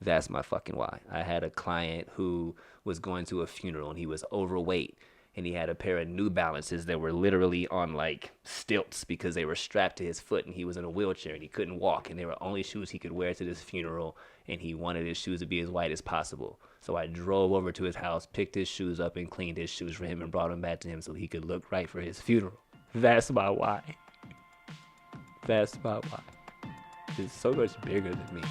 That's my fucking why. I had a client who was going to a funeral and he was overweight and he had a pair of New Balances that were literally on like stilts because they were strapped to his foot and he was in a wheelchair and he couldn't walk and they were only shoes he could wear to this funeral and he wanted his shoes to be as white as possible. So I drove over to his house, picked his shoes up and cleaned his shoes for him and brought them back to him so he could look right for his funeral. That's my why. That's my why. It's so much bigger than me.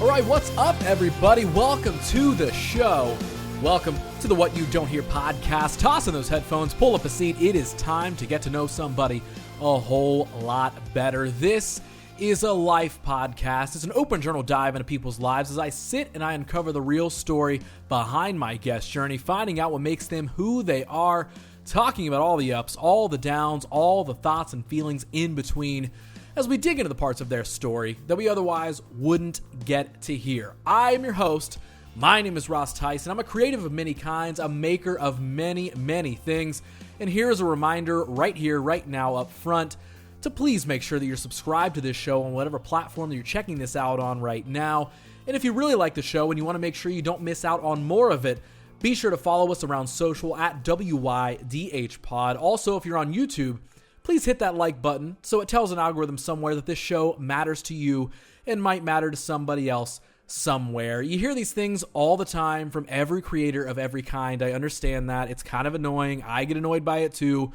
All right, what's up, everybody? Welcome to the show. Welcome to the What You Don't Hear podcast. Toss in those headphones, pull up a seat. It is time to get to know somebody a whole lot better. This is a life podcast. It's an open journal dive into people's lives as I sit and I uncover the real story behind my guest journey, finding out what makes them who they are, talking about all the ups, all the downs, all the thoughts and feelings in between, as we dig into the parts of their story that we otherwise wouldn't get to hear. I am your host. My name is Ross Tyson. I'm a creative of many kinds, a maker of many, many things. And here's a reminder right here, right now, up front, to please make sure that you're subscribed to this show on whatever platform that you're checking this out on right now. And if you really like the show and you want to make sure you don't miss out on more of it, be sure to follow us around social at WYDH Pod. Also, if you're on YouTube, please hit that like button so it tells an algorithm somewhere that this show matters to you and might matter to somebody else somewhere. You hear these things all the time from every creator of every kind. I understand that. It's kind of annoying. I get annoyed by it too.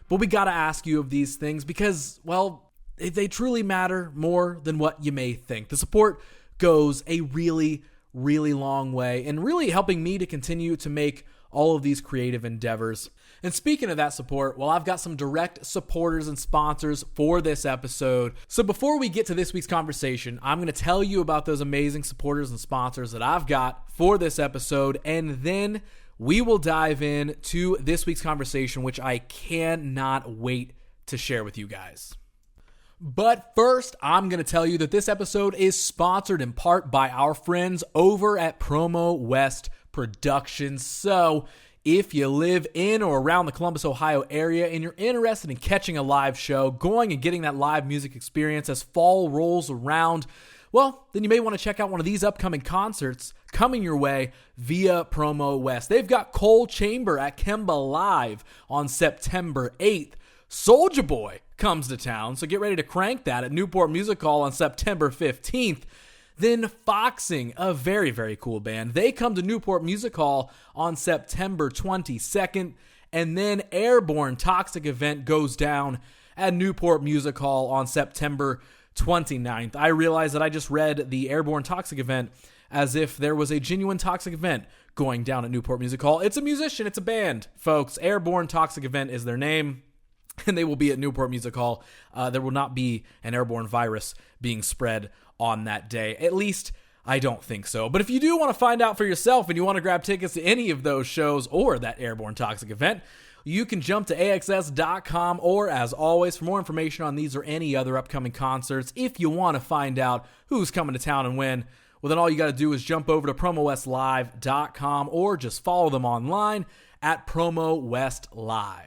But we got to ask you of these things because, well, they truly matter more than what you may think. The support goes a really, really long way and really helping me to continue to make all of these creative endeavors. And speaking of that support, well, I've got some direct supporters and sponsors for this episode. So before we get to this week's conversation, I'm going to tell you about those amazing supporters and sponsors that I've got for this episode, and then we will dive in to this week's conversation, which I cannot wait to share with you guys. But first, I'm going to tell you that this episode is sponsored in part by our friends over at Promo West Productions. So if you live in or around the Columbus, Ohio area and you're interested in catching a live show, going and getting that live music experience as fall rolls around, well, then you may want to check out one of these upcoming concerts coming your way via Promo West. They've got Coal Chamber at Kemba Live on September 8th. Soulja Boy comes to town, so get ready to crank that at Newport Music Hall on September 15th. Then Foxing, a very, very cool band. They come to Newport Music Hall on September 22nd. And then Airborne Toxic Event goes down at Newport Music Hall on September 29th. I realize that I just read the Airborne Toxic Event as if there was a genuine toxic event going down at Newport Music Hall. It's a musician, it's a band, folks. Airborne Toxic Event is their name. And they will be at Newport Music Hall. There will not be an airborne virus being spread on that day. At least, I don't think so. But if you do want to find out for yourself and you want to grab tickets to any of those shows or that Airborne Toxic Event, you can jump to AXS.com or, as always, for more information on these or any other upcoming concerts. If you want to find out who's coming to town and when, well, then all you got to do is jump over to PromoWestLive.com or just follow them online at PromoWestLive.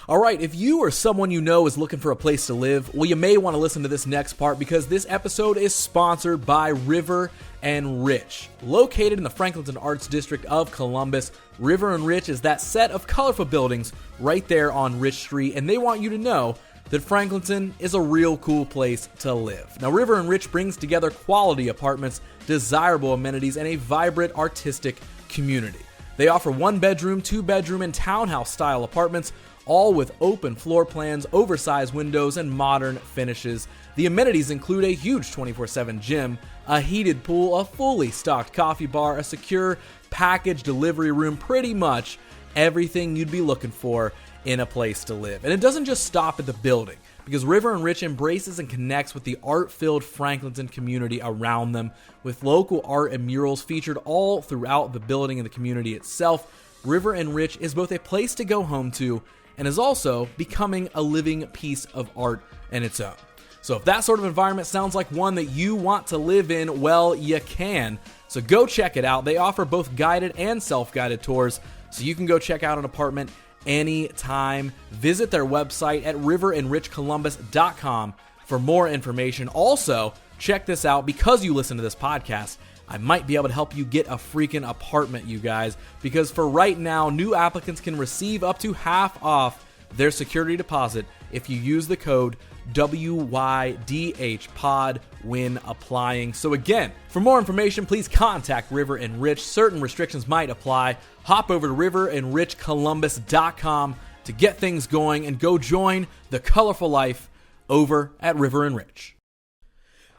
All right, if you or someone you know is looking for a place to live, well, you may want to listen to this next part because this episode is sponsored by River and Rich. Located in the Franklinton Arts District of Columbus, River and Rich is that set of colorful buildings right there on Rich Street, and they want you to know that Franklinton is a real cool place to live. Now, River and Rich brings together quality apartments, desirable amenities, and a vibrant artistic community. They offer 1-bedroom, 2-bedroom, and townhouse-style apartments, all with open floor plans, oversized windows, and modern finishes. The amenities include a huge 24/7 gym, a heated pool, a fully stocked coffee bar, a secure package delivery room, pretty much everything you'd be looking for in a place to live. And it doesn't just stop at the building, because River and Rich embraces and connects with the art-filled Franklinton community around them, with local art and murals featured all throughout the building and the community itself. River and Rich is both a place to go home to and is also becoming a living piece of art in its own. So if that sort of environment sounds like one that you want to live in, well, you can. So go check it out. They offer both guided and self-guided tours, so you can go check out an apartment anytime. Visit their website at riverandrichcolumbus.com for more information. Also, check this out. Because you listen to this podcast, I might be able to help you get a freaking apartment, you guys, because for right now, new applicants can receive up to half off their security deposit if you use the code WYDH pod when applying. So again, for more information, please contact River and Rich. Certain restrictions might apply. Hop over to riverandrichcolumbus.com to get things going and go join the colorful life over at River and Rich.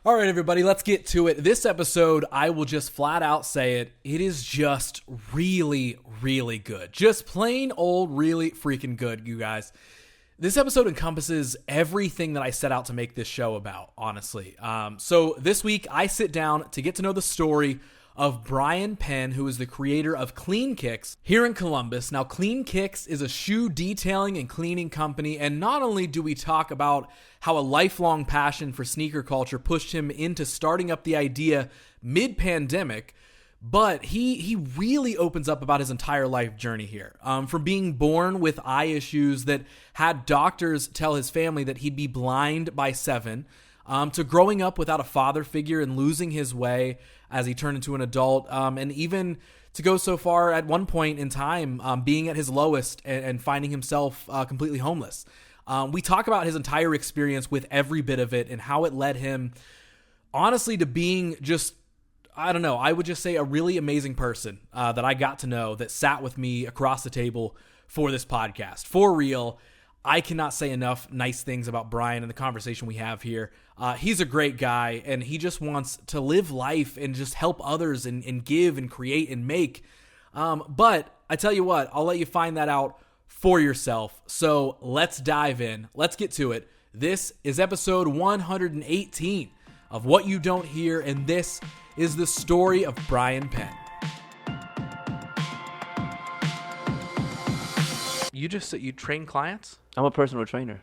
All right, everybody, let's get to it. This episode, I will just flat out say it. It is just really, really good. Just plain old, really freaking good, you guys. This episode encompasses everything that I set out to make this show about, honestly. So this week, I sit down to get to know the story of Brian Penn, who is the creator of Clean Kicks here in Columbus. Now, Clean Kicks is a shoe detailing and cleaning company, and not only do we talk about how a lifelong passion for sneaker culture pushed him into starting up the idea mid-pandemic, but he really opens up about his entire life journey here. From being born with eye issues that had doctors tell his family that he'd be blind by 7, to growing up without a father figure and losing his way as he turned into an adult, and even to go so far at one point in time being at his lowest and finding himself completely homeless. We talk about his entire experience with every bit of it and how it led him, honestly, to being just, I don't know, I would just say a really amazing person that I got to know that sat with me across the table for this podcast. For real, I cannot say enough nice things about Brian and the conversation we have here. He's a great guy, and he just wants to live life and just help others and give and create and make. But I tell you what, I'll let you find that out for yourself. So let's dive in. Let's get to it. This is episode 118 of What You Don't Hear, and this is the story of Brian Penn. You train clients? I'm a personal trainer.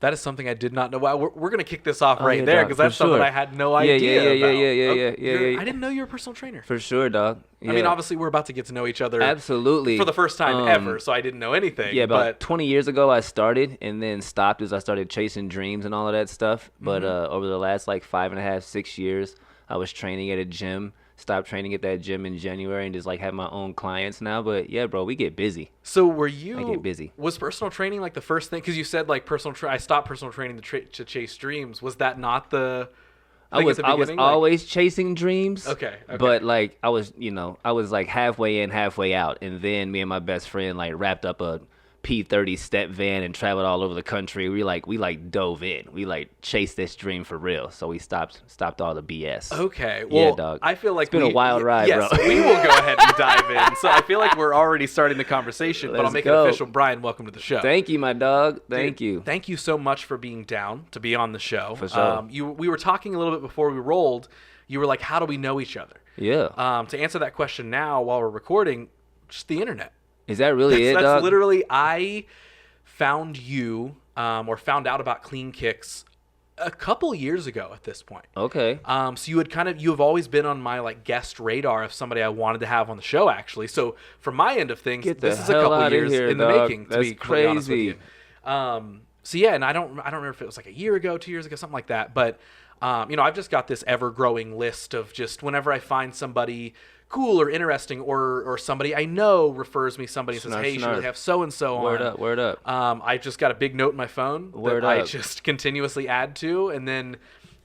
That is something I did not know. Wow, we're going to kick this off right yeah, there dog, because that's something sure. I had no idea about. Yeah. I didn't know you were a personal trainer. For sure, dog. Yeah. I mean, obviously, we're about to get to know each other. Absolutely. For the first time ever, so I didn't know anything. Yeah, about 20 years ago, I started and then stopped as I started chasing dreams and all of that stuff. But over the last 5.5, 6 years, I was training at a gym. Stopped training at that gym in January and just have my own clients now. But yeah, bro, we get busy. So I get busy. Was personal training the first thing? Because you said I stopped personal training to chase dreams. Was that not the? I was always chasing dreams. Okay. But I was halfway in, halfway out, and then me and my best friend wrapped up a P30 step van and traveled all over the country. We dove in. We chased this dream for real. So we stopped all the BS. Okay. Well, yeah, dog. I feel like it's been a wild ride, yes, bro. We will go ahead and dive in. So I feel like we're already starting the conversation, but I'll make it official. Brian, welcome to the show. Thank you, my dog. Thank you. Thank you so much for being down to be on the show. For sure. We were talking a little bit before we rolled. You were like, how do we know each other? Yeah. To answer that question now while we're recording, just the internet. Is that really it, dog? That's literally, I found you or found out about Clean Kicks a couple years ago at this point. Okay. So you have always been on my guest radar of somebody I wanted to have on the show, actually. So from my end of things, this is a couple years in the making, to be completely honest with you. So yeah, and I don't remember if it was a year ago, 2 years ago, something like that. But I've just got this ever-growing list of just whenever I find somebody cool or interesting or somebody I know refers me somebody and says, hey, you should have so-and-so on. Word up. I just got a big note in my phone I just continuously add to. And then,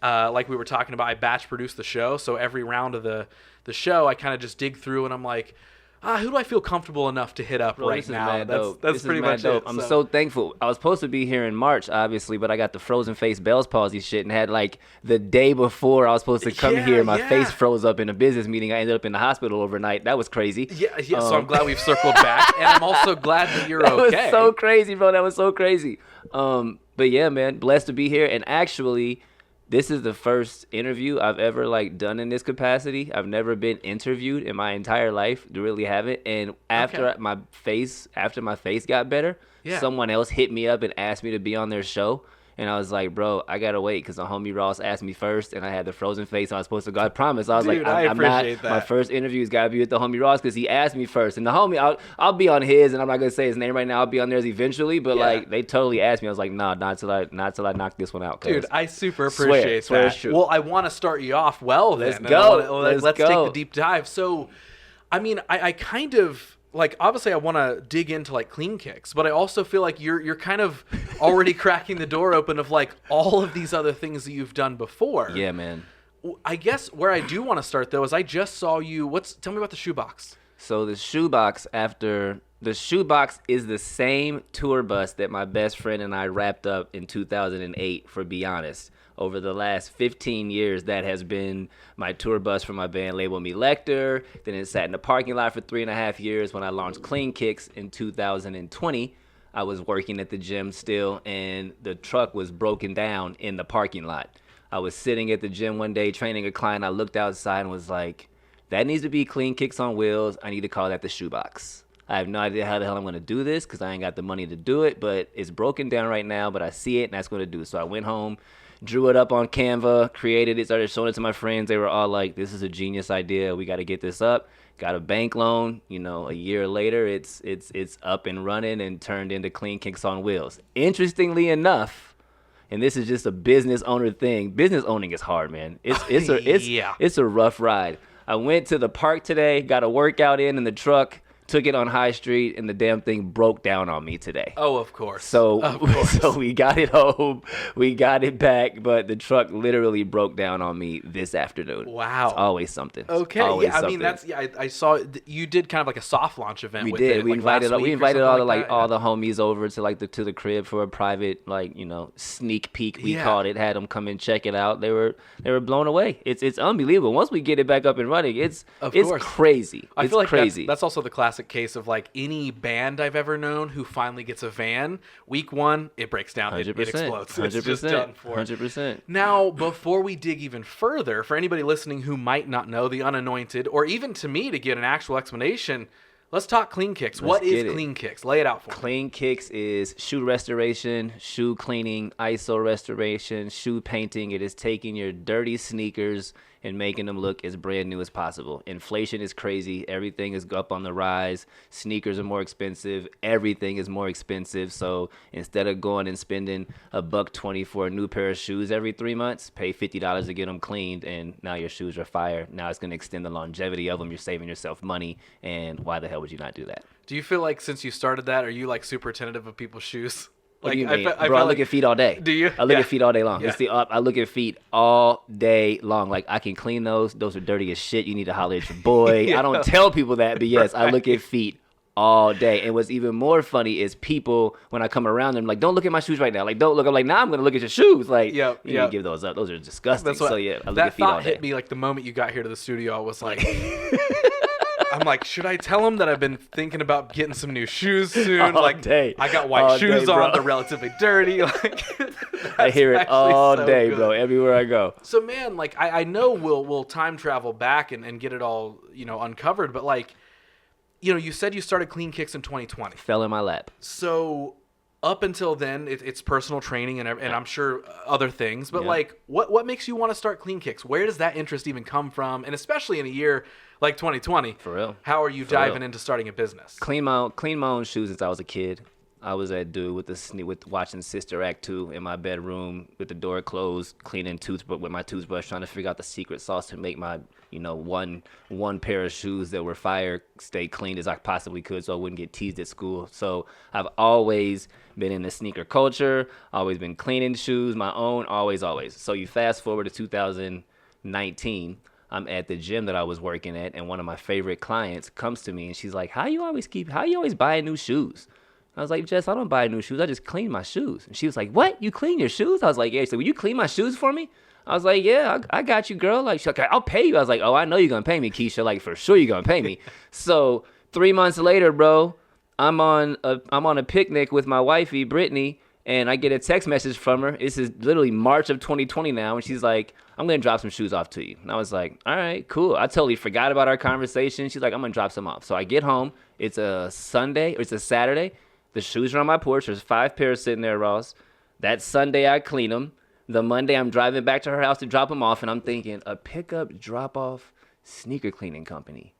like we were talking about, I batch produce the show. So every round of the show, I kind of just dig through and I'm like, who do I feel comfortable enough to hit up right now? That's pretty much it. I'm so thankful. I was supposed to be here in March, obviously, but I got the frozen face Bell's palsy shit and had the day before I was supposed to come here, my face froze up in a business meeting. I ended up in the hospital overnight. That was crazy. Yeah. So I'm glad we've circled back, and I'm also glad that you're okay. That was so crazy, bro. That was so crazy. But yeah, man, blessed to be here. And actually, this is the first interview I've ever done in this capacity. I've never been interviewed in my entire life. Really haven't. And after my face got better, someone else hit me up and asked me to be on their show. And I was like, bro, I gotta wait because the homie Ross asked me first, and I had the frozen face. And I was supposed to go. I promise. I was Dude, like, I'm not. appreciate that. My first interview's gotta be with the homie Ross because he asked me first. And the homie, I'll be on his, and I'm not gonna say his name right now. I'll be on theirs eventually. But like, they totally asked me. I was like, nah, not till I knock this one out. Dude, I super appreciate swear it's that. true. Well, I want to start you off well. Let's then. go. Let's take the deep dive. So, I mean, I kind of. Like, obviously I want to dig into like clean kicks, but I also feel like you're kind of already cracking the door open of like all of these other things that you've done before. Yeah, man. I guess where I do want to start though is I just saw you. Tell me about the shoebox. So the shoebox is the same tour bus that my best friend and I wrapped up in 2008 for Be Honest. Over the last 15 years, that has been my tour bus for my band Label Me Lecter. Then it sat in the parking lot for 3.5 years. When I launched Clean Kicks in 2020, I was working at the gym still, and the truck was broken down in the parking lot. I was sitting at the gym one day training a client. I looked outside and was like, that needs to be Clean Kicks on wheels. I need to call that the shoebox. I have no idea how the hell I'm going to do this because I ain't got the money to do it, but it's broken down right now, but I see it, and that's what to do. So I went home, drew it up on Canva, created it, started showing it to my friends. They were all like, this is a genius idea. We got to get this up. Got a bank loan. You know, a year later, it's up and running and turned into Clean Kicks on Wheels. Interestingly enough, and this is just a business owner thing. Business owning is hard, man. It's a rough ride. I went to the park today, got a workout in the truck, took it on High Street, and the damn thing broke down on me today. Oh, of course. So we got it home, we got it back, but the truck literally broke down on me this afternoon. Wow. It's always something. Okay. I mean, I saw you did kind of like a soft launch event. We did. We invited all the the homies over to the crib for a private sneak peek. We called it. Had them come and check it out. They were blown away. It's unbelievable. Once we get it back up and running, it's crazy. I feel like crazy. That's also the classic case of like any band I've ever known who finally gets a van. Week one, it breaks down. 100%, it explodes. 100%, It's just done for. 100%. Now, before we dig even further, for anybody listening who might not know, the unanointed, or even to me to get an actual explanation, let's talk Clean Kicks. What is Clean Kicks? Lay it out for me. Clean Kicks is shoe restoration, shoe cleaning, ISO restoration, shoe painting. It is taking your dirty sneakers and making them look as brand new as possible. Inflation is crazy. Everything is up on the rise. Sneakers are more expensive. Everything is more expensive. So instead of going and spending $120 for a new pair of shoes every 3 months, pay $50 to get them cleaned, and now your shoes are fire. Now it's going to extend the longevity of them. You're saving yourself money, and why the hell would you not do that? Do you feel like since you started that, are you like super tentative of people's shoes? What do you mean? Bro, I look at feet all day. Do you? I look at feet all day long. Yeah. I look at feet all day long. Like, I can clean those. Those are dirty as shit. You need to holler at your boy. I don't tell people that, but yes, I look at feet all day. And what's even more funny is people, when I come around them, like, don't look at my shoes right now. Like, don't look. I'm like, nah, I'm going to look at your shoes. Like, you need to give those up. Those are disgusting. So, yeah, I look at feet all day. That thought hit me like the moment you got here to the studio. I was like... I'm like, should I tell him that I've been thinking about getting some new shoes soon? All day. I got white shoes on. They're relatively dirty. Like, I hear it all day, bro, everywhere I go. So, man, like, I know we'll time travel back and get it all, uncovered. But, like, you said you started Clean Kicks in 2020. Fell in my lap. So, up until then, it's personal training and I'm sure other things. But, like, what makes you want to start Clean Kicks? Where does that interest even come from? And especially in a year like 2020. For real. How are you diving into starting a business? Clean my own shoes since I was a kid. I was that dude with watching Sister Act 2 in my bedroom with the door closed, cleaning with my toothbrush, trying to figure out the secret sauce to make my, one pair of shoes that were fire stay clean as I possibly could so I wouldn't get teased at school. So I've always been in the sneaker culture, always been cleaning shoes, my own, always. So you fast forward to 2019, I'm at the gym that I was working at, and one of my favorite clients comes to me and she's like, how you always buying new shoes? I was like, Jess, I don't buy new shoes. I just clean my shoes. And she was like, what? You clean your shoes? I was like, yeah. She said, will you clean my shoes for me? I was like, yeah, I got you, girl. Like, she's like, I'll pay you. I was like, oh, I know you're going to pay me, Keisha. Like, for sure you're going to pay me. So 3 months later, bro, I'm on a picnic with my wifey, Brittany, and I get a text message from her. This is literally March of 2020 now, and she's like, I'm going to drop some shoes off to you. And I was like, all right, cool. I totally forgot about our conversation. She's like, I'm going to drop some off. So I get home. It's a Saturday. The shoes are on my porch. There's 5 pairs sitting there, Ross. That Sunday I clean them. The Monday I'm driving back to her house to drop them off, and I'm thinking, a pickup drop-off sneaker cleaning company.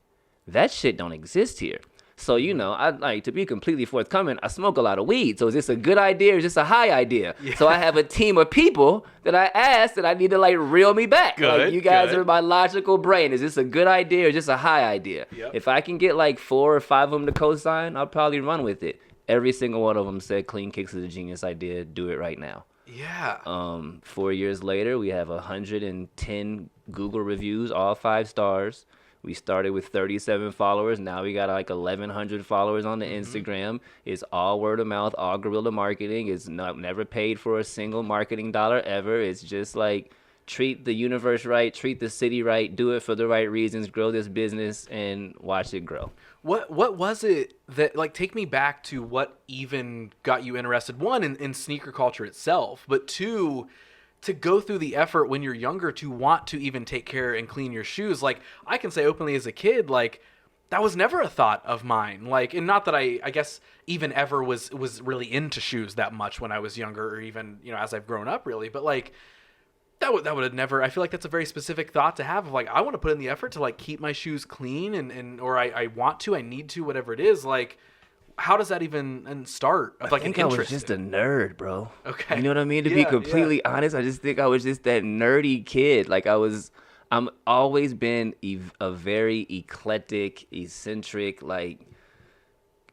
That shit don't exist here. So, I like to be completely forthcoming. I smoke a lot of weed. So is this a good idea or is this a high idea? Yeah. So I have a team of people that I asked that I need to reel me back. Good, you guys good. are my logical brain. Is this a good idea or just a high idea? Yep. If I can get 4 or 5 of them to co-sign, I'll probably run with it. Every single one of them said Clean Kicks is a genius idea. Do it right now. Yeah. 4 years later, we have 110 Google reviews, all 5 stars. We started with 37 followers. Now we got 1,100 followers on the Instagram. It's all word of mouth, all guerrilla marketing. It's never paid for a single marketing dollar ever. It's just treat the universe right, treat the city right, do it for the right reasons, grow this business, and watch it grow. What was it that, take me back to what even got you interested, one, in sneaker culture itself, but two, to go through the effort when you're younger to want to even take care and clean your shoes. I can say openly as a kid, that was never a thought of mine. And not that I guess even ever was really into shoes that much when I was younger, or even, as I've grown up really, but that would have never, I feel like that's a very specific thought to have of I want to put in the effort to keep my shoes clean or I want to, I need to, whatever it is. How does that even start? I think I was just a nerd, bro. Okay. You know what I mean? To be completely honest, I just think I was just that nerdy kid. I'm always been a very eclectic, eccentric,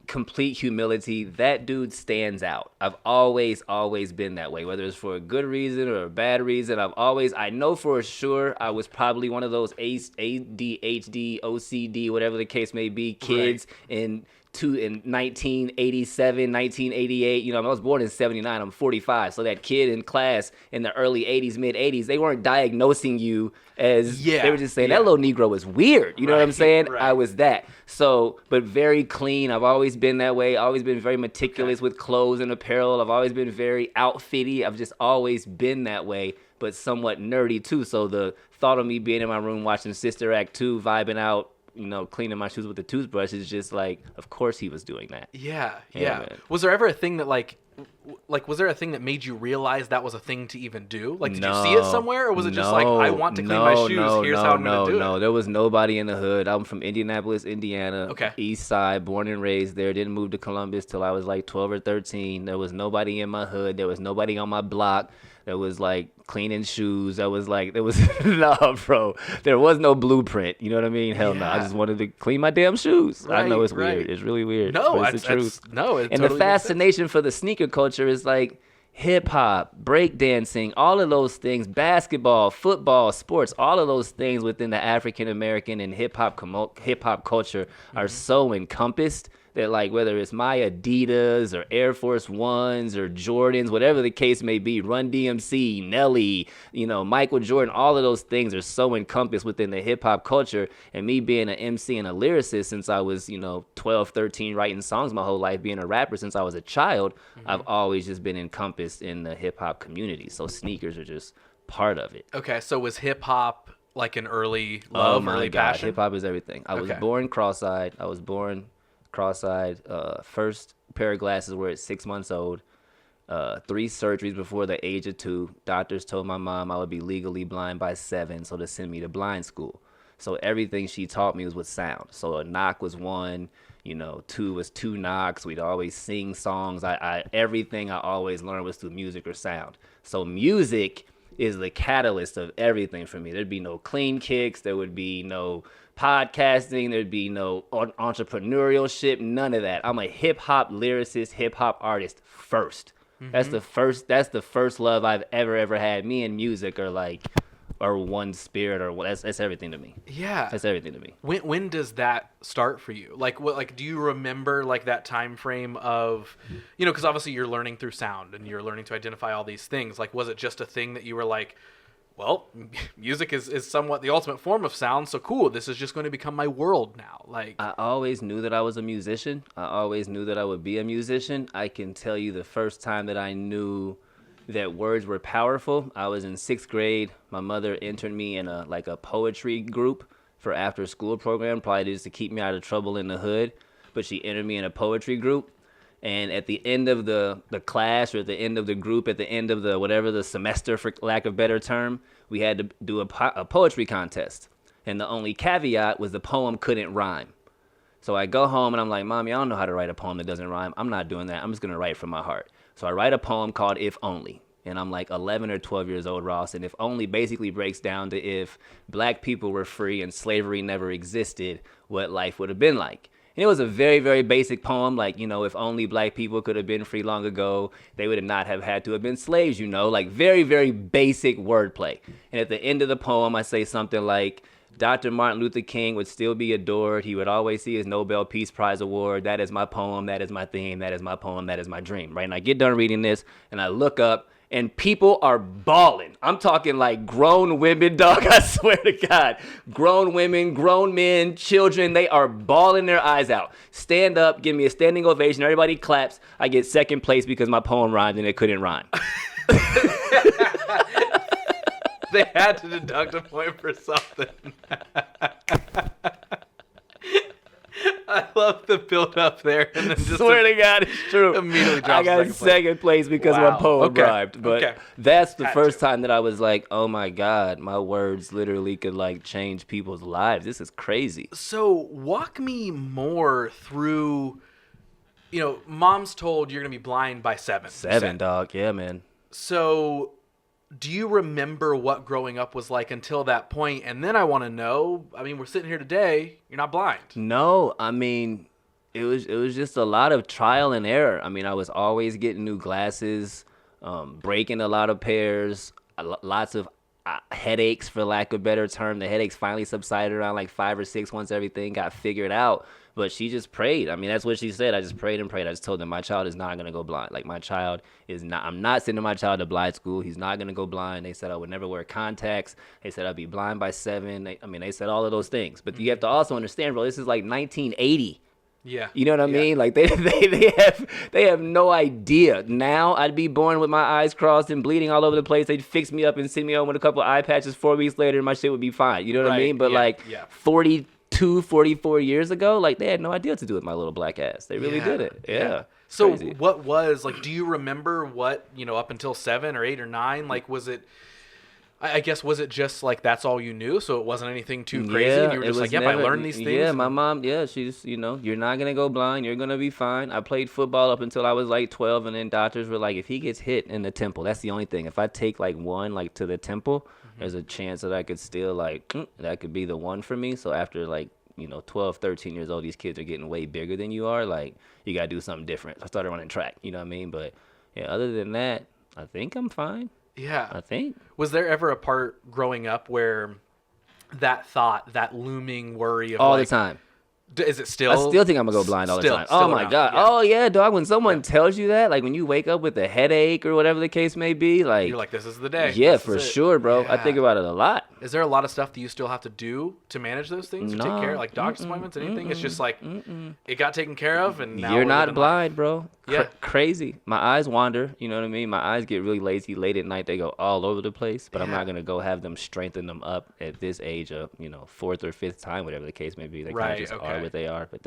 complete humility. That dude stands out. I've always been that way, whether it's for a good reason or a bad reason. I know for sure I was probably one of those ADHD, OCD, whatever the case may be, kids in 1987, 1988. I was born in 79. I'm 45. So that kid in class in the early 80s, mid 80s, they weren't diagnosing you as, they were just saying, that little Negro is weird. You know what I'm saying? Right. I was that. So, but very clean. I've always been that way. Always been very meticulous with clothes and apparel. I've always been very outfitty. I've just always been that way, but somewhat nerdy too. So the thought of me being in my room watching Sister Act 2, vibing out, cleaning my shoes with a toothbrush is just of course he was doing that. Yeah. Man. Was there ever a thing that was there a thing that made you realize that was a thing to even do? Did you see it somewhere, or was it just I want to clean my shoes, here's how I'm going to do it? No, there was nobody in the hood. I'm from Indianapolis, Indiana. Okay. East Side, born and raised there. Didn't move to Columbus till I was 12 or 13. There was nobody in my hood. There was nobody on my block that was cleaning shoes. There was no, bro. There was no blueprint. You know what I mean? Hell no. I just wanted to clean my damn shoes. Right, I know it's weird. It's really weird. No, but it's the truth. It and totally the fascination for the sneaker culture is hip hop, breakdancing, all of those things, basketball, football, sports, all of those things within the African American and hip hop culture are so encompassed that whether it's my Adidas or Air Force Ones or Jordans, whatever the case may be, Run DMC, Nelly, Michael Jordan, all of those things are so encompassed within the hip hop culture. And me being an MC and a lyricist since I was, 12, 13, writing songs my whole life, being a rapper since I was a child, I've always just been encompassed in the hip hop community. So sneakers are just part of it. Okay, so was hip hop an early love, early passion? Hip hop is everything. I was born cross-eyed. First pair of glasses were at 6 months old. 3 surgeries before the age of 2. Doctors told my mom I would be legally blind by 7, so to send me to blind school. So everything she taught me was with sound. So a knock was 1, 2 was 2 knocks. We'd always sing songs. Everything I always learned was through music or sound. So music is the catalyst of everything for me. There'd be no Clean Kicks. There would be no podcasting. There'd be no entrepreneurship. None of that. I'm a hip hop lyricist, hip hop artist first. That's the first love I've ever had. Me and music are one spirit, or that's everything to me. Yeah, that's everything to me. When does that start for you? Do you remember that time frame of, because obviously you're learning through sound and you're learning to identify all these things. Was it just a thing that you were well, music is somewhat the ultimate form of sound, so cool, this is just going to become my world now? I always knew that I was a musician. I always knew that I would be a musician. I can tell you the first time that I knew that words were powerful, I was in 6th grade. My mother entered me in a poetry group for after school program, probably just to keep me out of trouble in the hood. But she entered me in a poetry group. And at the end of the class, or at the end of the group, at the end of the whatever the semester, for lack of a better term, we had to do a poetry contest. And the only caveat was the poem couldn't rhyme. So I go home and I'm like, Mommy, I don't know how to write a poem that doesn't rhyme. I'm not doing that. I'm just going to write from my heart. So I write a poem called If Only. And I'm like 11 or 12 years old, Ross. And If Only basically breaks down to if black people were free and slavery never existed, what life would have been like. And it was a very, very basic poem. Like, if only black people could have been free long ago, they would not have had to have been slaves, like very, very basic wordplay. And at the end of the poem, I say something like, Dr. Martin Luther King would still be adored. He would always see his Nobel Peace Prize award. That is my poem. That is my theme. That is my poem. That is my dream. Right? And I get done reading this and I look up and people are bawling. I'm talking like grown women, dog. I swear to God. Grown women, grown men, children, they are bawling their eyes out. Stand up, give me a standing ovation. Everybody claps. I get second place because my poem rhymed and it couldn't rhyme. They had to deduct a point for something. I love the build up there. And then just swear to God, it's true. Immediately drops I got second place because my poem rhymed. But that's the first time that I was like, oh my God, my words literally could like change people's lives. This is crazy. So walk me more through, Mom's told you're going to be blind by 7. 7, dog. Yeah, man. So do you remember what growing up was like until that point? And then I want to know, we're sitting here today, you're not blind. No, it was just a lot of trial and error. I was always getting new glasses, breaking a lot of pairs, lots of headaches, for lack of a better term. The headaches finally subsided around like 5 or 6 once everything got figured out. But she just prayed. That's what she said. I just prayed and prayed. I just told them my child is not going to go blind. Like, my child is not. I'm not sending my child to blind school. He's not going to go blind. They said I would never wear contacts. They said I'd be blind by 7. They said all of those things. But you have to also understand, bro, this is like 1980. Yeah. You know what I mean? Like, they have no idea. Now I'd be born with my eyes crossed and bleeding all over the place. They'd fix me up and send me home with a couple of eye patches. 4 weeks later, my shit would be fine. You know what I mean? But 44 years ago, like, they had no idea what to do with my little black ass. They really didn't. Yeah. So crazy. what was, like, do you remember what, up until 7 or 8 or 9, like, was it, I guess, was it just, like, that's all you knew? So it wasn't anything too crazy? Yeah, and you were just like, I learned these things? Yeah, my mom, she's, you're not going to go blind. You're going to be fine. I played football up until I was, like, 12, and then doctors were like, if he gets hit in the temple, that's the only thing. If I take, like, one, like, to the temple, there's a chance that I could still, like, that could be the one for me. So after, like, 12, 13 years old, these kids are getting way bigger than you are. Like, you got to do something different. I started running track, you know what I mean? But, yeah, other than that, I think I'm fine. Yeah. I think. Was there ever a part growing up where that thought, that looming worry of all the time? Is it still? I still think I'm going to go blind all the time. Still Oh, my around. God. Yeah. Oh, yeah, dog. When someone tells you that, like when you wake up with a headache or whatever the case may be, like. You're like, this is the day. Yeah, for sure, bro. Yeah. I think about it a lot. Is there a lot of stuff that you still have to do to manage those things? Or take care of, like doctor's appointments, anything? It's just like, it got taken care of, and now you're not blind, bro. Yeah. Crazy. My eyes wander, you know what I mean? My eyes get really lazy late at night. They go all over the place, but I'm not going to go have them strengthen them up at this age of, 4th or 5th time, whatever the case may be. They kind of just are what they are, but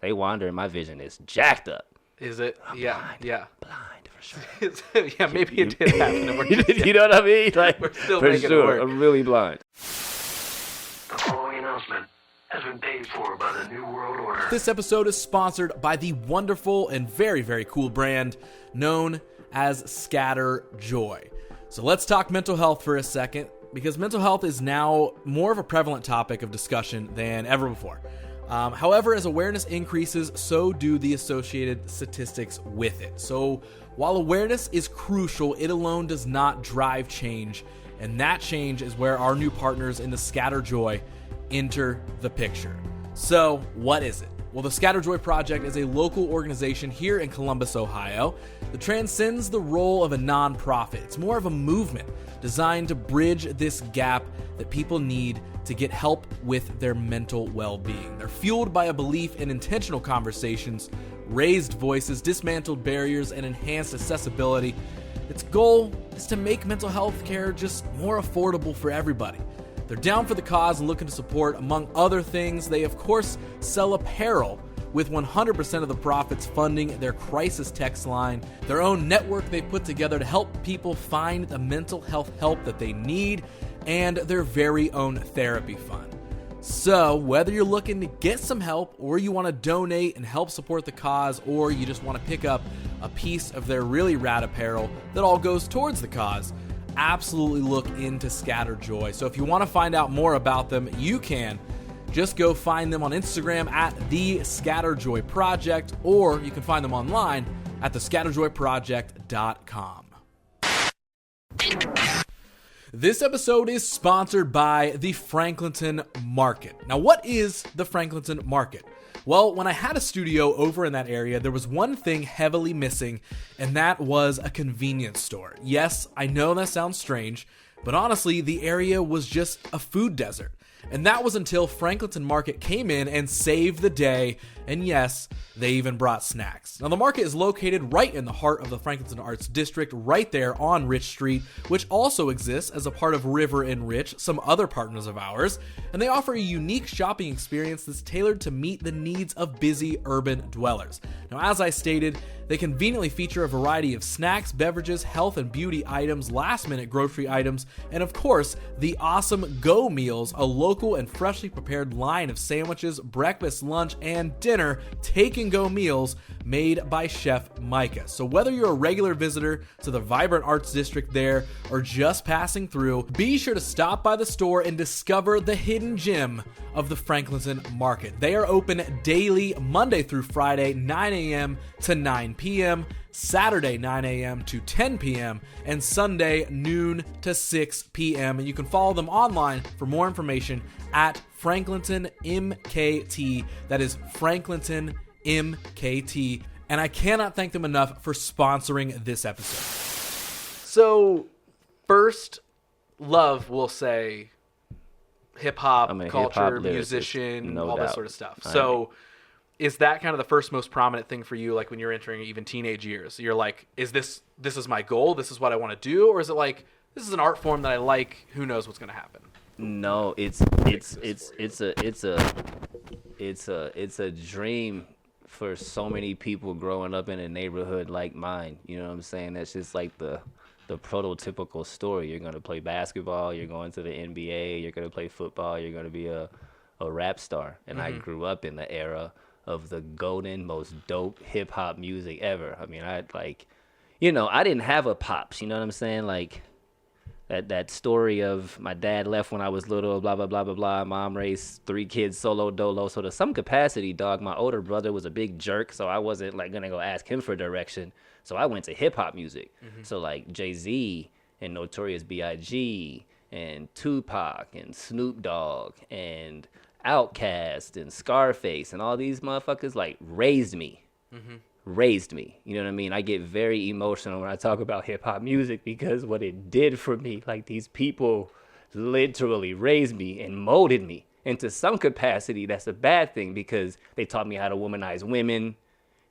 they wander, and my vision is jacked up. Is it? Blind. Yeah. Blind, for sure. Yeah, maybe it did happen. And You know what I mean? Like, we're still for making it sure. work. I'm really blind. The following announcement has been paid for by the New World Order. This episode is sponsored by the wonderful and very, very cool brand known as Scatter Joy. So let's talk mental health for a second, because mental health is now more of a prevalent topic of discussion than ever before. However, as awareness increases, so do the associated statistics with it. So while awareness is crucial, it alone does not drive change. And that change is where our new partners in the Scatter Joy enter the picture. So what is it? Well, the Scatter Joy Project is a local organization here in Columbus, Ohio, that transcends the role of a nonprofit. It's more of a movement designed to bridge this gap that people need to get help with their mental well-being. They're fueled by a belief in intentional conversations, raised voices, dismantled barriers, and enhanced accessibility. Its goal is to make mental health care just more affordable for everybody. They're down for the cause and looking to support, among other things. They, of course, sell apparel, with 100% of the profits funding their crisis text line, their own network they put together to help people find the mental health help that they need, and their very own therapy fund. So, whether you're looking to get some help, or you want to donate and help support the cause, or you just want to pick up a piece of their really rad apparel that all goes towards the cause, absolutely look into Scatter Joy. So if you want to find out more about them, you can just go find them on Instagram at The Scatterjoy Project, or you can find them online at thescatterjoyproject.com. This episode is sponsored by the Franklinton Market. Now, what is the Franklinton Market? Well, when I had a studio over in that area, there was one thing heavily missing, and that was a convenience store. Yes, I know that sounds strange, but honestly, the area was just a food desert. And that was until Franklinton Market came in and saved the day, and yes, they even brought snacks. Now, the market is located right in the heart of the Franklinton Arts District, right there on Rich Street, which also exists as a part of River and Rich, some other partners of ours, and they offer a unique shopping experience that's tailored to meet the needs of busy urban dwellers. Now, as I stated, they conveniently feature a variety of snacks, beverages, health and beauty items, last-minute grocery items, and of course, the awesome Go Meals, a local and freshly prepared line of sandwiches, breakfast, lunch, and dinner take-and-go meals made by Chef Micah. So whether you're a regular visitor to the vibrant arts district there or just passing through, be sure to stop by the store and discover the hidden gem of the Franklinton Market. They are open daily, Monday through Friday, 9 a.m. to 9 p.m., Saturday 9 a.m. to 10 p.m., and Sunday noon to 6 p.m. And you can follow them online for more information at Franklinton MKT. That is Franklinton MKT. And I cannot thank them enough for sponsoring this episode. So, first love, we'll say hip-hop, culture, hip-hop musician, no all doubt. this sort of stuff. So, is that kind of the first most prominent thing for you, like when you're entering even teenage years? You're like, is this is my goal, this is what I want to do? Or is it like, this is an art form that I like, who knows what's going to happen? No, it's a dream for so many people growing up in a neighborhood like mine. You know what I'm saying? That's just like the prototypical story. You're going to play basketball, you're going to the NBA, you're going to play football, you're going to be a rap star. And I grew up in the era of the golden, most dope hip-hop music ever. I mean, I didn't have a pops, you know what I'm saying? Like, that story of my dad left when I was little, blah, blah, blah, blah, blah. Mom raised 3 kids solo dolo. So to some capacity, dog, my older brother was a big jerk, so I wasn't, like, going to go ask him for direction. So I went to hip-hop music. So, like, Jay-Z and Notorious B.I.G. and Tupac and Snoop Dogg and Outkast and Scarface and all these motherfuckers, like, raised me. Raised me. You know what I mean? I get very emotional when I talk about hip-hop music because what it did for me, like, these people literally raised me and molded me. And to some capacity, that's a bad thing because they taught me how to womanize women.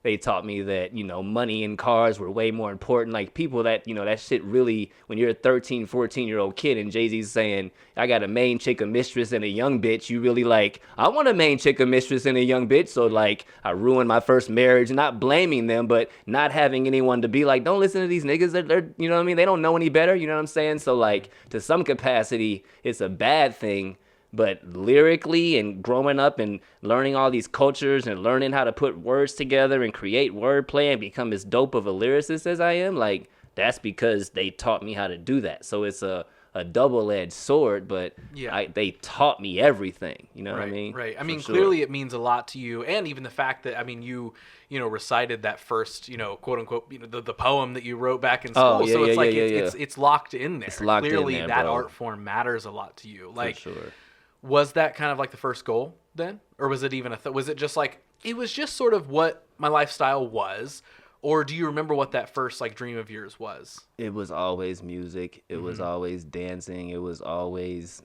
They taught me that, money and cars were way more important. Like, people that, that shit really, when you're a 13, 14-year-old kid and Jay-Z's saying, I got a main chick, a mistress, and a young bitch, you really like, I want a main chick, a mistress, and a young bitch. So, like, I ruined my first marriage, not blaming them, but not having anyone to be like, don't listen to these niggas. They're you know what I mean? They don't know any better. You know what I'm saying? So, like, to some capacity, it's a bad thing. But lyrically and growing up and learning all these cultures and learning how to put words together and create wordplay and become as dope of a lyricist as I am, like, that's because they taught me how to do that. So it's a double-edged sword, but they taught me everything. You know what I mean? Right. I mean, clearly it means a lot to you. And even the fact that, I mean, you recited that first, quote unquote, the poem that you wrote back in school. So it's like, it's locked in there. It's locked clearly in there, that bro. art form matters a lot to you. Like, For sure. Was that kind of like the first goal then? Or was it even was it just like, it was just sort of what my lifestyle was? Or do you remember what that first, like, dream of yours was? It was always music. It was always dancing. It was always,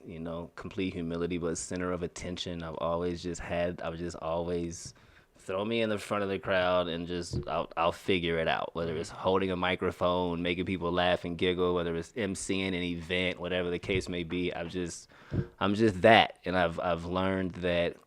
complete humility, but center of attention. I was just always throw me in the front of the crowd and just, I'll figure it out. Whether it's holding a microphone, making people laugh and giggle, whether it's emceeing an event, whatever the case may be, I'm just that. And I've learned that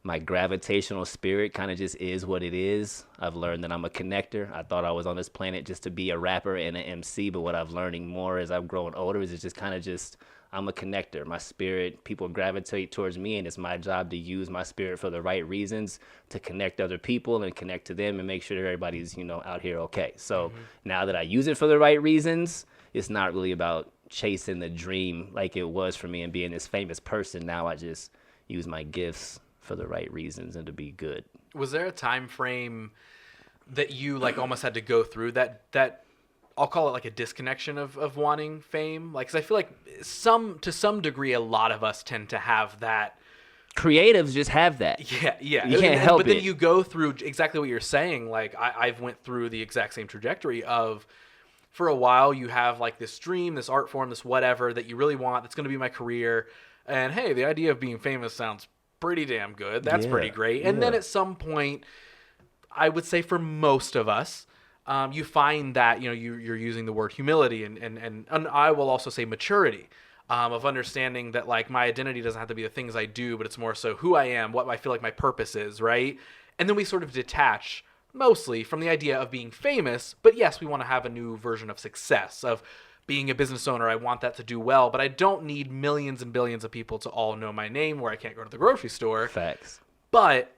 my gravitational spirit kind of just is what it is. I've learned that I'm a connector. I thought I was on this planet just to be a rapper and an MC, but what I've learning more as I've grown older is it's just kind of just I'm a connector. My spirit, people gravitate towards me, and it's my job to use my spirit for the right reasons to connect other people and connect to them and make sure that everybody's, out here okay. So now that I use it for the right reasons, it's not really about chasing the dream like it was for me and being this famous person. Now I just use my gifts for the right reasons and to be good. Was there a time frame that you like almost had to go through that I'll call it like a disconnection of wanting fame? Like, 'cause I feel like to some degree, a lot of us tend to have that. Creatives just have that. Yeah. You can't help it. But then you go through exactly what you're saying. Like, I've went through the exact same trajectory of, for a while, you have like this dream, this art form, this whatever that you really want, that's going to be my career. And hey, the idea of being famous sounds pretty damn good. That's pretty great. And then at some point, I would say for most of us, you find that, you're using the word humility and I will also say maturity, of understanding that like my identity doesn't have to be the things I do, but it's more so who I am, what I feel like my purpose is, right? And then we sort of detach mostly from the idea of being famous, but yes, we want to have a new version of success, of being a business owner. I want that to do well, but I don't need millions and billions of people to all know my name where I can't go to the grocery store. Facts. But,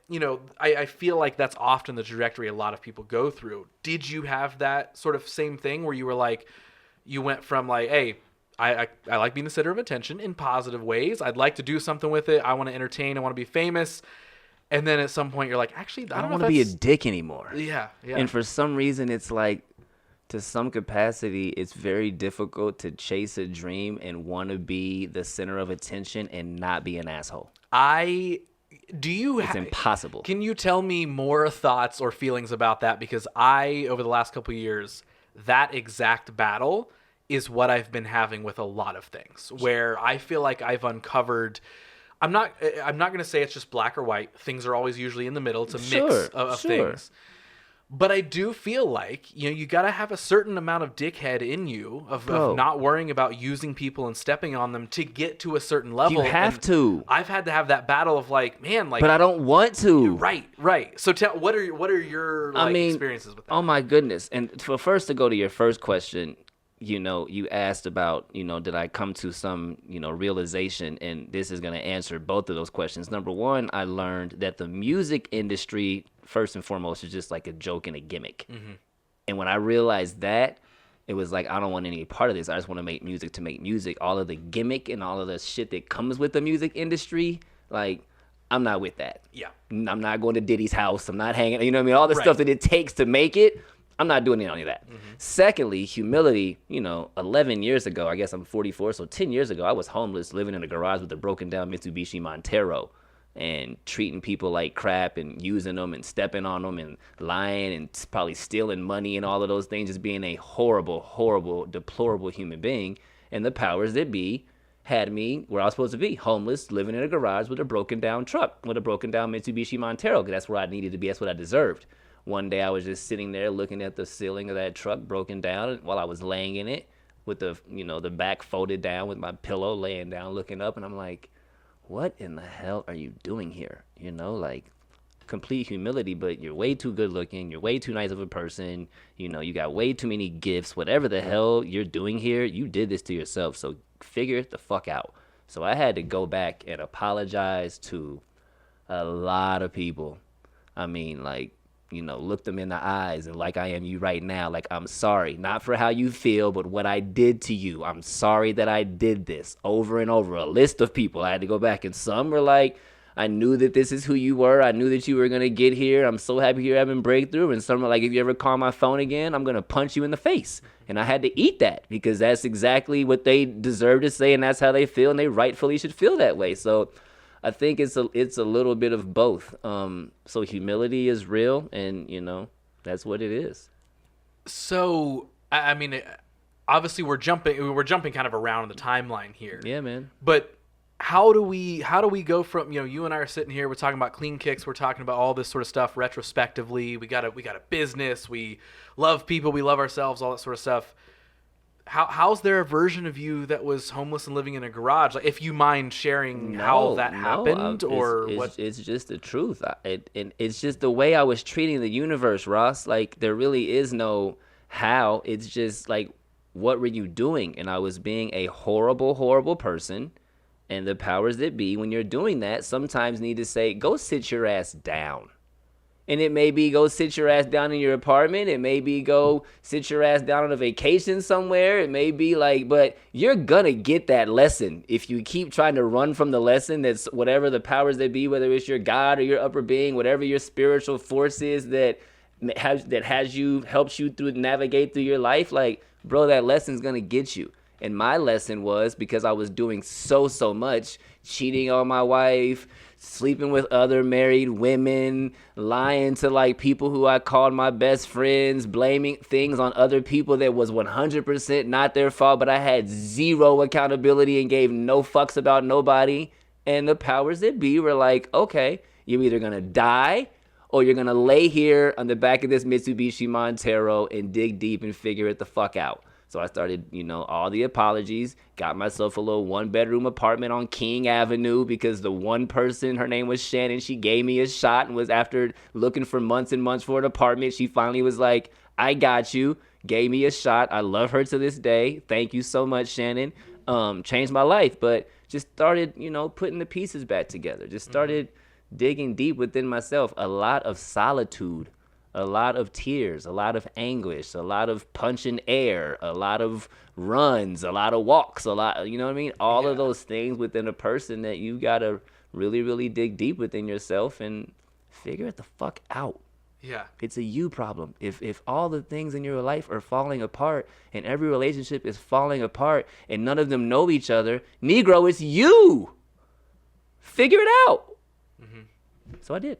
I feel like that's often the trajectory a lot of people go through. Did you have that sort of same thing where you were like, you went from like, hey, I like being the center of attention in positive ways. I'd like to do something with it. I want to entertain. I want to be famous. And then at some point you're like, actually, I don't want to be a dick anymore. Yeah. And for some reason, it's like, to some capacity, it's very difficult to chase a dream and want to be the center of attention and not be an asshole. It's impossible. Can you tell me more thoughts or feelings about that? Because over the last couple of years, that exact battle is what I've been having with a lot of things, where I feel like I've uncovered. I'm not going to say it's just black or white. Things are always usually in the middle. It's a mix of things. But I do feel like, you got to have a certain amount of dickhead in you of not worrying about using people and stepping on them to get to a certain level. You have to. I've had to have that battle of like, man, like. But I don't want to. Right. So what are your experiences with that? Oh my goodness. And first to go to your first question, you asked about, did I come to some, realization, and this is going to answer both of those questions. Number one, I learned that the music industry, first and foremost, is just like a joke and a gimmick. Mm-hmm. And when I realized that, it was like, I don't want any part of this. I just want to make music to make music. All of the gimmick and all of the shit that comes with the music industry, like, I'm not with that. Yeah. I'm not going to Diddy's house. I'm not hanging, all the stuff that it takes to make it. I'm not doing any of that. Mm-hmm. Secondly, humility, 11 years ago, I guess I'm 44, so 10 years ago, I was homeless, living in a garage with a broken down Mitsubishi Montero and treating people like crap and using them and stepping on them and lying and probably stealing money and all of those things, just being a horrible, horrible, deplorable human being. And the powers that be had me where I was supposed to be, homeless, living in a garage with a broken down truck, with a broken down Mitsubishi Montero, because that's where I needed to be. That's what I deserved. One day I was just sitting there looking at the ceiling of that truck broken down while I was laying in it with the back folded down with my pillow laying down looking up. And I'm like, what in the hell are you doing here? Like complete humility, but you're way too good looking. You're way too nice of a person. You got way too many gifts. Whatever the hell you're doing here, you did this to yourself. So figure it the fuck out. So I had to go back and apologize to a lot of people. I mean, like, look them in the eyes and like I am you right now. Like, I'm sorry, not for how you feel, but what I did to you. I'm sorry that I did this over and over. A list of people. I had to go back, and some were like, I knew that this is who you were. I knew that you were going to get here. I'm so happy you're having breakthrough. And some were like, if you ever call my phone again, I'm going to punch you in the face. And I had to eat that because that's exactly what they deserve to say, and that's how they feel, and they rightfully should feel that way. So I think it's a little bit of both. So humility is real, and that's what it is. So I mean, obviously we're jumping kind of around the timeline here. Yeah, man. But how do we go from you and I are sitting here, we're talking about clean kicks, we're talking about all this sort of stuff retrospectively. We got a business, we love people, we love ourselves, all that sort of stuff. how's there a version of you that was homeless and living in a garage? Like, if you mind sharing how that happened, or what? It's just the truth. It's just the way I was treating the universe, Ross. Like, there really is no how. It's just like, what were you doing? And I was being a horrible, horrible person. And the powers that be, when you're doing that, sometimes need to say, go sit your ass down. And it may be go sit your ass down in your apartment. It may be go sit your ass down on a vacation somewhere. It may be like, but you're gonna get that lesson. If you keep trying to run from the lesson, that's whatever the powers that be, whether it's your God or your upper being, whatever your spiritual force is that helps you through navigate through your life, like, bro, that lesson's gonna get you. And my lesson was, because I was doing so much, cheating on my wife, sleeping with other married women, lying to like people who I called my best friends, blaming things on other people that was 100% not their fault, but I had zero accountability and gave no fucks about nobody. And the powers that be were like, okay, you're either gonna die or you're gonna lay here on the back of this Mitsubishi Montero and dig deep and figure it the fuck out. So I started, all the apologies, got myself a little 1-bedroom apartment on King Avenue because the one person, her name was Shannon, she gave me a shot and was, after looking for months and months for an apartment, she finally was like, I got you, gave me a shot. I love her to this day. Thank you so much, Shannon. Changed my life, but just started, putting the pieces back together. Just started digging deep within myself. A lot of solitude. A lot of tears, a lot of anguish, a lot of punching air, a lot of runs, a lot of walks, a lot, you know what I mean? All of those things within a person that you got to really, really dig deep within yourself and figure it the fuck out. Yeah. It's a you problem. If all the things in your life are falling apart and every relationship is falling apart and none of them know each other, Negro, it's you. Figure it out. Mm-hmm. So I did.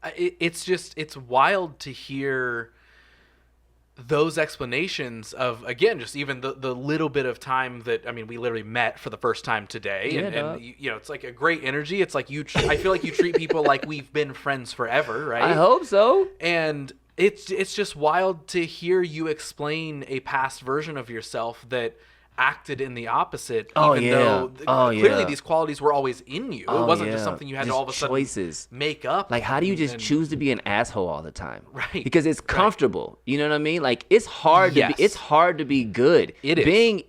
It's wild to hear those explanations of, again, just even the little bit of time that, we literally met for the first time today. And it's like a great energy. It's like I feel like you treat people like we've been friends forever, right? I hope so. And it's just wild to hear you explain a past version of yourself that acted in the opposite, though clearly these qualities were always in you. It wasn't just something you had to all of a sudden make up. Like, how do you just choose to be an asshole all the time? Right. Because it's comfortable. You know what I mean? Like, it's hard to be good. It is.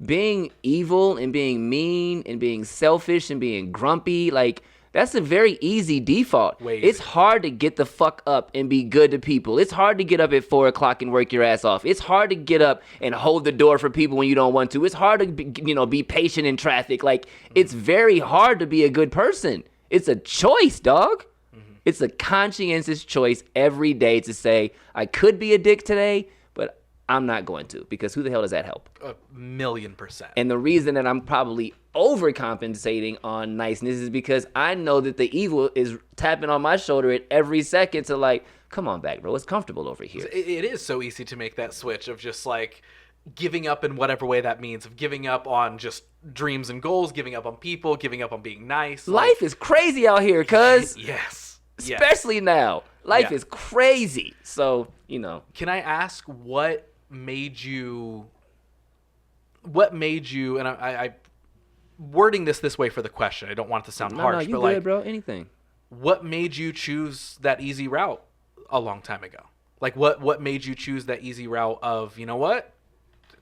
Being evil and being mean and being selfish and being grumpy, like, that's a very easy default. It's hard to get the fuck up and be good to people. It's hard to get up at 4 o'clock and work your ass off. It's hard to get up and hold the door for people when you don't want to. It's hard to be patient in traffic. Like, it's very hard to be a good person. It's a choice, dog. Mm-hmm. It's a conscientious choice every day to say, I could be a dick today, but I'm not going to, because who the hell does that help? 1,000,000%. And the reason that I'm probably overcompensating on niceness is because I know that the evil is tapping on my shoulder at every second to, like, come on back, bro. It's comfortable over here. It is so easy to make that switch of just like giving up in whatever way that means, of giving up on just dreams and goals, giving up on people, giving up on being nice. Life is crazy out here, cuz. Yes. Especially now. Life is crazy. So, Can I ask what made you, and I wording this way for the question, I don't want it to sound harsh, you but good, like, bro, anything. What made you choose that easy route a long time ago? Like, what made you choose that easy route of, you know what?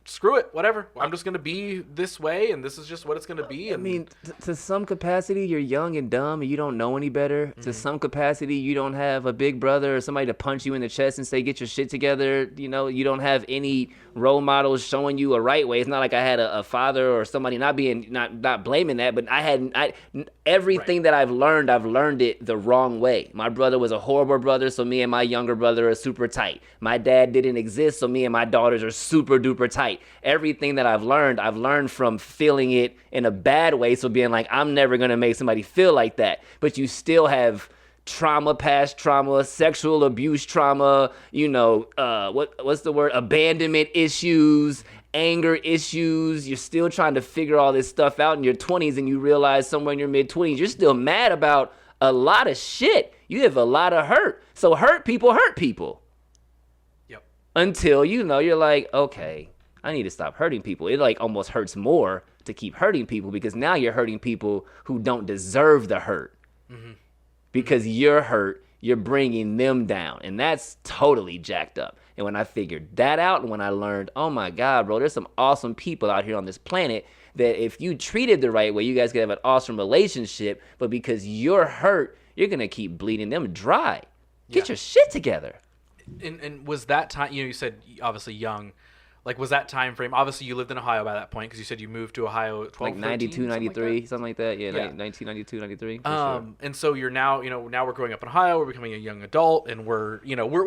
Screw it, whatever. I'm just going to be this way, and this is just what it's going to be. And to some capacity, you're young and dumb, and you don't know any better. Mm-hmm. To some capacity, you don't have a big brother or somebody to punch you in the chest and say, get your shit together. You don't have any role models showing you a right way. It's not like I had a father or somebody, not blaming that, but everything that I've learned it the wrong way. My brother was a horrible brother, so me and my younger brother are super tight. My dad didn't exist, so me and my daughters are super duper tight. Everything that I've learned from feeling it in a bad way, so being like, I'm never going to make somebody feel like that. But you still have trauma, past trauma, sexual abuse trauma, what's the word? Abandonment issues, anger issues. You're still trying to figure all this stuff out in your 20s, and you realize somewhere in your mid-20s, you're still mad about a lot of shit. You have a lot of hurt. So hurt people. Yep. Until, you're like, okay, I need to stop hurting people. It like almost hurts more to keep hurting people because now you're hurting people who don't deserve the hurt. Because you're hurt, you're bringing them down. And that's totally jacked up. And when I figured that out and when I learned, oh my God, bro, there's some awesome people out here on this planet that if you treated the right way, you guys could have an awesome relationship. But because you're hurt, you're going to keep bleeding them dry. Get your shit together. And was that time, you said obviously young, like was that time frame, obviously you lived in Ohio by that point because you said you moved to Ohio at 12, Like 92, 93, something like that. Yeah, Yeah. 1992, 93. And so you're now, now we're growing up in Ohio, we're becoming a young adult, and we're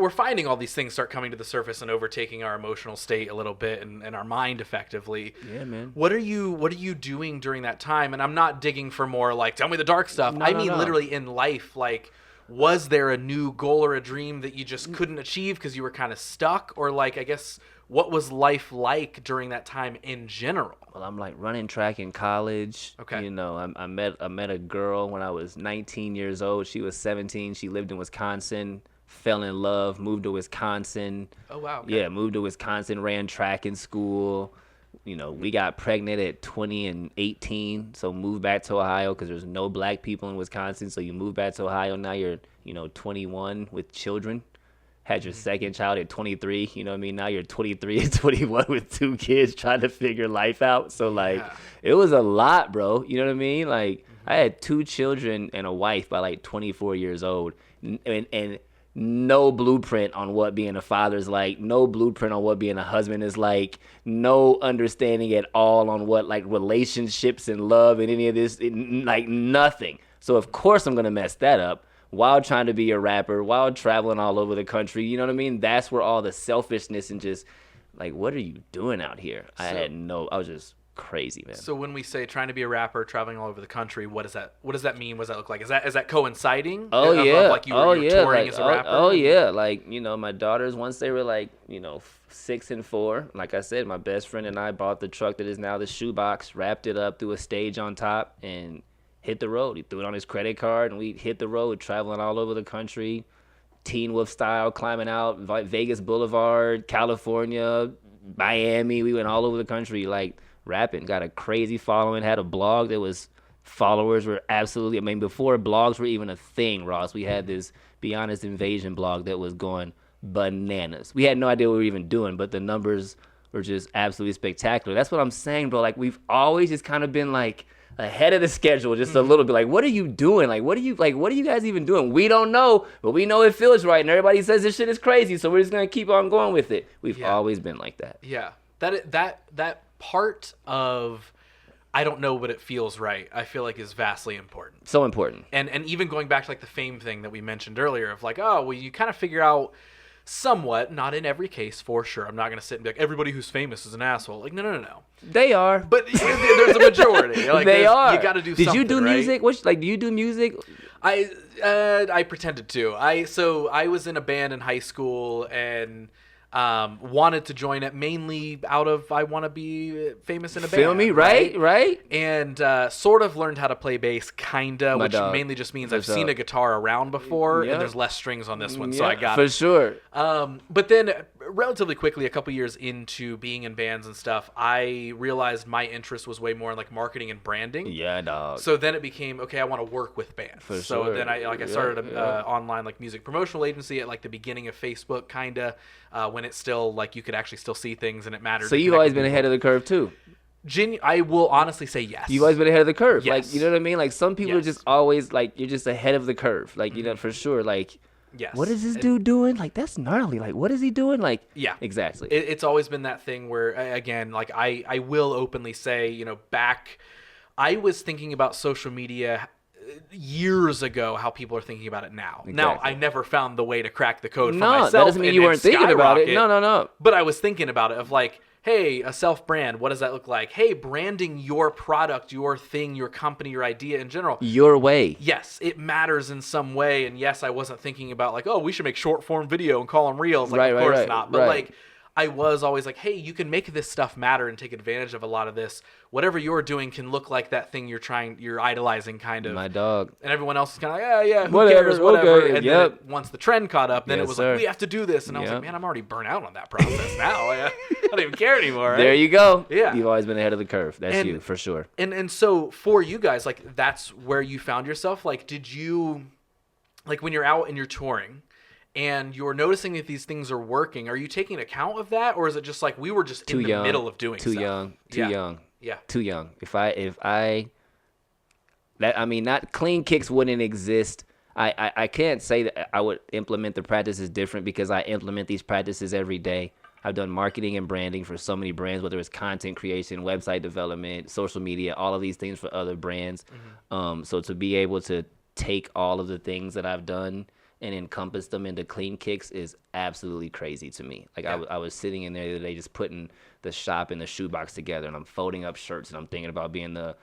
finding all these things start coming to the surface and overtaking our emotional state a little bit and our mind effectively. Yeah, man. What are you doing during that time? And I'm not digging for more like, tell me the dark stuff. I mean, literally in life, like, was there a new goal or a dream that you just couldn't achieve because you were kind of stuck? Or like, I guess, what was life like during that time in general? Well, I'm like running track in college. Okay. I met a girl when I was 19 years old. She was 17. She lived in Wisconsin. Fell in love. Moved to Wisconsin. Oh wow. Okay. Yeah, moved to Wisconsin. Ran track in school. We got pregnant at 20 and 18. So moved back to Ohio because there's no black people in Wisconsin. So you move back to Ohio. Now you're 21 with children. Had your second child at 23, you know what I mean? Now you're 23 and 21 with 2 kids trying to figure life out. So, like, it was a lot, bro. You know what I mean? Like, I had 2 children and a wife by, like, 24 years old. And no blueprint on what being a father is like. No blueprint on what being a husband is like. No understanding at all on what, like, relationships and love and any of this. Like, nothing. So, of course, I'm going to mess that up. While trying to be a rapper, while traveling all over the country, you know what I mean? That's where all the selfishness and just, like, what are you doing out here? I was just crazy, man. So when we say trying to be a rapper, traveling all over the country, what does that mean? What does that look like? Is that coinciding? Oh, yeah. Like you were touring as a rapper? Oh, yeah. Like, my daughters, once they were like, 6 and 4, like I said, my best friend and I bought the truck that is now the shoebox, wrapped it up, threw a stage on top, and hit the road. He threw it on his credit card, and we hit the road, traveling all over the country, Teen Wolf style, climbing out Vegas Boulevard, California, Miami. We went all over the country, like, rapping. Got a crazy following. Had a blog that was followers were absolutely. I mean, before blogs were even a thing, Ross, we had this Be Honest Invasion blog that was going bananas. We had no idea what we were even doing, but the numbers were just absolutely spectacular. That's what I'm saying, bro. Like, we've always just kind of been like ahead of the schedule, just a little bit. Like, what are you doing? Like, what are you guys even doing? We don't know, but we know it feels right, and everybody says this shit is crazy, so we're just gonna keep on going with it. We've always been like that. Yeah, that part of I don't know, but it feels right, I feel like is vastly important. So important. And even going back to like the fame thing that we mentioned earlier of like, oh, well, you kind of figure out somewhat, not in every case for sure. I'm not going to sit and be like, everybody who's famous is an asshole. Like, no. They are. But there's a majority. Like, they are. You got to do something, Did you do right? music? Do you do music? I pretended to. I was in a band in high school and wanted to join it mainly out of I want to be famous in a band. Feel me? Right? And sort of learned how to play bass, kinda, which mainly just means I've seen a guitar around before, and there's less strings on this one, so I got it. For sure. But then relatively quickly, a couple years into being in bands and stuff, I realized my interest was way more in like marketing and branding. Yeah, dog. So then it became, okay, I want to work with bands. For so sure. then I started an online like music promotional agency at like the beginning of Facebook, kinda, when it's still like you could actually still see things and it mattered. So you've always been ahead of the curve too. I will honestly say yes. You've always been ahead of the curve. Yes. Like, you know what I mean? Like, some people are just always like, you're just ahead of the curve. Like, for sure. Like, what is this dude doing? Like, that's gnarly. Like, what is he doing? Like, exactly. It's always been that thing where, again, like I will openly say, back, I was thinking about social media years ago how people are thinking about it now. Exactly. Now, I never found the way to crack the code for No, myself. that doesn't mean you weren't thinking about it. No. But I was thinking about it of like, hey, a self-brand, what does that look like? Hey, branding your product, your thing, your company, your idea in general. Your way. Yes, it matters in some way. And yes, I wasn't thinking about like, oh, we should make short form video and call them reels. Like, of course not. But like, I was always like, hey, you can make this stuff matter and take advantage of a lot of this. Whatever you're doing can look like that thing you're idolizing, kind of. My dog. And everyone else is kind of like, who cares, whatever. Okay, and then once the trend caught up, then it was like, we have to do this. And I was like, man, I'm already burnt out on that process now. I don't even care anymore, right? There you go. Yeah. You've always been ahead of the curve. That's And- you, for sure. And so for you guys, like, that's where you found yourself. Like, did you, like, when you're out and you're touring and you're noticing that these things are working, are you taking account of that? Or is it just like, we were just in the middle of doing Too stuff? young. Too Yeah. young. Yeah. Too young. Not clean kicks wouldn't exist. I can't say that I would implement the practices different because I implement these practices every day. I've done marketing and branding for so many brands, whether it's content creation, website development, social media, all of these things for other brands. So to be able to take all of the things that I've done and encompass them into clean kicks is absolutely crazy to me. Like, Yeah. I was sitting in there the other day just putting the shop and the shoebox together, and I'm folding up shirts, and I'm thinking about being the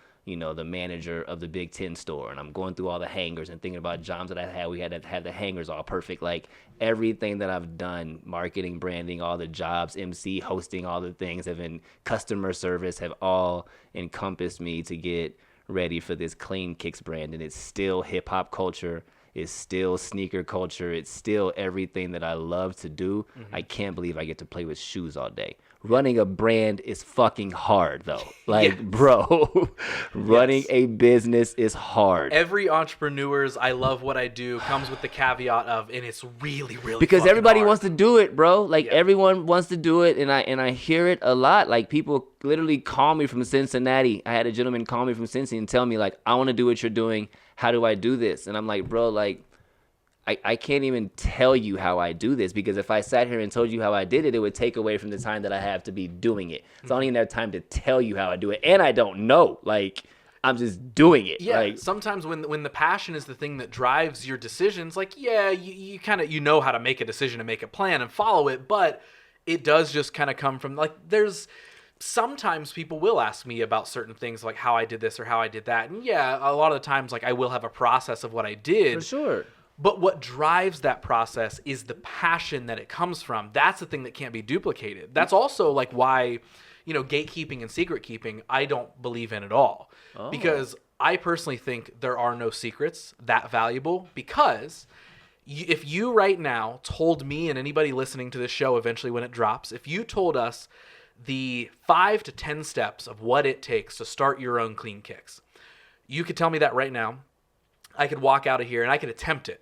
manager of the Big Ten store, and I'm going through all the hangers and thinking about jobs that I had. We had to have the hangers all perfect. Like, everything that I've done, marketing, branding, all the jobs, MC, hosting, all the things have been customer service, have all encompassed me to get ready for this clean kicks brand. And it's still hip hop culture. It's still sneaker culture. It's still everything that I love to do. I can't believe I get to play with shoes all day. Running a brand is fucking hard, though. Like, bro, running a business is hard. Every entrepreneur's I love what I do comes with the caveat of, and it's really, really Because fucking everybody hard. wants to do it, bro. Like, Yeah. everyone wants to do it, and I hear it a lot. Like, people literally call me from Cincinnati. I had a gentleman call me from Cincinnati and tell me, like, I want to do what you're doing. How do I do this? And I'm like, bro, like, I can't even tell you how I do this, because if I sat here and told you how I did it, it would take away from the time that I have to be doing it. So I don't even have time to tell you how I do it. And I don't know. Like, I'm just doing it. Yeah, Like, sometimes when the passion is the thing that drives your decisions, like, yeah, you kind of, know how to make a decision and make a plan and follow it, but it does just kind of come from, like, sometimes people will ask me about certain things, like how I did this or how I did that. And yeah, a lot of the times, like, I will have a process of what I did. for sure. But what drives that process is the passion that it comes from. That's the thing that can't be duplicated. That's also, like, why, gatekeeping and secret keeping, I don't believe in at all. Oh. Because I personally think there are no secrets that valuable, because if you right now told me and anybody listening to this show eventually when it drops, if you told us the 5 to 10 steps of what it takes to start your own clean kicks, you could tell me that right now. I could walk out of here and I could attempt it.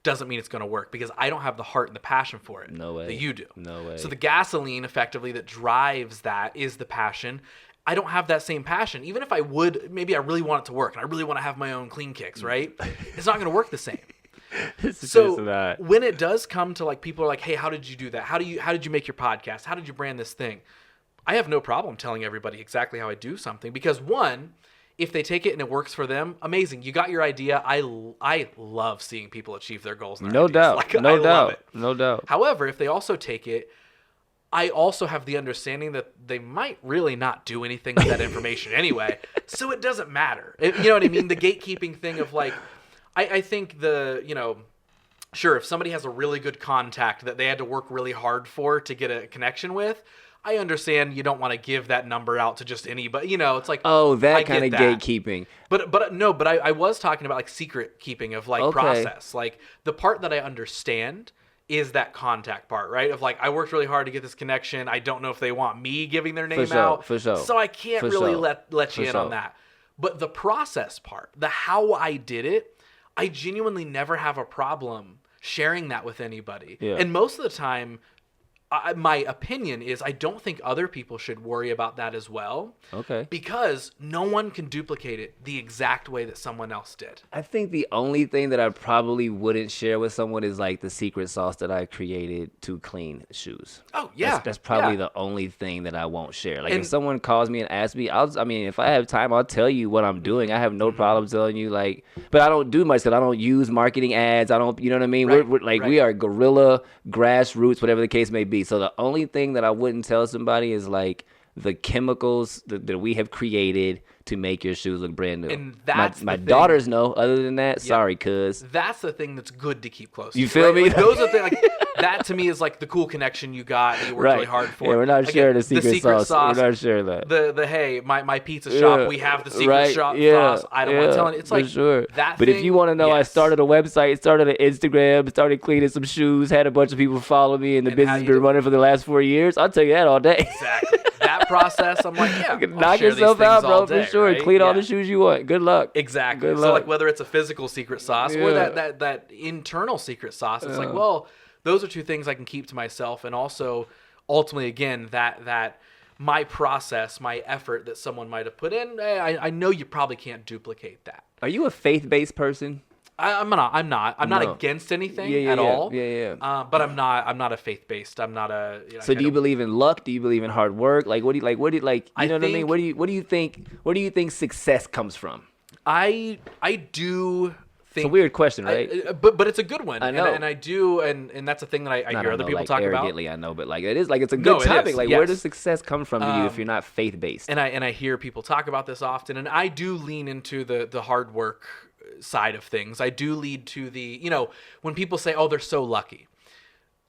Doesn't mean it's going to work, because I don't have the heart and the passion for it. No way. That you do. No way. So the gasoline, effectively, that drives that is the passion. I don't have that same passion. Even if I would, maybe I really want it to work and I really want to have my own clean kicks, right? It's not going to work the same. So when it does come to, like, people are like, hey, how did you do that? How did you make your podcast? How did you brand this thing? I have no problem telling everybody exactly how I do something, because, one, if they take it and it works for them, amazing. You got your idea. I love seeing people achieve their goals and their No ideas. doubt. Like, I No love doubt. it. No doubt. However, if they also take it, I also have the understanding that they might really not do anything with that information anyway, so it doesn't matter. You know what I mean? The gatekeeping thing of, like, I think sure, if somebody has a really good contact that they had to work really hard for to get a connection with, I understand you don't want to give that number out to just anybody. It's like, Oh, I that get kind of that. gatekeeping. But I was talking about, like, secret keeping of, like, Okay. process. Like, the part that I understand is that contact part, right? Of, like, I worked really hard to get this connection. I don't know if they want me giving their name sure, out. for sure. So I can't For really sure. let you For in on sure. that. But the process part, the how I did it, I genuinely never have a problem sharing that with anybody. Yeah. And most of the time, my opinion is I don't think other people should worry about that as well. Okay. Because no one can duplicate it the exact way that someone else did. I think the only thing that I probably wouldn't share with someone is, like, the secret sauce that I created to clean shoes. Oh, yeah. That's probably Yeah. the only thing that I won't share. Like, And- if someone calls me and asks me, if I have time, I'll tell you what I'm doing. I have no Mm-hmm. problem telling you, like, but I don't do much because I don't use marketing ads. I don't, you know what I mean? Right, We're like, right. we are guerrilla, grassroots, whatever the case may be. So the only thing that I wouldn't tell somebody is, like, the chemicals that we have created to make your shoes look brand new. And that's my the thing. daughters know. Other than that, sorry, cuz. That's the thing that's good to keep close. You to, feel right? me? Like, those are the, like that to me is like the cool connection you got that you worked really hard for. Yeah, we're not sharing the Again, secret sauce. We're not sharing that. The hey, my pizza shop, we have the secret shop sauce. I don't want to tell it. It's like sure. that. But if you want to know, I started a website, started an Instagram, started cleaning some shoes, had a bunch of people follow me, and the business has been running for the last 4 years. I'll tell you that all day. Exactly. That process, I'm like, yeah, knock yourself out, bro, for sure. Right? Clean all the shoes you want. Good luck. Exactly. Good so luck. like whether it's a physical secret sauce or that internal secret sauce, it's like, well, those are two things I can keep to myself, and also ultimately, again, that my process, my effort that someone might have put in, I know you probably can't duplicate that. Are you a faith-based person? I'm not against anything at all. Yeah. But I'm not a faith-based. I'm not a. So do you believe in luck? Do you believe in hard work? Like what do you like? You know what I mean? What do you think? Where do you think success comes from? I do. It's a weird question, right? But it's a good one. I know, and I do, and that's a thing that I hear other people talk arrogantly, about. I know, but like it is like it's a good topic. Like where does success come from to you if you're not faith based? And I hear people talk about this often, and I do lean into the hard work side of things. I do lead to the when people say, "Oh, they're so lucky."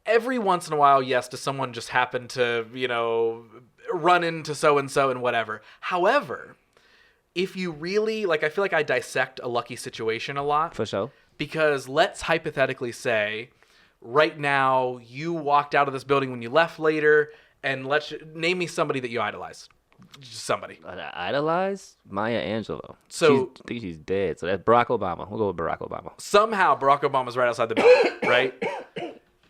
Every once in a while, yes, does someone just happen to run into so and so and whatever. However, if you really I feel like I dissect a lucky situation a lot. For sure. Because let's hypothetically say right now you walked out of this building when you left later, and name me somebody that you idolize. Just somebody. Idolize? Maya Angelou. So I think she's dead. So that's Barack Obama. We'll go with Barack Obama. Somehow Barack Obama's right outside the building, right?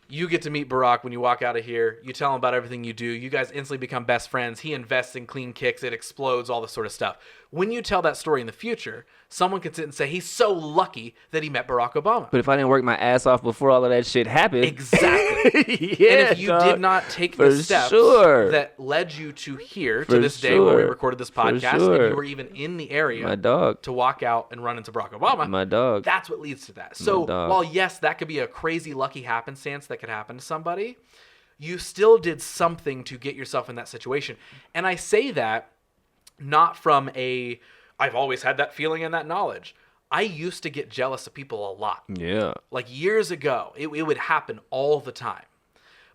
You get to meet Barack when you walk out of here. You tell him about everything you do. You guys instantly become best friends. He invests in clean kicks. It explodes, all this sort of stuff. When you tell that story in the future, someone could sit and say, he's so lucky that he met Barack Obama. But if I didn't work my ass off before all of that shit happened. Exactly. And if you did not take the steps that led you to here, to this day where we recorded this podcast, and you were even in the area to walk out and run into Barack Obama, that's what leads to that. So while, yes, that could be a crazy lucky happenstance that could happen to somebody, you still did something to get yourself in that situation. And I say that not from I've always had that feeling and that knowledge. I used to get jealous of people a lot. Yeah. Like years ago, it would happen all the time.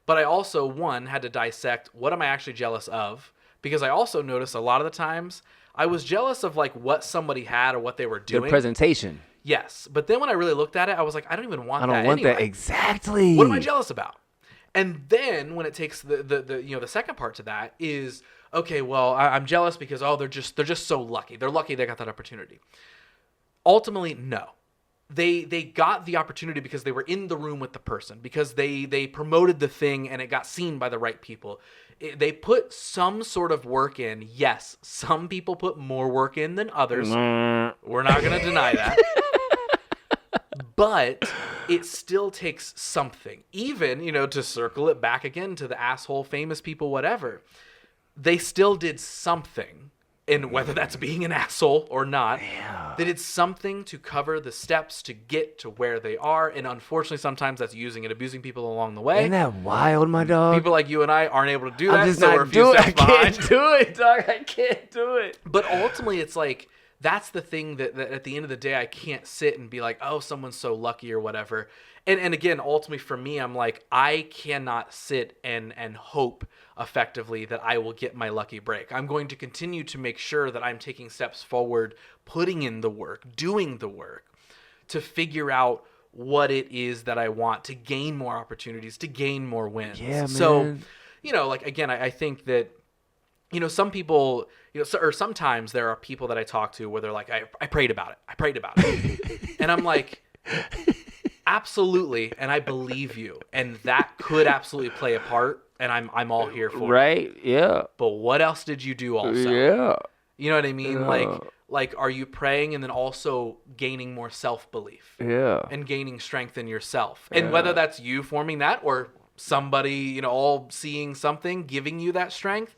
But I also, had to dissect what am I actually jealous of? Because I also noticed a lot of the times I was jealous of like what somebody had or what they were doing. Their presentation. Yes. But then when I really looked at it, I was like, I don't even want that. I don't want that. Exactly. What am I jealous about? And then when it takes the second part to that is, okay, well, I'm jealous because they're just so lucky. They're lucky they got that opportunity. Ultimately, no. They got the opportunity because they were in the room with the person, because they promoted the thing and it got seen by the right people. They put some sort of work in. Yes, some people put more work in than others. We're not going to deny that. But it still takes something. Even, to circle it back again to the asshole famous people, whatever. They still did something. And whether that's being an asshole or not, they did something to cover the steps to get to where they are. And unfortunately, sometimes that's using and abusing people along the way. Isn't that wild, my dog? People like you and I aren't able to do that. I'm just not doing it. I can't do it, dog. I can't do it. But ultimately, it's like, that's the thing that at the end of the day, I can't sit and be like, oh, someone's so lucky or whatever. And again, ultimately for me, I'm like, I cannot sit and hope effectively that I will get my lucky break. I'm going to continue to make sure that I'm taking steps forward, putting in the work, doing the work to figure out what it is that I want to gain more opportunities, to gain more wins. Yeah, man. So, again, I think that, some people, or sometimes there are people that I talk to where they're like, I prayed about it. And I'm like, absolutely. And I believe you. And that could absolutely play a part. And I'm all here for it. Right. Yeah. But what else did you do also? Yeah. You know what I mean? Yeah. Like, are you praying and then also gaining more self-belief? Yeah. And gaining strength in yourself. And whether that's you forming that or somebody, all seeing something, giving you that strength,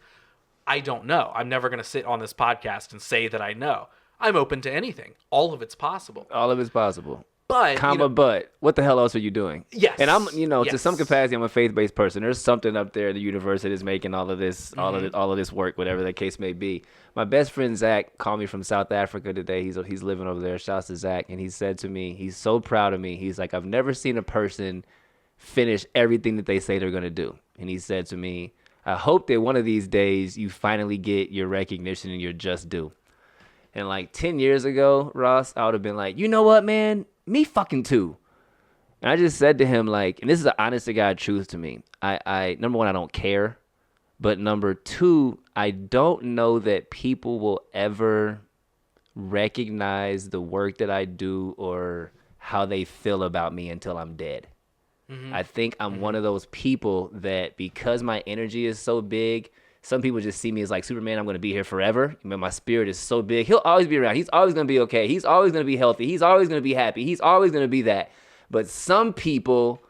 I don't know. I'm never going to sit on this podcast and say that I know. I'm open to anything. All of it's possible. All of it's possible. But but what the hell else are you doing? Yes. And I'm, to Yes. some capacity, I'm a faith-based person. There's something up there in the universe that is making all of this, all of this work, whatever the case may be. My best friend Zach called me from South Africa today. He's living over there. Shouts to Zach, and he said to me, he's so proud of me. He's like, I've never seen a person finish everything that they say they're gonna do. And he said to me, I hope that one of these days you finally get your recognition and your just due. And like 10 years ago, Ross, I would have been like, you know what, man? Me fucking too. And I just said to him, like, and this is an honest to God truth to me. I number one, I don't care. But number two, I don't know that people will ever recognize the work that I do or how they feel about me until I'm dead. I think I'm one of those people that because my energy is so big, some people just see me as like, Superman, I'm going to be here forever. My spirit is so big. He'll always be around. He's always going to be okay. He's always going to be healthy. He's always going to be happy. He's always going to be that. But some people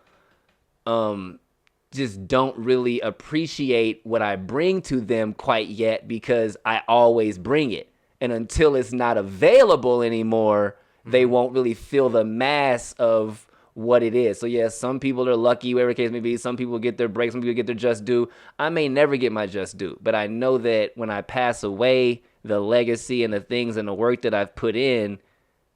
just don't really appreciate what I bring to them quite yet because I always bring it. And until it's not available anymore, they won't really feel the mass of what it is. So yeah, some people are lucky, whatever the case may be. Some people get their break, some people get their just due. I may never get my just due, but I know that when I pass away, the legacy and the things and the work that I've put in,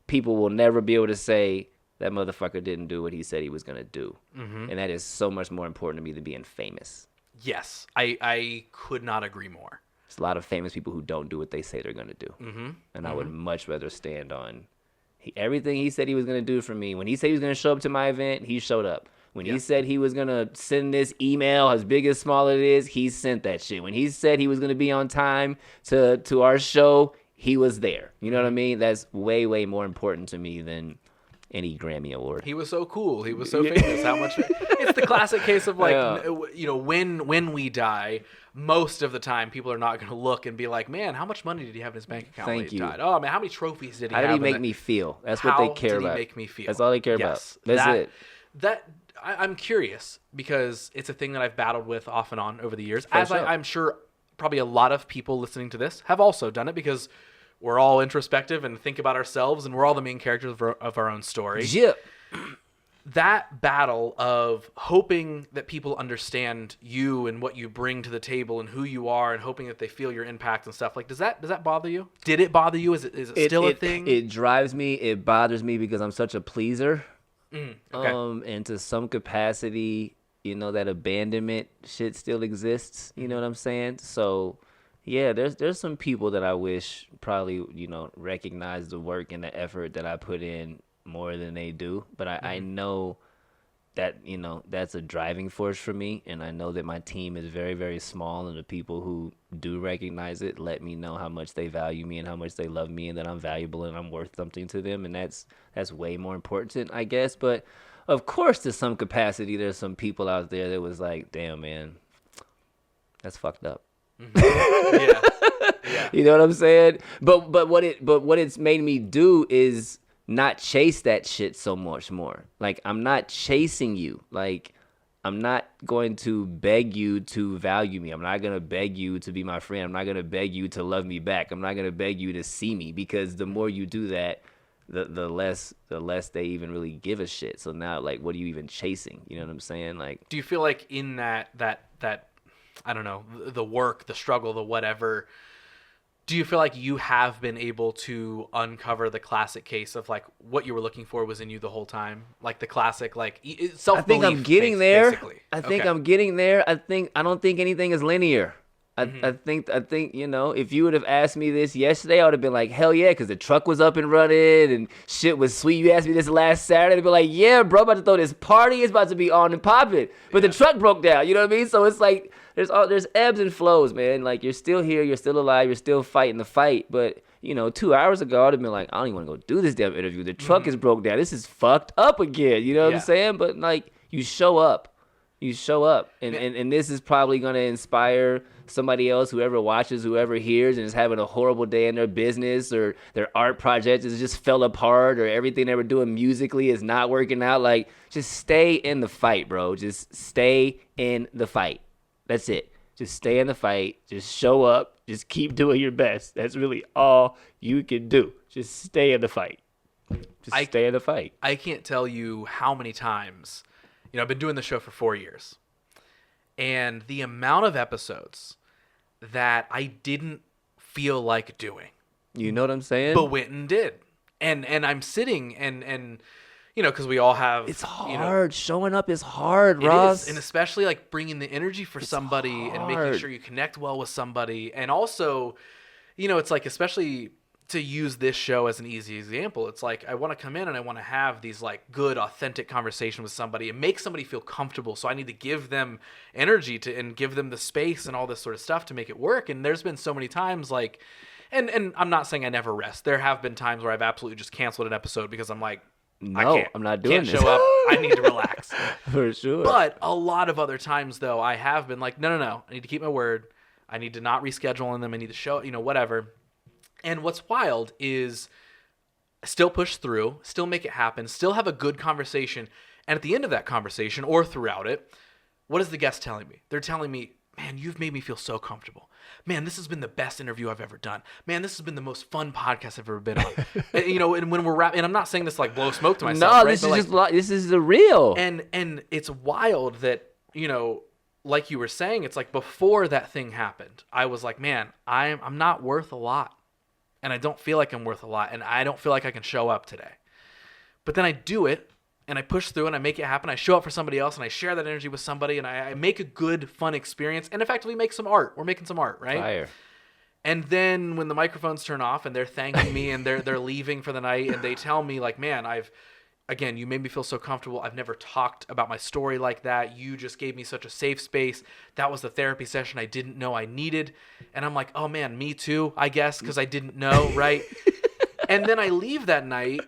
people will never be able to say that motherfucker didn't do what he said he was going to do. And that is so much more important to me than being famous. Yes, I could not agree more. There's a lot of famous people who don't do what they say they're going to do. And I would much rather stand on everything he said he was going to do for me. When he said he was going to show up to my event, he showed up. When he said he was going to send this email, as big as small it is, he sent that shit. When he said he was going to be on time to our show, he was there. You know what I mean? That's way, way more important to me than any Grammy award. He was so cool. He was so famous. How much? It's the classic case of like, when we die, most of the time people are not going to look and be like, man, how much money did he have in his bank account when he died? Oh man, how many trophies did he have? How did he make me feel? That's what they care about. How did he make me feel? That's all they care about. That's it. I'm curious because it's a thing that I've battled with off and on over the years. Sure. I'm sure probably a lot of people listening to this have also done it because we're all introspective and think about ourselves and we're all the main characters of our own story. Yep. That battle of hoping that people understand you and what you bring to the table and who you are and hoping that they feel your impact and stuff, like, does that bother you? Did it bother you? Is it still a thing? It drives me. It bothers me because I'm such a pleaser. Okay. And to some capacity, that abandonment shit still exists. You know what I'm saying? So yeah, there's some people that I wish probably, recognize the work and the effort that I put in more than they do. But I know that, that's a driving force for me. And I know that my team is very, very small. And the people who do recognize it let me know how much they value me and how much they love me and that I'm valuable and I'm worth something to them. And that's way more important, I guess. But of course, to some capacity, there's some people out there that was like, damn, man, that's fucked up. Yeah. You know what I'm saying? But what it's made me do is not chase that shit so much more. Like, I'm not chasing you. Like, I'm not going to beg you to value me. I'm not going to beg you to be my friend. I'm not going to beg you to love me back. I'm not going to beg you to see me, because the more you do that, the less they even really give a shit. So now, like, what are you even chasing? You know what I'm saying? Like, do you feel like in that I don't know, the work, the struggle, the whatever, do you feel like you have been able to uncover the classic case of like what you were looking for was in you the whole time? Like the classic, like self-belief. I think I'm getting there. Basically. I'm getting there. I don't think anything is linear. I think if you would have asked me this yesterday, I would have been like, hell yeah, because the truck was up and running and shit was sweet. You asked me this last Saturday, I'd be like, yeah, bro, about to throw this party. It's about to be on and popping. But the truck broke down. You know what I mean? So it's like there's ebbs and flows, man. Like, you're still here, you're still alive, you're still fighting the fight. But 2 hours ago, I'd have been like, I don't even want to go do this damn interview. The truck is broke down. This is fucked up again. You know what I'm saying? But like, you show up. And this is probably going to inspire somebody else, whoever watches, whoever hears, and is having a horrible day in their business, or their art project has just fell apart, or everything they were doing musically is not working out. Like, just stay in the fight, bro. Just stay in the fight. That's it. Just stay in the fight. Just show up. Just keep doing your best. That's really all you can do. Just stay in the fight. Just stay in the fight. I can't tell you how many times, I've been doing the show for 4 years, and the amount of episodes that I didn't feel like doing. You know what I'm saying? But went and did. And I'm sitting and because we all have... It's hard. Showing up is hard, Ross. It is. And especially like bringing the energy for somebody and making sure you connect well with somebody. And also, it's like, especially to use this show as an easy example, it's like I want to come in and I want to have these like good, authentic conversation with somebody and make somebody feel comfortable. So I need to give them energy and give them the space and all this sort of stuff to make it work. And there's been so many times like... And I'm not saying I never rest. There have been times where I've absolutely just canceled an episode because I'm like, I'm not doing this. Can't show up. I need to relax. For sure. But a lot of other times, though, I have been like, no. I need to keep my word. I need to not reschedule on them. I need to show, whatever. And what's wild is still push through, still make it happen, still have a good conversation. And at the end of that conversation or throughout it, what is the guest telling me? They're telling me, man, you've made me feel so comfortable. Man, this has been the best interview I've ever done. Man, this has been the most fun podcast I've ever been on. And when we're and I'm not saying this like blow smoke to myself. No, right? this is this is the real. And it's wild that like you were saying, it's like before that thing happened, I was like, man, I'm not worth a lot, and I don't feel like I'm worth a lot, and I don't feel like I can show up today. But then I do it. And I push through and I make it happen. I show up for somebody else and I share that energy with somebody and I make a good, fun experience and effectively make some art. We're making some art, right? Fire. And then when the microphones turn off and they're thanking me and they're leaving for the night and they tell me like, man, again, you made me feel so comfortable. I've never talked about my story like that. You just gave me such a safe space. That was the therapy session I didn't know I needed. And I'm like, oh man, me too, I guess, because I didn't know, right? And then I leave that night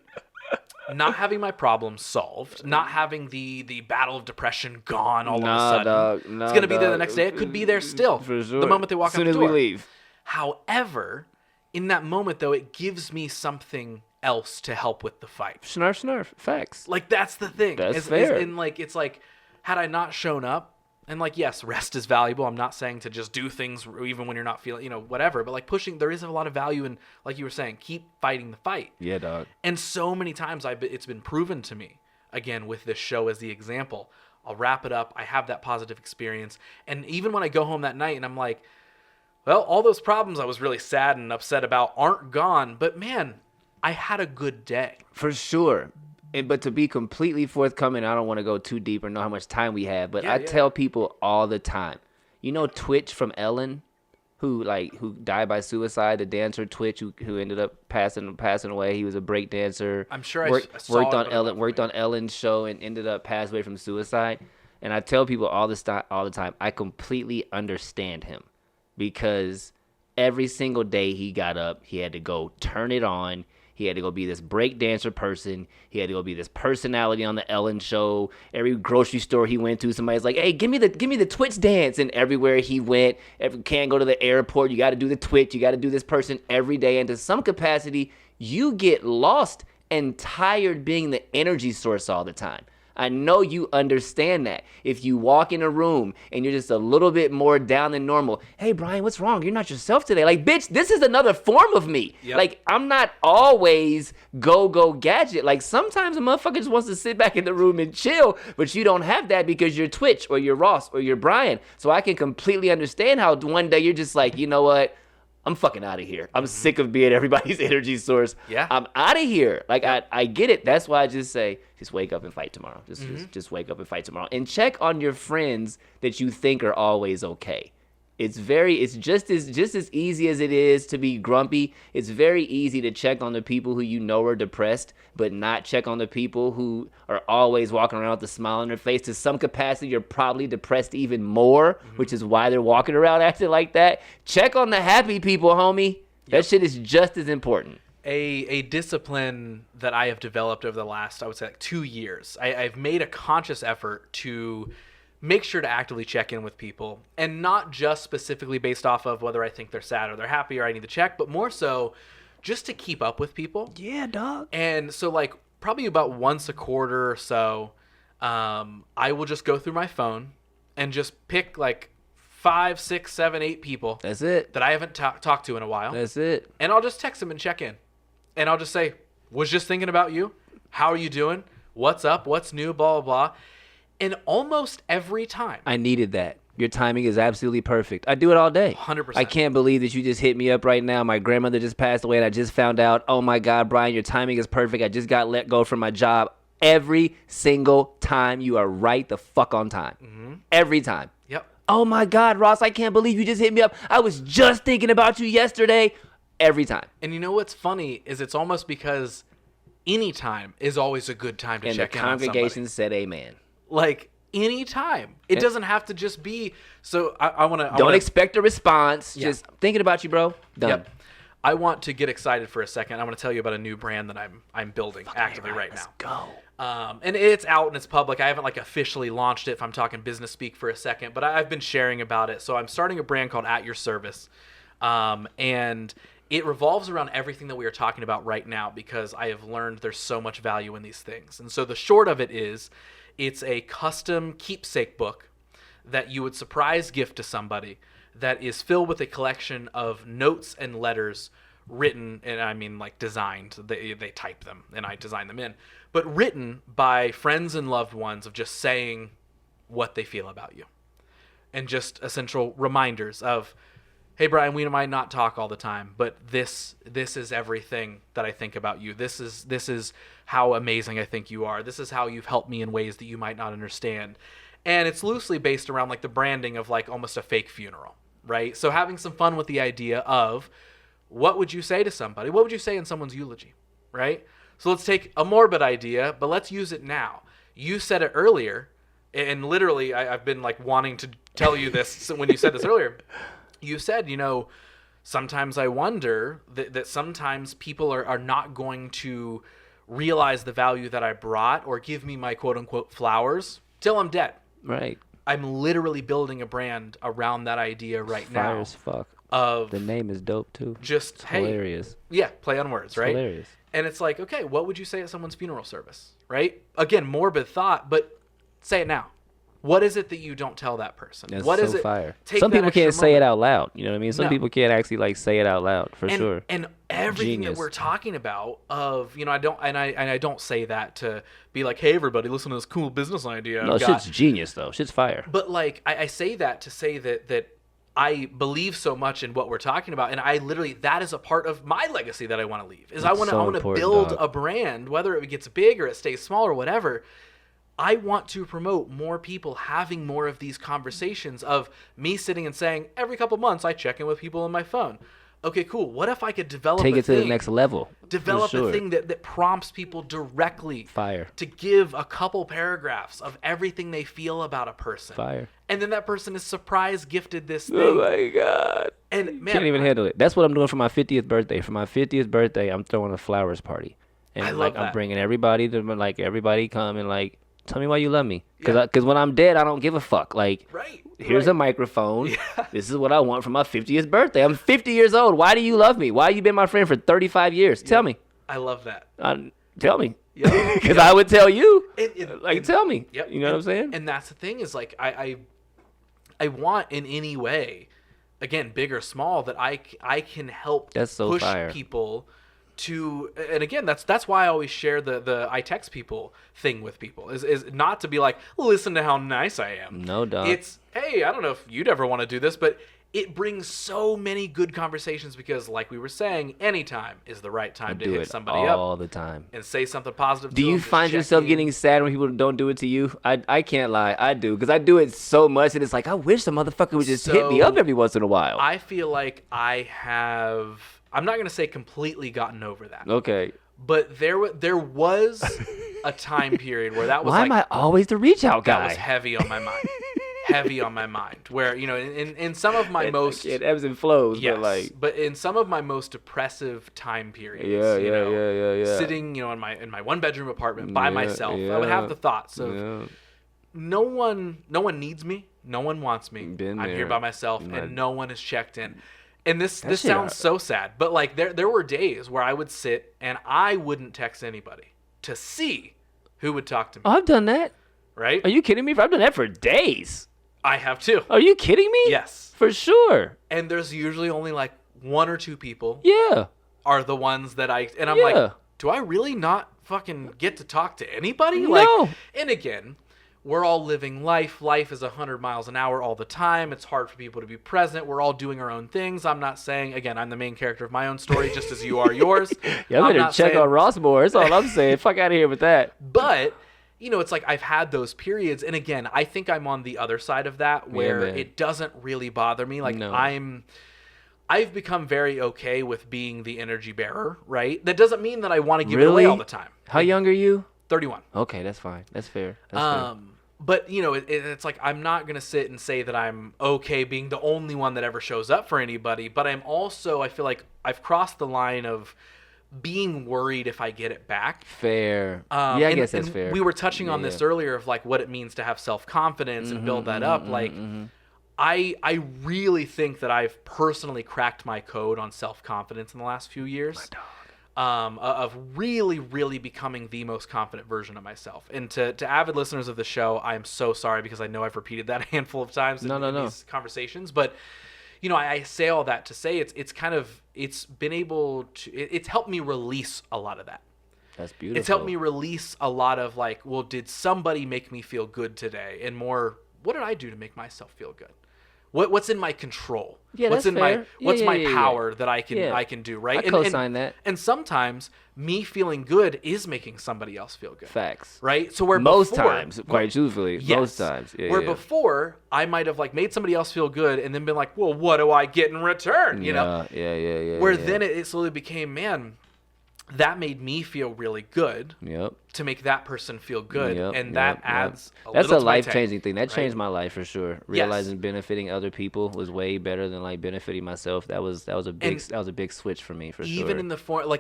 not having my problems solved, not having the battle of depression gone all of a sudden. Dog, it's going to be there the next day. It could be there still for sure. The moment they walk out the door. As soon as we leave. However, in that moment, though, it gives me something else to help with the fight. Snarf. Facts. Like, that's the thing. That's fair. And, like, it's like, had I not shown up, and, like, yes, rest is valuable. I'm not saying to just do things even when you're not feeling, whatever. But, like, pushing, there is a lot of value in, like you were saying, keep fighting the fight. Yeah, dog. And so many times it's been proven to me, again, with this show as the example. I'll wrap it up. I have that positive experience. And even when I go home that night and I'm like, well, all those problems I was really sad and upset about aren't gone. But, man, I had a good day. For sure. But to be completely forthcoming, I don't want to go too deep or know how much time we have, but I tell people all the time, Twitch from Ellen, who died by suicide, the dancer Twitch who ended up passing away. He was a break dancer. I'm sure I saw worked on Ellen's show and ended up passing away from suicide. And I tell people all the time, I completely understand him, because every single day he got up, he had to go turn it on. He had to go be this break dancer person. He had to go be this personality on the Ellen show. Every grocery store he went to, somebody's like, "Hey, give me the Twitch dance." And everywhere he went, can't go to the airport, you got to do the Twitch. You got to do this person every day. And to some capacity, you get lost and tired being the energy source all the time. I know you understand that. If you walk in a room and you're just a little bit more down than normal, hey, Brian, what's wrong? You're not yourself today. Like, bitch, this is another form of me. Yep. Like, I'm not always go gadget. Like, sometimes a motherfucker just wants to sit back in the room and chill, but you don't have that because you're Twitch or you're Ross or you're Brian. So I can completely understand how one day you're just like, you know what? I'm fucking out of here. I'm sick of being everybody's energy source. Yeah. I'm out of here. Like, I get it. That's why I just say, just wake up and fight tomorrow. Just wake up and fight tomorrow. And check on your friends that you think are always okay. It's just as easy as it is to be grumpy. It's very easy to check on the people who you know are depressed, but not check on the people who are always walking around with a smile on their face. To some capacity, you're probably depressed even more, which is why they're walking around acting like that. Check on the happy people, homie. That shit is just as important. A discipline that I have developed over the last, I would say, 2 years. I've made a conscious effort to make sure to actively check in with people, and not just specifically based off of whether I think they're sad or they're happy or I need to check, but more so just to keep up with people. Yeah, dog. And so, like, probably about once a quarter or so, I will just go through my phone and just pick like 5, 6, 7, 8 people. That's it. That I haven't talked to in a while. That's it. And I'll just text them and check in. And I'll just say, Was just thinking about you. How are you doing? What's up? What's new? Blah, blah, blah. And almost every time. I needed that. Your timing is absolutely perfect. I do it all day. 100%. I can't believe that you just hit me up right now. My grandmother just passed away, and I just found out, oh, my God, Brian, your timing is perfect. I just got let go from my job. Every single time, you are right the fuck on time. Mm-hmm. Every time. Yep. Oh, my God, Ross, I can't believe you just hit me up. I was just thinking about you yesterday. Every time. And you know what's funny is it's almost because any time is always a good time to check in on somebody. And the congregation said amen. Like, any time. It doesn't have to just be. So I want to. Don't expect a response. Yeah. Just thinking about you, bro. Done. Yep. I want to get excited for a second. I want to tell you about a new brand that I'm building actively right now. Let's go. And it's out and it's public. I haven't like officially launched it if I'm talking business speak for a second, but I've been sharing about it. So I'm starting a brand called At Your Service. And it revolves around everything that we are talking about right now because I have learned there's so much value in these things. And so the short of it is it's a custom keepsake book that you would surprise gift to somebody that is filled with a collection of notes and letters written, and I mean like designed. They type them and I design them in, but written by friends and loved ones of just saying what they feel about you. And just essential reminders of, hey, Brian, we might not talk all the time, but this is everything that I think about you. This is how amazing I think you are. This is how you've helped me in ways that you might not understand. And it's loosely based around like the branding of like almost a fake funeral, right? So having some fun with the idea of what would you say to somebody? What would you say in someone's eulogy, right? So let's take a morbid idea, but let's use it now. You said it earlier, and literally I've been like wanting to tell you this when you said this earlier. You said, sometimes I wonder that sometimes people are not going to realize the value that I brought or give me my quote-unquote flowers till I'm dead. Right. I'm literally building a brand around that idea right now. Fire as fuck. Of the name is dope, too. Just, hey. Hilarious. Yeah, play on words, right? Hilarious. And it's like, okay, what would you say at someone's funeral service, right? Again, morbid thought, but say it now. What is it that you don't tell that person? That's what so is it? Some Take people can't say moment. it out loud. You know what I mean? Some No. people can't actually like say it out loud for sure. And everything Genius. that we're talking about of, I don't say that to be like, hey, everybody, listen to this cool business idea. No, I've got. shit's genius though. Shit's fire. But like, I say that to say that I believe so much in what we're talking about, and I literally, that is a part of my legacy that I want to leave. Is I want to build a brand, whether it gets big or it stays small or whatever. I want to promote more people having more of these conversations of me sitting and saying, every couple months I check in with people on my phone. Okay, cool. What if I could develop Take a it to thing, the next level. develop for sure. a thing that prompts people directly Fire. to give a couple paragraphs of everything they feel about a person. Fire. And then that person is surprise gifted this thing. Oh my God. And man, Can't even handle it. That's what I'm doing for my 50th birthday. For my 50th birthday, I'm throwing a flowers party. And I love like that. I'm bringing everybody to like everybody come and like tell me why you love me. Yeah. Cuz when I'm dead, I don't give a fuck. Like Right. here's a microphone. Yeah. This is what I want for my 50th birthday. I'm 50 years old. Why do you love me? Why you been my friend for 35 years? Tell me. I love that. Tell me. Yep. Because I would tell you. Like, tell me. Yep. You know what I'm saying? And that's the thing is like I want in any way, again, big or small, that I can help That's so push fire. people to, and again, that's why I always share the I text people thing with people is not to be like, listen to how nice I am. No, dog. It's, hey, I don't know if you'd ever want to do this, but it brings so many good conversations because, like we were saying, anytime is the right time to do hit it somebody up all the time. and say something positive. Do to you them, just find check yourself in. getting sad when people don't do it to you? I can't lie. I do. Because I do it so much and it's like, I wish the motherfucker would just hit me So, up every once in a while. I feel like I'm not going to say completely gotten over that. Okay. But there was a time period where that was Why like am I always the reach out guy? that was heavy on my mind. Heavy on my mind. Where, in some of my most It ebbs and flows, yes, but like but in some of my most depressive time periods, yeah. sitting, in my one bedroom apartment by Yeah, myself, I yeah. would have the thoughts of yeah. no one needs me, no one wants me. Been I'm here there. by myself, and no one has checked in. And this shit sounds so sad, but like there were days where I would sit and I wouldn't text anybody to see who would talk to me. Oh, I've done that. Right? Are you kidding me? I've done that for days. I have too. Are you kidding me? Yes. For sure. And there's usually only like one or two people Yeah. are the ones that I'm Yeah. like, do I really not fucking get to talk to anybody? No. Like, and again, we're all living life. Life is 100 miles an hour all the time. It's hard for people to be present. We're all doing our own things. I'm not saying, again, I'm the main character of my own story, just as you are yours. Yeah, I better check on Ross more. That's all I'm saying. Fuck out of here with that. But, you know, it's like I've had those periods. And again, I think I'm on the other side of that where it doesn't really bother me. Like, I've become very okay with being the energy bearer, right? That doesn't mean that I want to give it away all the time. How young are you? 31. Okay, that's fine. That's fair. That's fair. But, you know, it's like I'm not going to sit and say that I'm okay being the only one that ever shows up for anybody. But I'm also, I feel like I've crossed the line of being worried if I get it back. Fair. I guess that's fair. We were touching on this earlier of like what it means to have self-confidence and build that up. I really think that I've personally cracked my code on self-confidence in the last few years. Of really, really becoming the most confident version of myself. And to avid listeners of the show, I am so sorry because I know I've repeated that a handful of times in these conversations. But, you know, I say all that to say it's been able to, it's helped me release a lot of that. That's beautiful. It's helped me release a lot of like, well, did somebody make me feel good today? And more, what did I do to make myself feel good? What's in my control? Yeah, what's that's in fair. my my power that I can do, right? I co-sign that. And sometimes me feeling good is making somebody else feel good. Facts. Right? So where most before, times, quite truthfully, most times. Where before I might have like made somebody else feel good and then been like, well, what do I get in return? You know? Yeah. Where then it slowly became, man, that made me feel really good. Yep. To make that person feel good, and that adds. That's a life changing thing. That changed my life for sure. Realizing benefiting other people was way better than like benefiting myself. That was a big switch for me for sure. Even in the form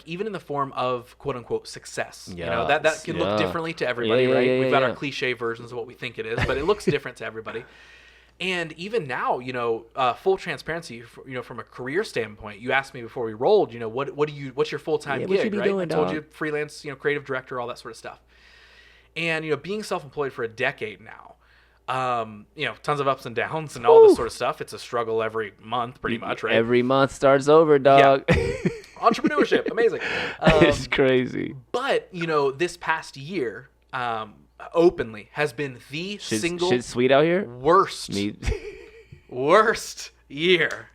even in the form of quote unquote success. You know, that can look differently to everybody, right? We've got our cliche versions of what we think it is, but it looks different to everybody. And even now, you know, full transparency, you know, from a career standpoint, you asked me before we rolled, you know, what's your full-time gig, right? I told you freelance, you know, creative director, all that sort of stuff. And, you know, being self-employed for a decade now, you know, tons of ups and downs and all this sort of stuff. It's a struggle every month, pretty much, right? Every month starts over, dog. Yeah. Entrepreneurship, amazing. It's crazy. But, you know, this past year, openly has been the single shit's sweet out here. worst year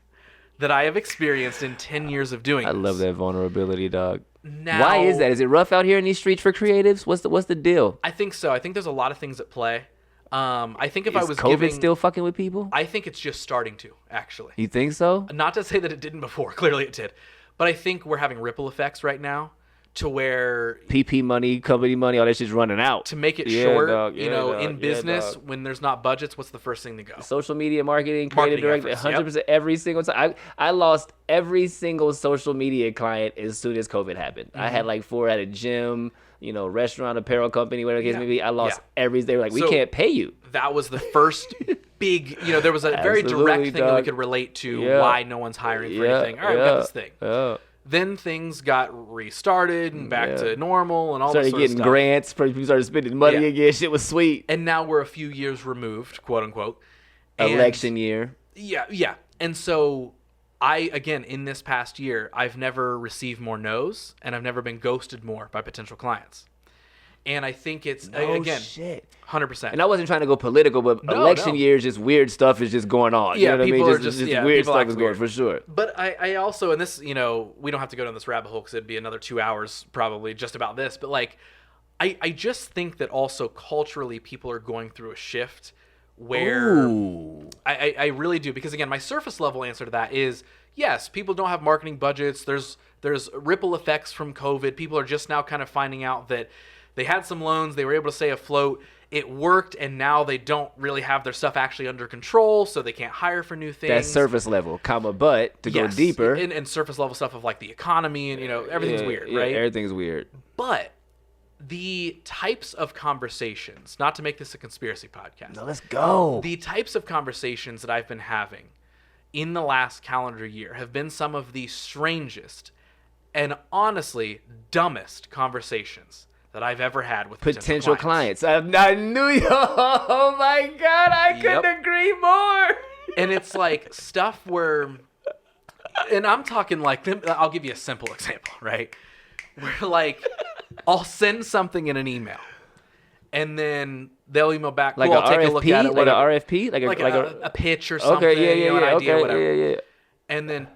that I have experienced in 10 years of doing this. I love that vulnerability, dog. Now, why is that? Is it rough out here in these streets for creatives? What's the deal? I think so. I think there's a lot of things at play. I think if I was COVID still fucking with people? I think it's just starting to, actually. You think so? Not to say that it didn't before. Clearly it did. But I think we're having ripple effects right now. To where PP money, company money, all that shit's running out. To make it short, you know, in business, when there's not budgets, what's the first thing to go? Social media marketing, creative director, 100% every single time. I lost every single social media client as soon as COVID happened. I had like 4 at a gym, you know, restaurant, apparel company, whatever the case may be. I lost every. They were like, we can't pay you. That was the first big, you know, there was a very direct thing that we could relate to why no one's hiring for anything. All right, we got this thing. Then things got restarted and back to normal and all that sort of stuff. Started getting grants. People started spending money again. Shit was sweet. And now we're a few years removed, quote unquote. Election year. Yeah. And so again, in this past year, I've never received more no's and I've never been ghosted more by potential clients. And I think it's, again, shit. 100%. And I wasn't trying to go political, but election years, just weird stuff is just going on. You know what I mean? Just weird stuff is going for sure. But I also, and this, you know, we don't have to go down this rabbit hole because it'd be another 2 hours probably just about this. But like, I just think that also culturally people are going through a shift where I really do. Because again, my surface level answer to that is, yes, people don't have marketing budgets. There's ripple effects from COVID. People are just now kind of finding out that they had some loans. They were able to stay afloat. It worked, and now they don't really have their stuff actually under control, so they can't hire for new things. That's surface level, but to go deeper. And surface level stuff of like the economy and, you know, everything's weird, right? Everything's weird. But the types of conversations, not to make this a conspiracy podcast. No, let's go. The types of conversations that I've been having in the last calendar year have been some of the strangest and honestly dumbest conversations that I've ever had with potential clients. I knew you. Oh my God, I couldn't agree more. And it's like stuff where, and I'm talking like, I'll give you a simple example, right? where like I'll send something in an email, and then they'll email back. Like cool, an I'll take RFP, a look at it. like Whatever. an RFP, like a pitch or something. okay, yeah, an idea, okay, whatever. yeah. And then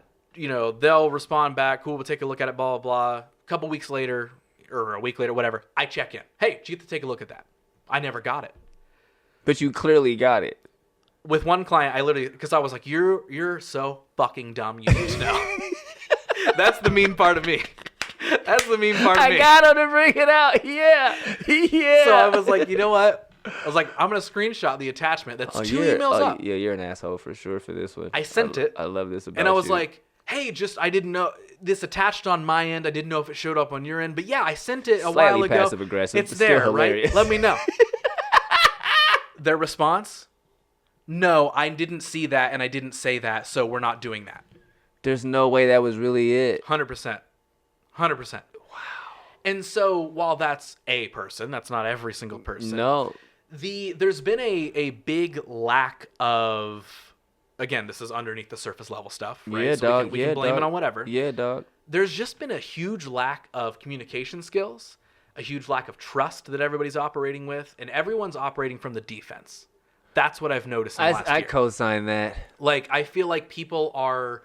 they'll respond back. Cool, we'll take a look at it. Blah blah blah. A couple weeks later, or a week later, whatever. I check in. Hey, did you get to take a look at that? I never got it. But you clearly got it. With one client, I literally, because I was like, you're so fucking dumb, you need to know. That's the mean part of me. That's the mean part of me. I got him to bring it out. Yeah. So I was like, you know what? I was like, I'm going to screenshot the attachment. That's 2 emails up. Yeah, you're an asshole for sure for this one. I sent it. I love this about you. And I was like, hey, I didn't know. This attached on my end. I didn't know if it showed up on your end. But yeah, I sent it a while ago. Passive aggressive. It's there, right? Let me know. Their response? No, I didn't see that and I didn't say that, so we're not doing that. There's no way that was really it. 100%. 100%. Wow. And so while that's a person, that's not every single person. No. There's been a big lack of, again, this is underneath the surface level stuff, right? Yeah, so dog. we can blame it on whatever. Yeah, dog. There's just been a huge lack of communication skills, a huge lack of trust that everybody's operating with, and everyone's operating from the defense. That's what I've noticed in the last year. I co-sign that. Like, I feel like people are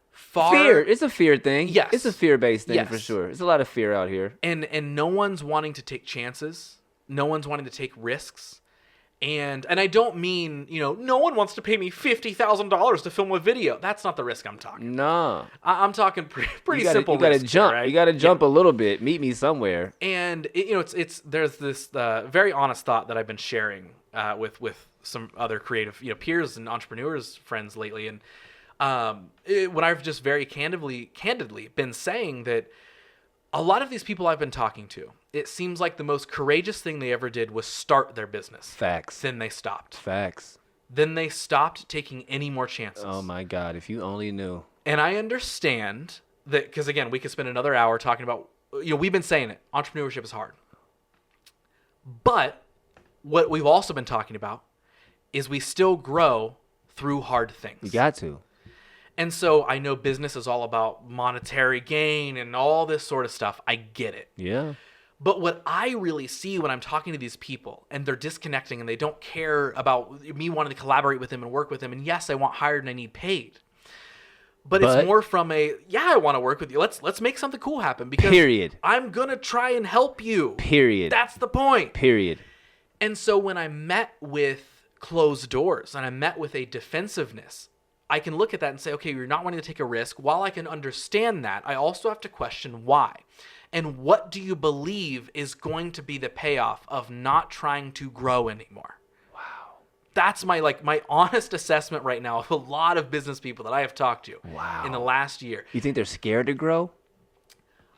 far... Fear. It's a fear thing. Yes. It's a fear-based thing Yes. for sure. There's a lot of fear out here. And no one's wanting to take chances. No one's wanting to take risks. And I don't mean, no one wants to pay me $50,000 to film a video. That's not the risk I'm talking. No. I'm talking pretty simple You gotta risks jump. here, right? You gotta jump a little bit. Meet me somewhere. And there's this very honest thought that I've been sharing with some other creative peers and entrepreneurs friends lately, and when I've just very candidly been saying that a lot of these people I've been talking to, it seems like the most courageous thing they ever did was start their business. Facts. Then they stopped. Facts. Then they stopped taking any more chances. Oh my God! If you only knew. And I understand that, because again, we could spend another hour talking about, we've been saying it, entrepreneurship is hard. But what we've also been talking about is we still grow through hard things. You got to. And so I know business is all about monetary gain and all this sort of stuff. I get it. Yeah. But what I really see when I'm talking to these people and they're disconnecting and they don't care about me wanting to collaborate with them and work with them. And yes, I want hired and I need paid. But it's more from I want to work with you. Let's make something cool happen, because Period. I'm going to try and help you. Period. That's the point. Period. And so when I met with closed doors and I met with a defensiveness, I can look at that and say, okay, you're not wanting to take a risk. While I can understand that, I also have to question why. And what do you believe is going to be the payoff of not trying to grow anymore? Wow. That's my honest assessment right now of a lot of business people that I have talked to in the last year. You think they're scared to grow?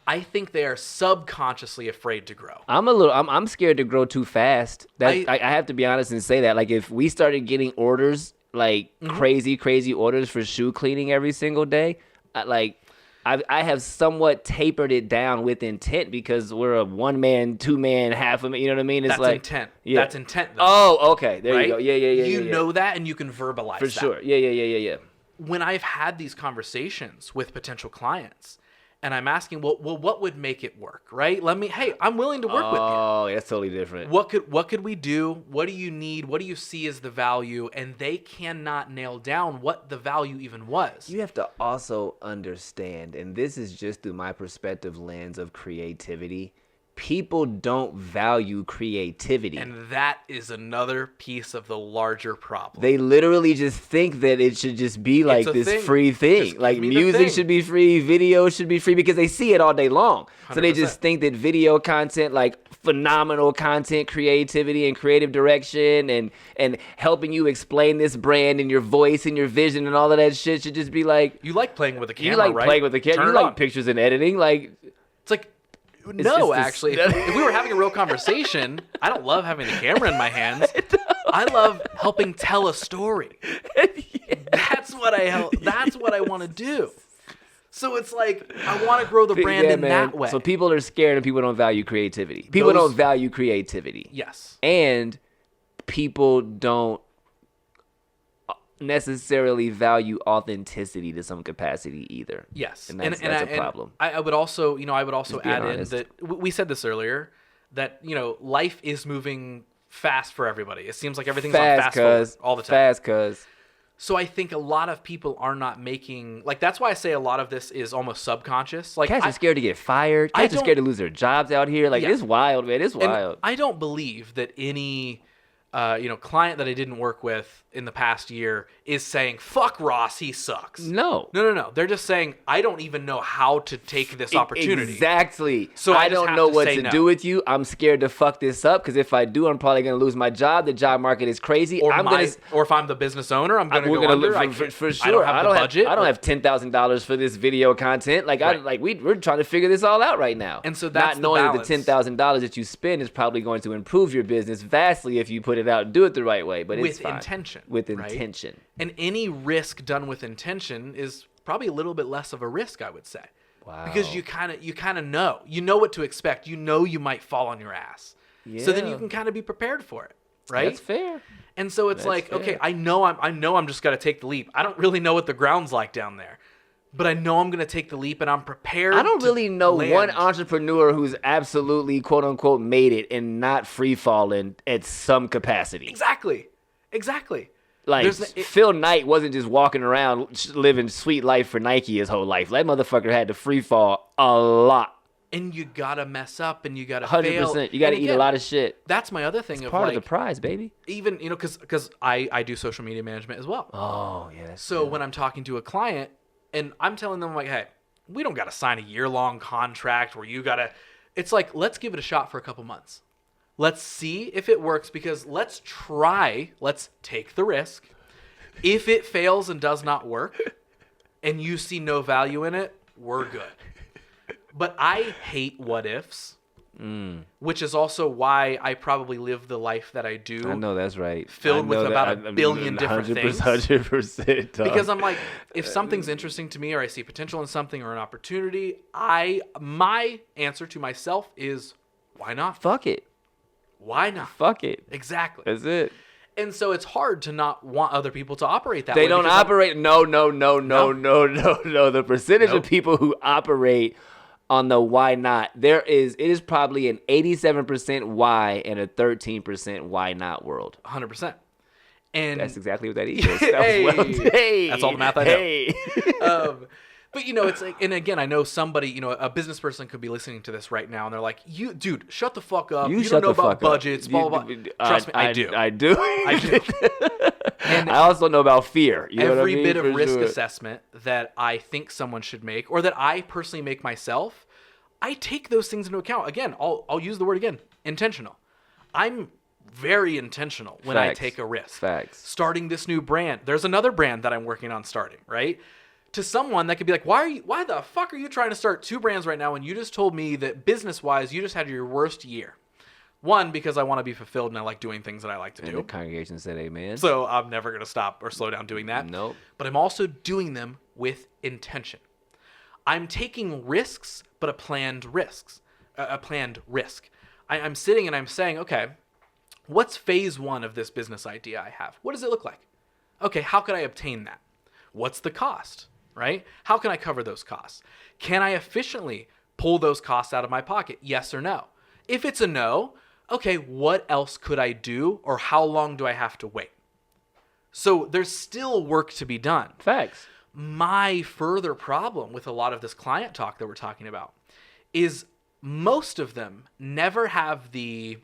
I think they are subconsciously afraid to grow. I'm scared to grow too fast. I have to be honest and say that. Like, if we started getting orders, like crazy orders for shoe cleaning every single day, I have somewhat tapered it down with intent, because we're a 1-man, 2-man, half a man. You know what I mean? It's That's intent. Yeah. That's intent, though. Oh, okay. There right? you go. Yeah. You know that, and you can verbalize for that. sure. Yeah. When I've had these conversations with potential clients, and I'm asking, well, what would make it work, right? I'm willing to work with you. Oh, that's totally different. What could we do? What do you need? What do you see as the value? And they cannot nail down what the value even was. You have to also understand, and this is just through my perspective lens of creativity, people don't value creativity. And that is another piece of the larger problem. They literally just think that it should just be like this thing. free thing. Just Like, give me the music thing. should be free, video should be free, because they see it all day long. So they 100%. just think that video content, like phenomenal content, creativity and creative direction and helping you explain this brand and your voice and your vision and all of that shit should just be like, You like playing with a camera, you like right? playing with the camera. Turn You it like on. pictures and editing. Like, It's like, no, it's actually, this- if we were having a real conversation, I don't love having the camera in my hands. I love helping tell a story. That's what I want to do. So it's like, I want to grow the brand in that way. So people are scared and people don't value creativity. People don't value creativity. Yes. And people don't necessarily value authenticity to some capacity either. Yes, and that's a problem. I would also, I would also Just being add honest. in that we said this earlier, that life is moving fast for everybody. It seems like everything's on fast forward all the time. Fast, cuz. So I think a lot of people are not making, like, that's why I say a lot of this is almost subconscious. Like, Cats are scared to get fired. Cats are scared to lose their jobs out here. Like, Yeah. it's wild, man. It's wild. And I don't believe that any, client that I didn't work with in the past year is saying, fuck Ross, he sucks. No. No. They're just saying, I don't even know how to take this opportunity. Exactly. So I I just don't have know to what say to no. do with you. I'm scared to fuck this up because if I do, I'm probably going to lose my job. The job market is crazy. Or I'm gonna if I'm the business owner, I'm going to go look under. for sure. I don't have the budget. I don't have $10,000 for this video content. Like Right. we're trying to figure this all out right now. And so that's not knowing the that the balance. $10,000 that you spend is probably going to improve your business vastly if you put it out and do it the right way. But it's With fine. intention, With right? intention. And any risk done with intention is probably a little bit less of a risk, I would say. Wow. Because you kind of know. You know what to expect. You know you might fall on your ass. So then Yeah. you can kind of be prepared for it, right? That's fair. And so it's That's like, fair. okay, I know I'm just going to take the leap. I don't really know what the ground's like down there. But I know I'm going to take the leap and I'm prepared. I don't to really know land. one entrepreneur who's absolutely quote unquote made it and not free falling at some capacity. Exactly. Like There's Phil Knight wasn't just walking around living sweet life for Nike his whole life. That motherfucker had to free fall a lot. And you got to mess up and you got to 100%. fail. You got to And eat a again, lot of shit. That's my other thing of Part like, of the prize, baby. even, because I do social media management as well. Oh, yeah. So when I'm talking to a client and I'm telling them like, hey, we don't got to sign a year-long contract where you got to, it's like, let's give it a shot for a couple months. Let's see if it works because let's take the risk. If it fails and does not work and you see no value in it, we're good. But I hate what ifs, which is also why I probably live the life that I do. I know that's right. Filled with about a I'm billion different things. 100%. Dog. Because I'm like, if something's interesting to me or I see potential in something or an opportunity, my answer to myself is, why not? fuck it. Why not? Fuck it. Exactly. That's it. And so it's hard to not want other people to operate that They way. don't because I'm- operate. No. The percentage Nope. of people who operate on the why not, it is probably an 87% why and a 13% why not world. 100%. And That's exactly what that is. Hey. That's all the math I know. Hey. But it's like, and again, I know somebody, a business person could be listening to this right now, and they're like, "You, dude, shut the fuck up. You don't know about budgets, blah blah blah." Trust me, I do. I do. I do. And I also know about fear. You know what I every mean? bit of For risk sure. assessment that I think someone should make, or that I personally make myself, I take those things into account. Again, I'll use the word again, intentional. I'm very intentional when I Facts. take a risk. Facts. Starting this new brand. There's another brand that I'm working on starting, right? To someone that could be like, why the fuck are you trying to start two brands right now when you just told me that business-wise you just had your worst year? One, because I want to be fulfilled and I like doing things that I like to And do. the congregation said amen. So I'm never going to stop or slow down doing that. Nope. But I'm also doing them with intention. I'm taking risks, but a planned risk. I'm sitting and I'm saying, okay, what's phase one of this business idea I have? What does it look like? Okay, how could I obtain that? What's the cost, right? How can I cover those costs? Can I efficiently pull those costs out of my pocket? Yes or no? If it's a no, okay, what else could I do, or how long do I have to wait? So there's still work to be done. Facts. My further problem with a lot of this client talk that we're talking about is most of them never have the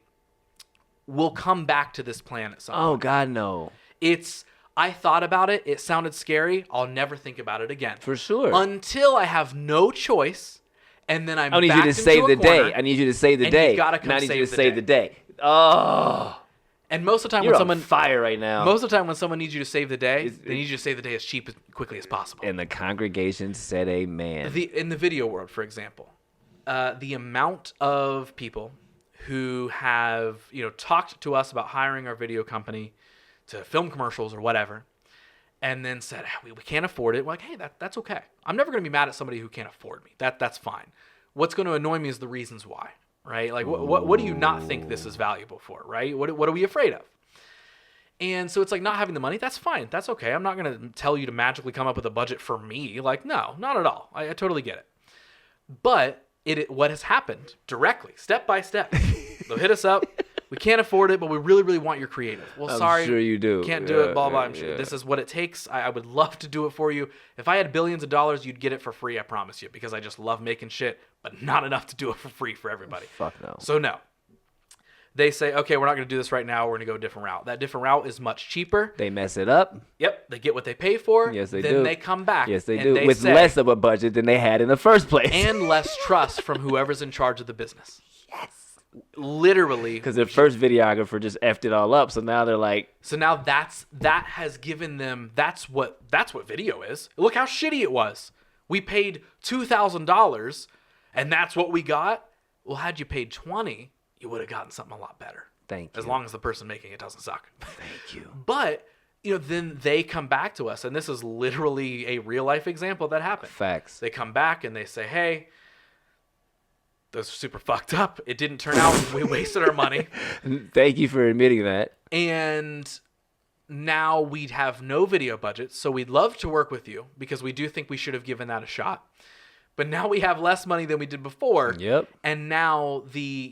we'll come back to this plan at some point. Oh, God, no. It's, I thought about it. It sounded scary. I'll never think about it again. For sure. Until I have no choice, and then I'm I need you backed to into save a the corner, day. I need you to save the and day. you gotta come And I need you to save the save the day. Oh. And most of the time You're when on someone fire right now. most of the time when someone needs you to save the day, they need you to save the day as cheap as quickly as possible. And the congregation said amen. In the video world, for example, the amount of people who have talked to us about hiring our video company to film commercials or whatever, and then said we can't afford it. We're like, hey, that's okay. I'm never going to be mad at somebody who can't afford me. That's fine. What's going to annoy me is the reasons why, right? Like what do you not think this is valuable for, right? What are we afraid of? And so it's like not having the money, that's fine. That's okay. I'm not going to tell you to magically come up with a budget for me. Like, no, not at all. I totally get it. But what has happened directly, step by step, they'll hit us up. We can't afford it, but we really, really want your creative. Well, sorry. I'm sure you do. Can't do it, blah, blah. I'm sure this is what it takes. I would love to do it for you. If I had billions of dollars, you'd get it for free, I promise you, because I just love making shit, but not enough to do it for free for everybody. Fuck no. So no. They say, okay, we're not going to do this right now. We're going to go a different route. That different route is much cheaper. They mess it up. Yep. They get what they pay for. Yes, they then do. Then they come back. Yes, they do. With less of a budget than they had in the first place. And less trust from whoever's in charge of the business. Yes. Literally. Because their first videographer just effed it all up. So now they're like. So now that has given them, that's what video is. Look how shitty it was. We paid $2,000 and that's what we got. Well, had you paid $20,000, you would have gotten something a lot better. Thank you. As long as the person making it doesn't suck. Thank you. But, then they come back to us, and this is literally a real-life example that happened. Facts. They come back, and they say, hey, those are super fucked up. It didn't turn out. We wasted our money. Thank you for admitting that. And now we'd have no video budget, so we'd love to work with you, because we do think we should have given that a shot. But now we have less money than we did before. Yep. And now the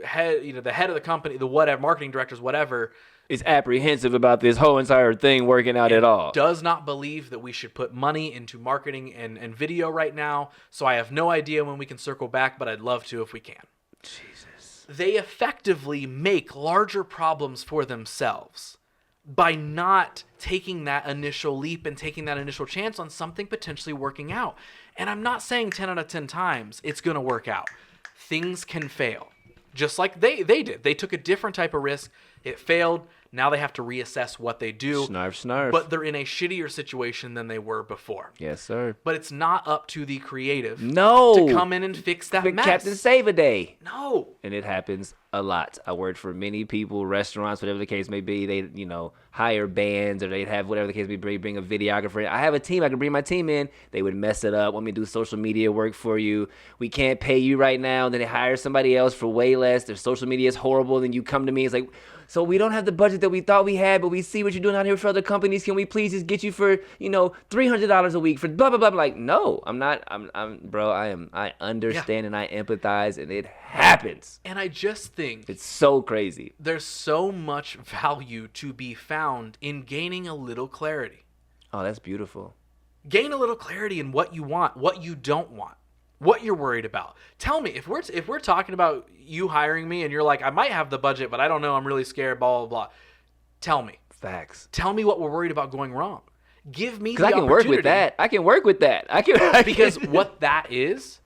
head of the company, the whatever, marketing directors, whatever, is apprehensive about this whole entire thing working out at all. Does not believe that we should put money into marketing and video right now. So I have no idea when we can circle back, but I'd love to if we can. Jesus. They effectively make larger problems for themselves by not taking that initial leap and taking that initial chance on something potentially working out. And I'm not saying 10 out of 10 times it's going to work out. Things can fail. Just like they did. They took a different type of risk. It failed. Now they have to reassess what they do. Snarf, snarf. But they're in a shittier situation than they were before. Yes, sir. But it's not up to the creative to come in and fix that mess. Captain Save-A-Day. No. And it happens a lot. I worked for many people, restaurants, whatever the case may be. They, hire bands or they'd have whatever the case may be, bring a videographer in. I have a team. I can bring my team in. They would mess it up. Want me to do social media work for you. We can't pay you right now. Then they hire somebody else for way less. Their social media is horrible. Then you come to me. It's like, so we don't have the budget that we thought we had, but we see what you're doing out here for other companies. Can we please just get you for, $300 a week for blah, blah, blah. I'm like, no, I'm not. Bro, I understand and I empathize and it happens. And I just think it's so crazy. There's so much value to be found in gaining a little clarity. Oh, that's beautiful. Gain a little clarity in what you want, what you don't want, what you're worried about. Tell me, if we're talking about you hiring me and you're like, I might have the budget, but I don't know, I'm really scared, blah, blah, blah. Tell me. Facts. Tell me what we're worried about going wrong. Give me the opportunity. Because I can work with that. Because what that is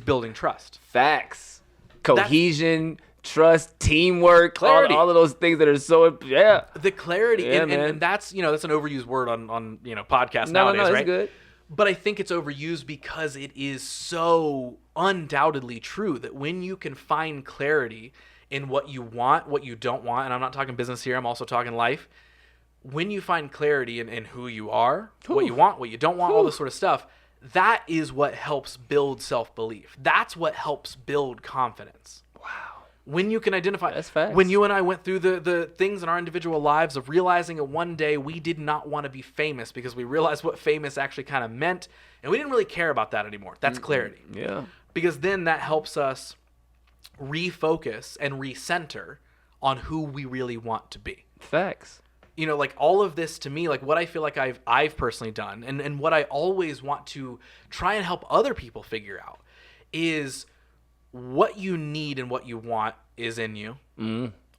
building trust. Facts. Cohesion, trust, teamwork, clarity. All of those things that are so, The clarity, and that's, that's an overused word on podcasts nowadays, right? No, it's good. But I think it's overused because it is so undoubtedly true that when you can find clarity in what you want, what you don't want, and I'm not talking business here, I'm also talking life. When you find clarity in who you are, what you want, what you don't want, all this sort of stuff, that is what helps build self-belief. That's what helps build confidence. Wow. When you can identify, that's facts. When you and I went through the things in our individual lives of realizing that one day we did not want to be famous because we realized what famous actually kind of meant, and we didn't really care about that anymore. That's clarity. Yeah. Because then that helps us refocus and recenter on who we really want to be. Facts. Like all of this to me, like what I feel like I've personally done and what I always want to try and help other people figure out is what you need and what you want is in you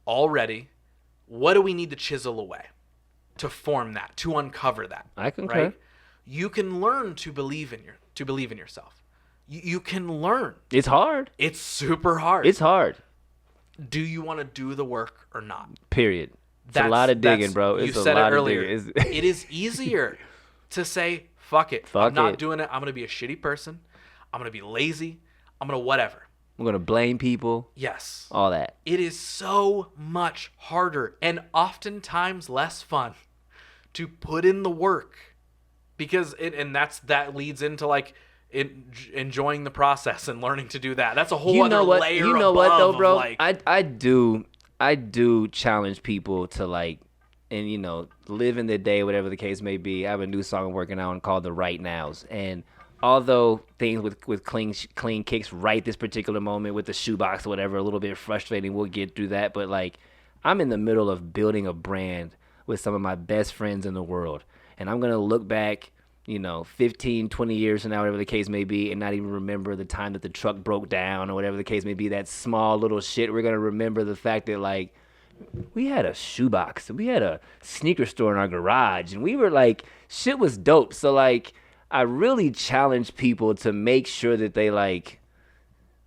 already. What do we need to chisel away to form that, to uncover that? I concur. Right? You can learn to believe in yourself. You can learn. It's hard. It's super hard. It's hard. Do you want to do the work or not? Period. It's a lot of digging, bro. It's you a said lot it earlier. Of digging. It is easier to say, fuck it. I'm not doing it. I'm going to be a shitty person. I'm going to be lazy. I'm going to whatever. I'm going to blame people. Yes. All that. It is so much harder and oftentimes less fun to put in the work because that leads into like enjoying the process and learning to do that. That's a whole other layer. You know what though, bro? I do challenge people to like and living the day, whatever the case may be. I have a new song I'm working on called The Right Nows. And although things with clean kicks right this particular moment with the shoebox or whatever, a little bit frustrating, we'll get through that. But like, I'm in the middle of building a brand with some of my best friends in the world. And I'm going to look back, 15, 20 years from now, whatever the case may be, and not even remember the time that the truck broke down or whatever the case may be, that small little shit. We're going to remember the fact that, like, we had a shoebox and we had a sneaker store in our garage and we were like, shit was dope. So, like, I really challenge people to make sure that they, like,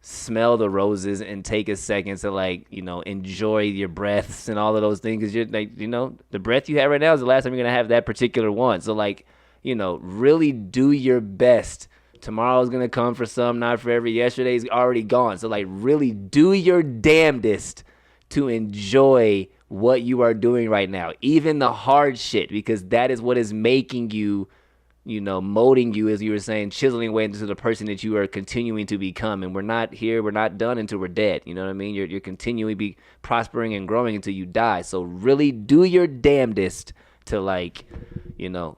smell the roses and take a second to, like, enjoy your breaths and all of those things. Because you're like, the breath you have right now is the last time you're going to have that particular one. So, like, really do your best. Tomorrow's going to come for some, not for every. Yesterday's already gone. So, like, really do your damnedest to enjoy what you are doing right now. Even the hard shit, because that is what is making you, molding you, as you were saying, chiseling away into the person that you are continuing to become. And we're not done until we're dead. You know what I mean? You're continually be prospering and growing until you die. So really do your damnedest to, like,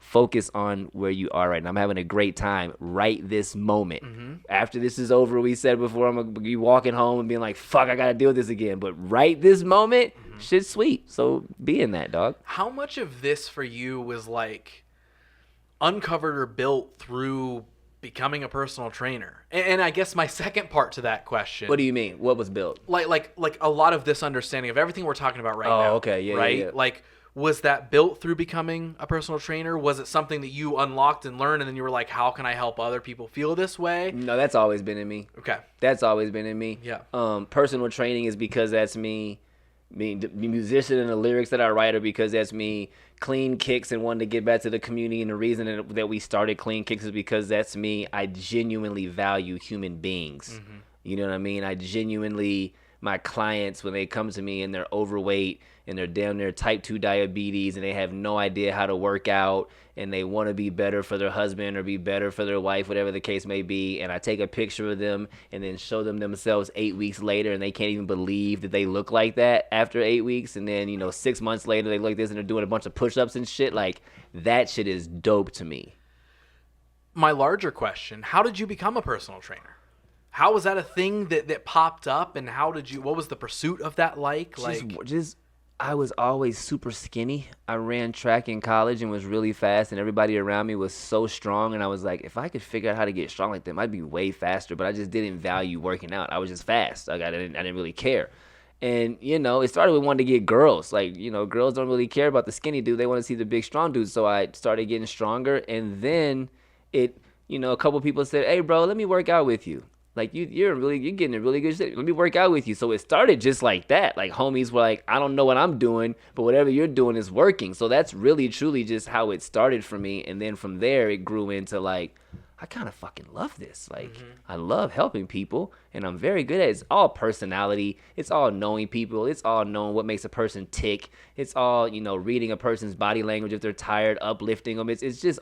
focus on where you are right now. I'm having a great time right this moment. After this is over, we said before, I'm going to be walking home and being like, fuck, I got to deal with this again. But right this moment, shit's sweet. So be in that, dog. How much of this for you was, like, uncovered or built through becoming a personal trainer? And I guess my second part to that question. What do you mean? What was built? Like a lot of this understanding of everything we're talking about right now. Oh, okay. Yeah, right? Yeah. Like, was that built through becoming a personal trainer? Was it something that you unlocked and learned and then you were like, how can I help other people feel this way? No, that's always been in me. Okay. That's always been in me. Yeah. Personal training is because that's me. Being the musician and the lyrics that I write are because that's me. Clean Kicks and wanting to get back to the community, and the reason that we started Clean Kicks is because that's me. I genuinely value human beings. You know what I mean? I genuinely, my clients, when they come to me and they're overweight and they're down there type 2 diabetes and they have no idea how to work out and they want to be better for their husband or be better for their wife, whatever the case may be, and I take a picture of them and then show them themselves 8 weeks later and they can't even believe that they look like that after 8 weeks, and then 6 months later they look like this and they're doing a bunch of push-ups and shit, like, that shit is dope to me. My larger question, how did you become a personal trainer? How was that a thing that popped up, and what was the pursuit of that like? I was always super skinny. I ran track in college and was really fast, and everybody around me was so strong, and I was like, if I could figure out how to get strong like them, I'd be way faster, but I just didn't value working out. I was just fast. I didn't really care. And, it started with wanting to get girls. Like, girls don't really care about the skinny dude. They want to see the big, strong dude. So I started getting stronger, and then a couple people said, hey, bro, let me work out with you. Like, you're getting a really good shape. Let me work out with you. So it started just like that. Like, homies were like, I don't know what I'm doing, but whatever you're doing is working. So that's really, truly just how it started for me. And then from there, it grew into, like, I kind of fucking love this. Like, I love helping people, and I'm very good at it. It's all personality. It's all knowing people. It's all knowing what makes a person tick. It's all, reading a person's body language if they're tired, uplifting them. It's just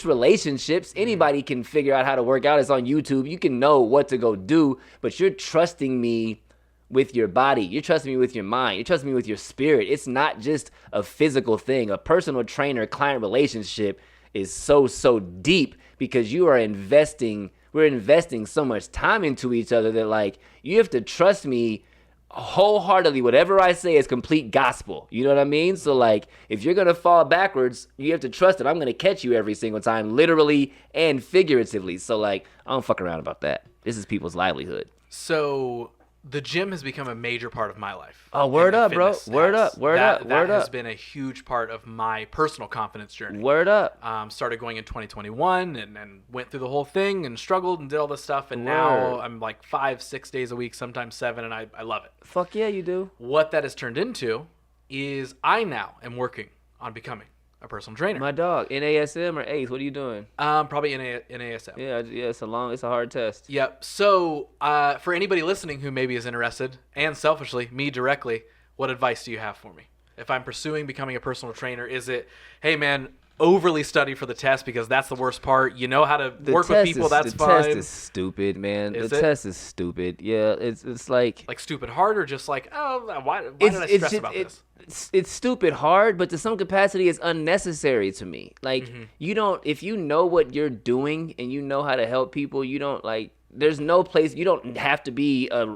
relationships. Anybody can figure out how to work out. It's on YouTube. You can know what to go do, but you're trusting me with your body. You're trusting me with your mind. You're trusting me with your spirit. It's not just a physical thing. A personal trainer-client relationship is so deep because we're investing so much time into each other that, like, you have to trust me wholeheartedly. Whatever I say is complete gospel. You know what I mean? So, like, if you're going to fall backwards, you have to trust that I'm going to catch you every single time, literally and figuratively. So, like, I don't fuck around about that. This is people's livelihood. So the gym has become a major part of my life. Oh, word up, bro. Word up. That has been a huge part of my personal confidence journey. Word up. Started going in 2021 and went through the whole thing and struggled and did all this stuff. And now I'm like 5-6 days a week, sometimes 7, and I love it. Fuck yeah, you do. What that has turned into is I now am working on becoming a personal trainer. My dog, NASM or ACE, what are you doing? Probably NASM. Yeah, it's a hard test. Yep. So, for anybody listening who maybe is interested, and selfishly, me directly, what advice do you have for me? If I'm pursuing becoming a personal trainer, is it, hey man, overly study for the test because that's the worst part. You know how to work with people, that's fine. The test is stupid, man. Is the it? test is stupid. Yeah, it's like stupid hard or just like, oh, why did I stress about this? It's stupid hard, but to some capacity, it's unnecessary to me. Like you don't, if you know what you're doing and you know how to help people, you don't like. There's no place. You don't have to be a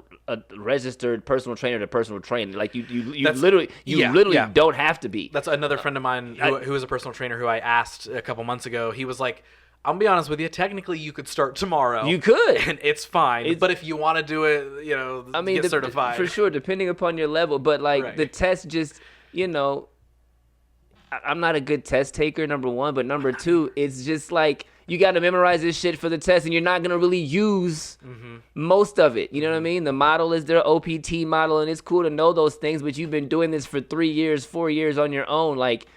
registered personal trainer to personal trainer. Like you literally don't have to be. That's another friend of mine who is a personal trainer who I asked a couple months ago. He was like, "I'll be honest with you. Technically, you could start tomorrow. You could, and it's fine. But if you want to do it, get certified for sure, depending upon your level. But like the test, just I'm not a good test taker. Number one, but number two, it's just like. You got to memorize this shit for the test, and you're not going to really use most of it. You know what I mean? The model is their OPT model, and it's cool to know those things, but you've been doing this for 3 years, 4 years on your own. Like,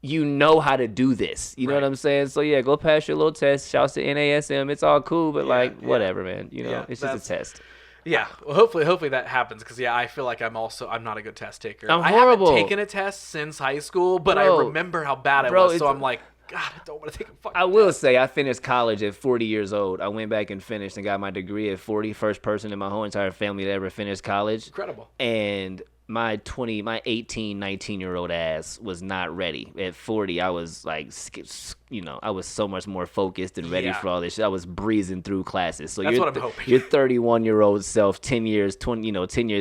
you know how to do this. You know what I'm saying? So, yeah, go pass your little test. Shouts to NASM. It's all cool, but, whatever, man. It's just a test. Yeah, well, hopefully that happens because I feel like I'm not a good test taker. I'm horrible. I haven't taken a test since high school, but I remember how bad it was, so I'm like, God, I don't want to take a fucking test. I will say I finished college at 40 years old. I went back and finished and got my degree at 40. First person in my whole entire family to ever finish college. Incredible. And my 18, 19-year-old ass was not ready. At 40, I was like, I was so much more focused and ready for all this shit. I was breezing through classes. So that's what I'm hoping. Your 31-year-old self, 10 years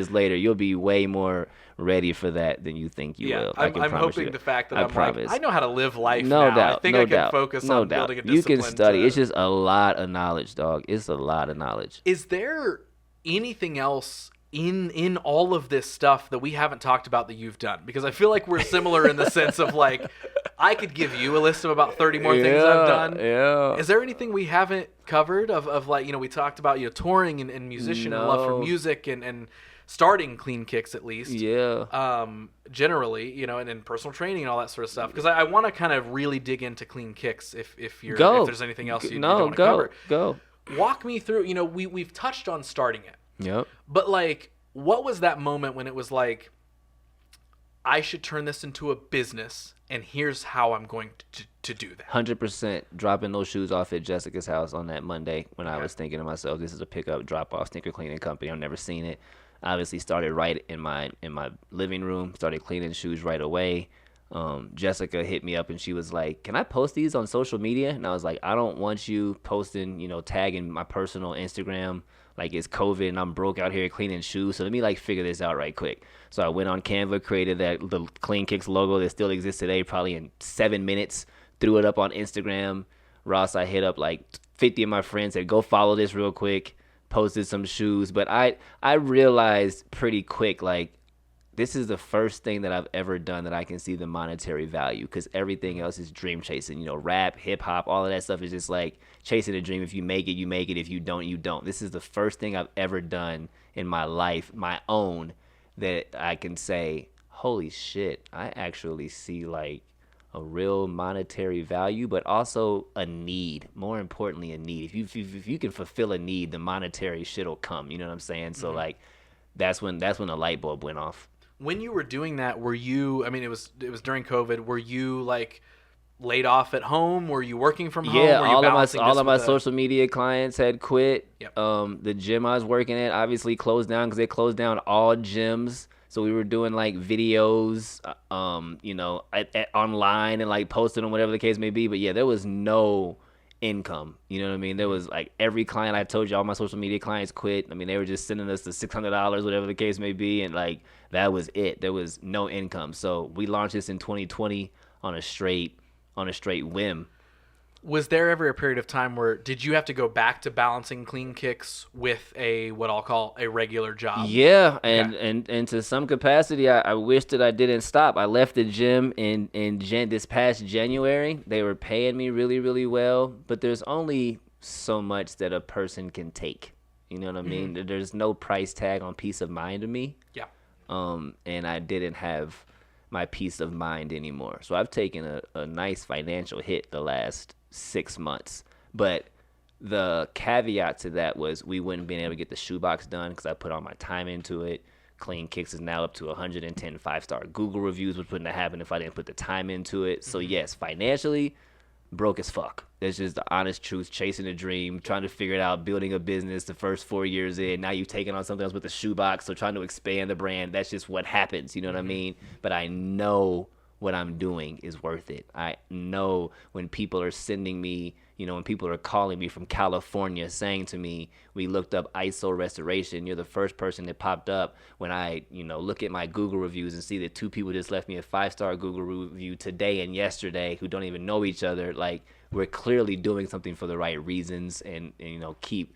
later, you'll be way more ready for that than you think you will. I'm hoping the fact that I know how to live life no now. Doubt, I think no I can doubt, focus no on doubt. building a discipline. You can study. It's just a lot of knowledge, dog. It's a lot of knowledge. Is there anything else in all of this stuff that we haven't talked about that you've done? Because I feel like we're similar in the sense of like, I could give you a list of about 30 more things I've done. Yeah. Is there anything we haven't covered of like, we talked about, touring and musician and love for music and starting Clean Kicks at least. Yeah. Generally, and in personal training and all that sort of stuff. Because I want to kind of really dig into Clean Kicks if there's anything else you don't want to cover. Go. Walk me through, we've touched on starting it. Yep. But like, what was that moment when it was like, I should turn this into a business, and here's how I'm going to do that? 100% dropping those shoes off at Jessica's house on that Monday when I was thinking to myself, this is a pickup, drop-off sneaker cleaning company. I've never seen it. Obviously started right in my living room, started cleaning shoes right away. Jessica hit me up and she was like, can I post these on social media? And I was like, I don't want you posting, tagging my personal Instagram like it's COVID and I'm broke out here cleaning shoes. So let me like figure this out right quick. So I went on Canva, created the Clean Kicks logo that still exists today, probably in 7 minutes, threw it up on Instagram. Ross, I hit up like 50 of my friends, said, go follow this real quick, posted some shoes. But I realized pretty quick, like, this is the first thing that I've ever done that I can see the monetary value, because everything else is dream chasing. Rap, hip hop, all of that stuff is just like chasing a dream. If you make it, you make it. If you don't, you don't. This is the first thing I've ever done in my life, my own, that I can say, holy shit, I actually see like a real monetary value, but also a need. More importantly, a need. If you can fulfill a need, the monetary shit will come. You know what I'm saying? So like, that's when the light bulb went off. When you were doing that, were you, I mean, it was during COVID, were you like laid off at home? Were you working from home? Yeah, all of my social media clients had quit. Yep. The gym I was working at obviously closed down because they closed down all gyms. So we were doing like videos, online and like posting them, whatever the case may be. But yeah, there was no income. You know what I mean? There was like every client I told you, all my social media clients quit. I mean, they were just sending us the $600, whatever the case may be. And like, that was it. There was no income. So we launched this in 2020 on a straight whim. Was there ever a period of time where did you have to go back to balancing Clean Kicks with what I'll call a regular job? Yeah, and to some capacity, I wish that I didn't stop. I left the gym in this past January. They were paying me really, really well, but there's only so much that a person can take. You know what I mean? Mm-hmm. There's no price tag on peace of mind to me. Yeah. And I didn't have my peace of mind anymore. So I've taken a nice financial hit the last 6 months. But the caveat to that was we wouldn't been able to get the shoebox done because I put all my time into it. Clean Kicks is now up to 110 5-star Google reviews, which wouldn't have happened if I didn't put the time into it. So yes, financially, broke as fuck. That's just the honest truth. Chasing a dream, trying to figure it out, building a business the first 4 years in. Now you've taken on something else with the shoebox, so trying to expand the brand. That's just what happens. You know what I mean? But I know what I'm doing is worth it. I know when people are sending me, when people are calling me from California saying to me, we looked up ISO restoration, you're the first person that popped up. When I, look at my Google reviews and see that 2 people just left me a 5-star Google review today and yesterday who don't even know each other, like, we're clearly doing something for the right reasons, and keep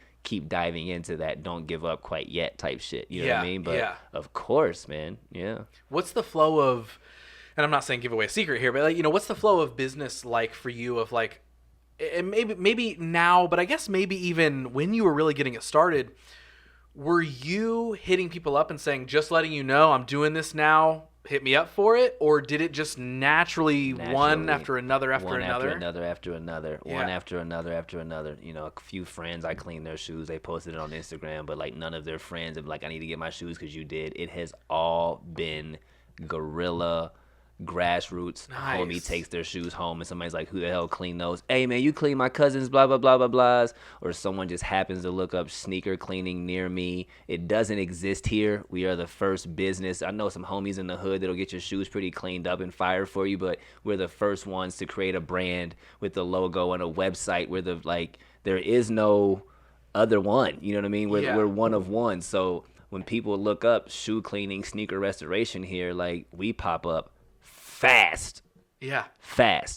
diving into that don't give up quite yet type shit. You know what I mean? But of course, man. Yeah. What's the flow of, and I'm not saying give away a secret here, but what's the flow of business like for you of like, and maybe now, but I guess maybe even when you were really getting it started, were you hitting people up and saying, just letting you know I'm doing this now, hit me up for it? Or did it just naturally one after another after another? One after another. A few friends, I cleaned their shoes. They posted it on Instagram, but like none of their friends have like, I need to get my shoes because you did. It has all been guerrilla, grassroots. Nice. Homie takes their shoes home and somebody's like, who the hell cleaned those? Hey man, you clean my cousin's blah blah blah blah blahs. Or someone just happens to look up sneaker cleaning near me. It doesn't exist here. We are the first business. I know some homies in the hood that'll get your shoes pretty cleaned up and fired for you, but we're the first ones to create a brand with the logo and a website where there is no other one. You know what I mean? We're one of one. So when people look up shoe cleaning, sneaker restoration here, like, we pop up fast.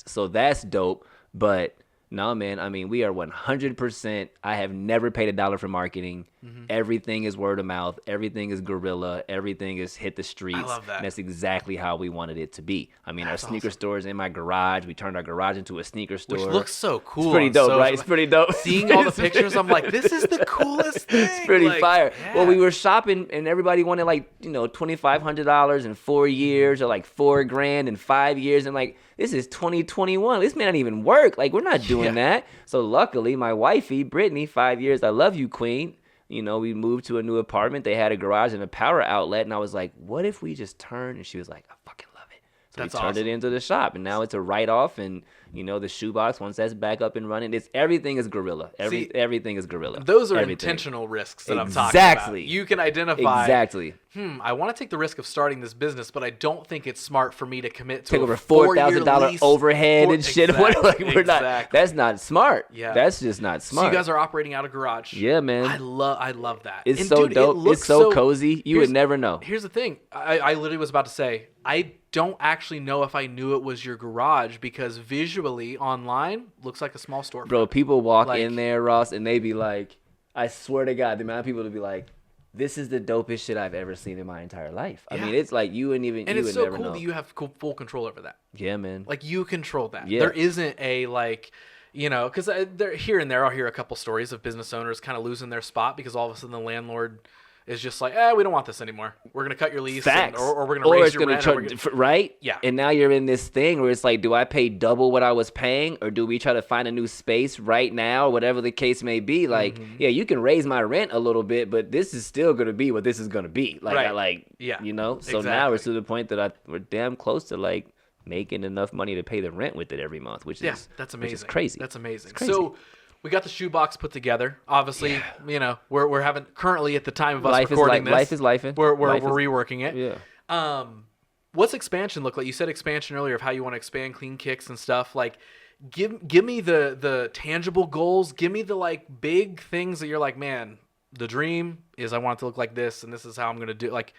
So that's dope. But no, man, I mean, we are 100%. I have never paid $1 for marketing. Everything is word of mouth. Everything is guerrilla. Everything is hit the streets. I love that. That's exactly how we wanted it to be. I mean, That's our sneaker awesome. store is in my garage. We turned our garage into a sneaker store. Which looks so cool. It's pretty dope, right? It's pretty dope. Seeing all the pictures, I'm like, this is the coolest thing. It's pretty like, fire. Yeah. Well, we were shopping and everybody wanted like, $2,500 in 4 years, or like $4,000 in 5 years. And like, this is 2021. This may not even work. Like, we're not doing that. So luckily, my wifey, Brittany, 5 years, I love you, queen. We moved to a new apartment. They had a garage and a power outlet. And I was like, what if we just turn? And she was like, I fucking love it. So That's we turned awesome. it into the shop. And now it's a write-off. And, the shoebox, once that's back up and running, everything is guerrilla. Everything is guerrilla. Those are Everything. intentional risks that I'm talking about. Exactly. You can identify. Exactly. I want to take the risk of starting this business, but I don't think it's smart for me to commit to Take a over $4,000 $4,000 overhead and shit. Exactly. We're not. That's not smart. Yeah. That's just not smart. So you guys are operating out of garage. Yeah, man. I love that. It's And so dude, dope. It looks It's so cozy. You would here's- never know. Here's the thing. I literally was about to say, I don't actually know if I knew it was your garage, because visually online looks like a small store. Bro, people walk Like- in there, Ross, and they be like, I swear to God, the amount of people to be like, this is the dopest shit I've ever seen in my entire life. I Yeah. mean, it's like you wouldn't even, And you it's would so never cool know. that you have full control over that. Yeah, man. Like, you control that. Yeah. There isn't a, like, because here and there I'll hear a couple stories of business owners kind of losing their spot because all of a sudden the landlord is just like, we don't want this anymore. We're going to cut your lease. Facts. Or we're going to raise it's your gonna rent. or we're gonna- right? Yeah. And now you're in this thing where it's like, do I pay double what I was paying, or do we try to find a new space right now, whatever the case may be? Like, yeah, you can raise my rent a little bit, but this is still going to be what this is going to be. Like, Right. Yeah. So now Exactly. it's to the point that we're damn close to like making enough money to pay the rent with it every month, which is that's amazing. Which is crazy. That's amazing. It's crazy. So we got the shoebox put together. Obviously, we're having currently at the time of us Life is recording li- this. life is lifing. We're Life is- reworking it. Yeah. What's expansion look like? You said expansion earlier of how you want to expand Clean Kicks and stuff. Like, give me the tangible goals. Give me the like big things that you're like, man, the dream is I want it to look like this, and this is how I'm gonna do. Like,